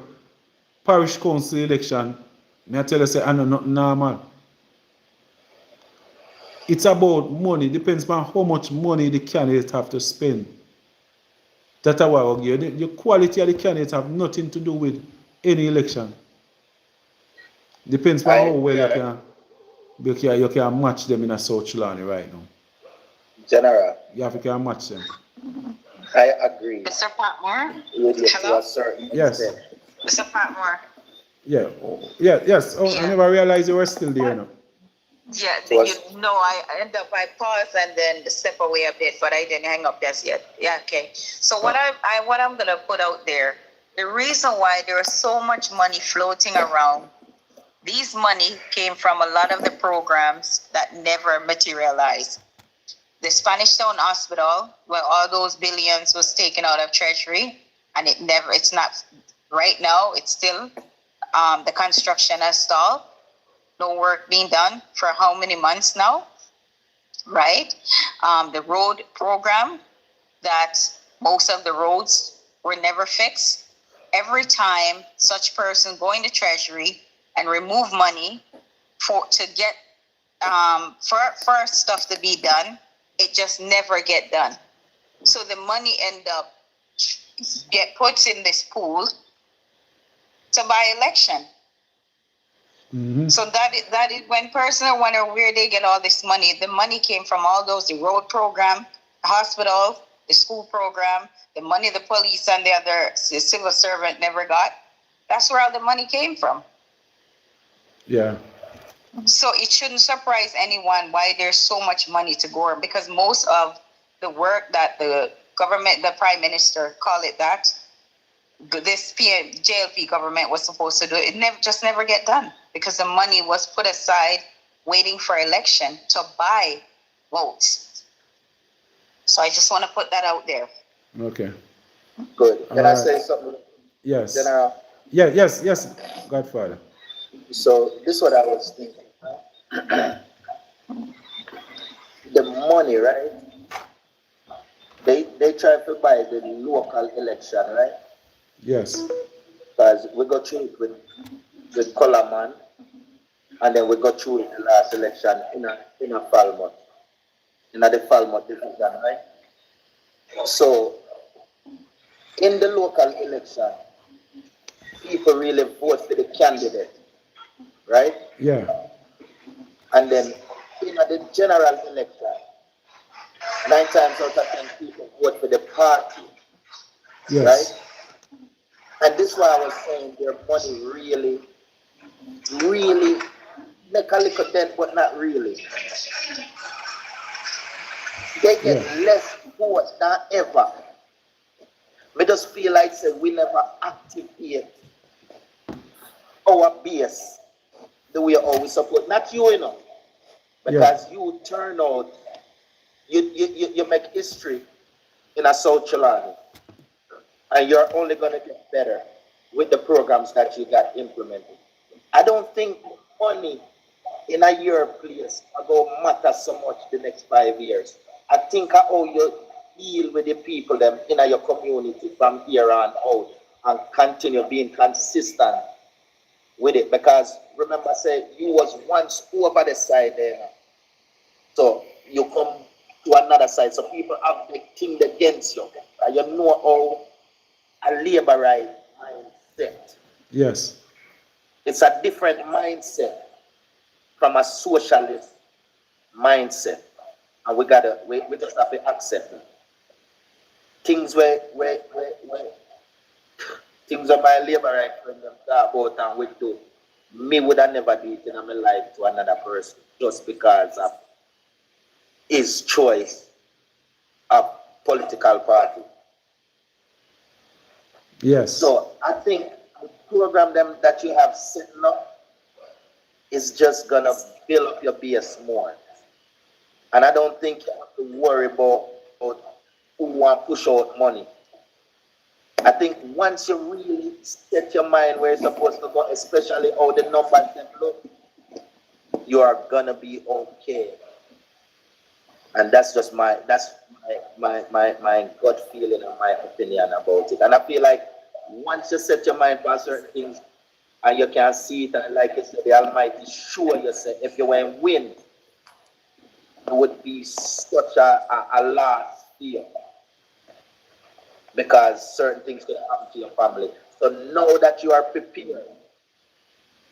parish council election. May I tell you, say I know nothing normal. It's about money. Depends on how much money the candidates have to spend. That's why I argue. The quality of the candidates have nothing to do with any election. Depends on how well you can match them in a South Trelawny right now. General. You have to match them. I agree. Mr. Patmore? Hello? Yes. Mr. Patmore? Yes. Oh, yeah. I never realized you were still there now. Yeah, I end up, I pause and then step away a bit, but I didn't hang up just yet. Yeah, okay. So what I'm gonna put out there, the reason why there is so much money floating around, these money came from a lot of the programs that never materialized. The Spanish Town Hospital, where all those billions was taken out of Treasury, and it's not, right now, it's still, the construction has stalled. No work being done for how many months now, right? The road program, that most of the roads were never fixed. Every time such person go in the Treasury and remove money to get for stuff to be done, it just never get done. So the money end up get put in this pool to buy election. Mm-hmm. So that is when persons wonder where they get all this money. The money came from all those, the road program, the hospital, the school program, the money the police and the other civil servant never got. That's where all the money came from. Yeah. So it shouldn't surprise anyone why there's so much money to go around, because most of the work that the government, the prime minister, call it that, this JLP government was supposed to do. It never get done because the money was put aside waiting for election to buy votes. So I just want to put that out there. Okay. Good. Can I say something? Yes. General? Yes, Godfather. So this is what I was thinking. The money, right? They try to buy the local election, right? Yes. Because we got through it with Coleman, and then we got through the last election in a Falmouth, in the Falmouth division, right? So in the local election, people really vote for the candidate, right? Yeah. And then in the general election, 9 times out of 10 people vote for the party, Yes. right? And this is why I was saying their money really make a little dent, but not really. They get less votes than ever. I just feel like say we never activate our base the way how we support. Not you, you know. Because you turn out, you make history in a South Trelawny. And you're only going to get better with the programs that you got implemented. I don't think money in a year place are going to matter so much the next 5 years. I think how you deal with the people them in your community from here on out and continue being consistent with it. Because remember, I said you was once over the side there. So you come to another side. So people have the thing against you. And you know how a laborite mindset. Yes. It's a different mindset from a socialist mindset. And we just have to accept it. Things where things are my laborite friend them talk about and we do. Me would have never do it in my life to another person just because of his choice of political party. Yes. So I think the program them that you have set up is just gonna build up your base more. And I don't think you have to worry about who want to push out money. I think once you really set your mind where it's supposed to go, especially how the numbers them look, you are gonna be okay. And that's just my gut feeling and my opinion about it. And I feel like once you set your mind for certain things and you can see it, and like you said, the Almighty show yourself, if you went win, it would be such a loss fear. Because certain things could happen to your family. So now that you are prepared,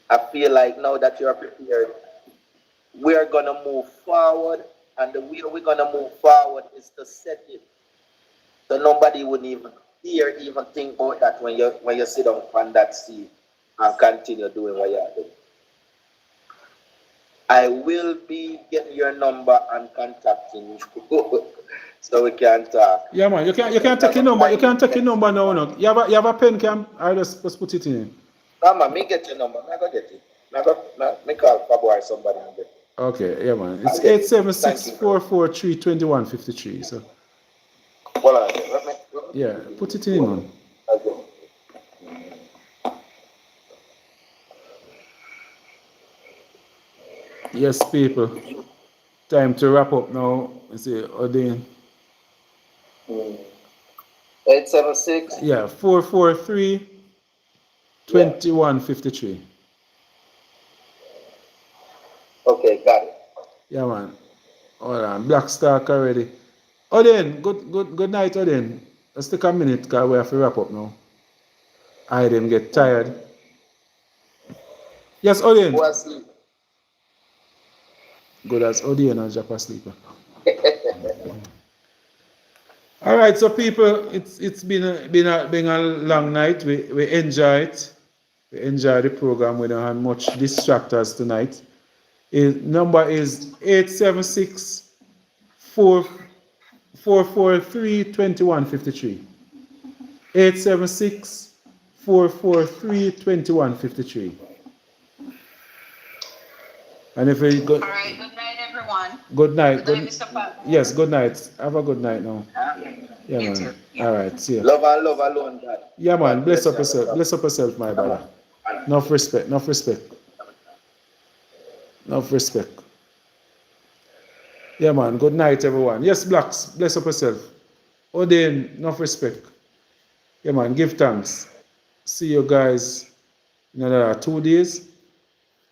I feel like now that you are prepared, we are going to move forward. And the way we're going to move forward is to set it. So nobody would even think about that when you sit down on that seat and continue doing what you're doing. I will be getting your number and contacting you so we can talk. Yeah, man. You can't take your number. You can't take your number now. No. You have a pen, Cam? I just put it in. No, man, me get your number. I go get it. Me call Patmore somebody and get it. Okay, yeah, man. It's 876-443-2153. So. Hold on. Yeah, put it in, man. Okay. Yes, people. Time to wrap up now. You see, Odin. 876? Yeah, 443-2153. Okay, got it. Yeah, man. Hold on. Black Stark already. Odin, good night, Odin. Let's take a minute because we have to wrap up now. I didn't get tired. Yes, Odin. Go asleep. Good as Odin and Japa sleeper. All right, so people, it's been a long night. We enjoy it. We enjoy the program. We don't have much distractors tonight. Number is 876-443-2153. 876 443-2153. And if we go, All right, good night, everyone. good night. Good night, Mr. Patmore. Yes, good night. Have a good night now. Yeah, You man. too. Yeah. All right, see ya. Love and love alone, God. Yeah, man. God Bless bless up you. yourself. Bless up yourself, my brother. Enough respect. Enough respect. Enough respect. Yeah, man. Good night, everyone. Yes, Blacks. Bless up yourself. Odin, enough respect. Yeah, man. Give thanks. See you guys in another 2 days.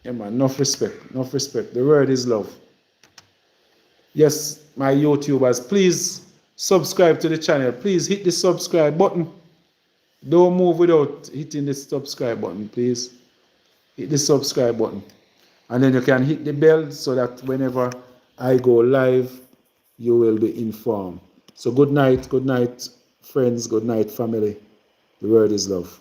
Yeah, man. Enough respect. Enough respect. The word is love. Yes, my YouTubers, please subscribe to the channel. Please hit the subscribe button. Don't move without hitting the subscribe button, please. Hit the subscribe button. And then you can hit the bell so that whenever I go live, you will be informed. So good night, friends, good night, family. The word is love.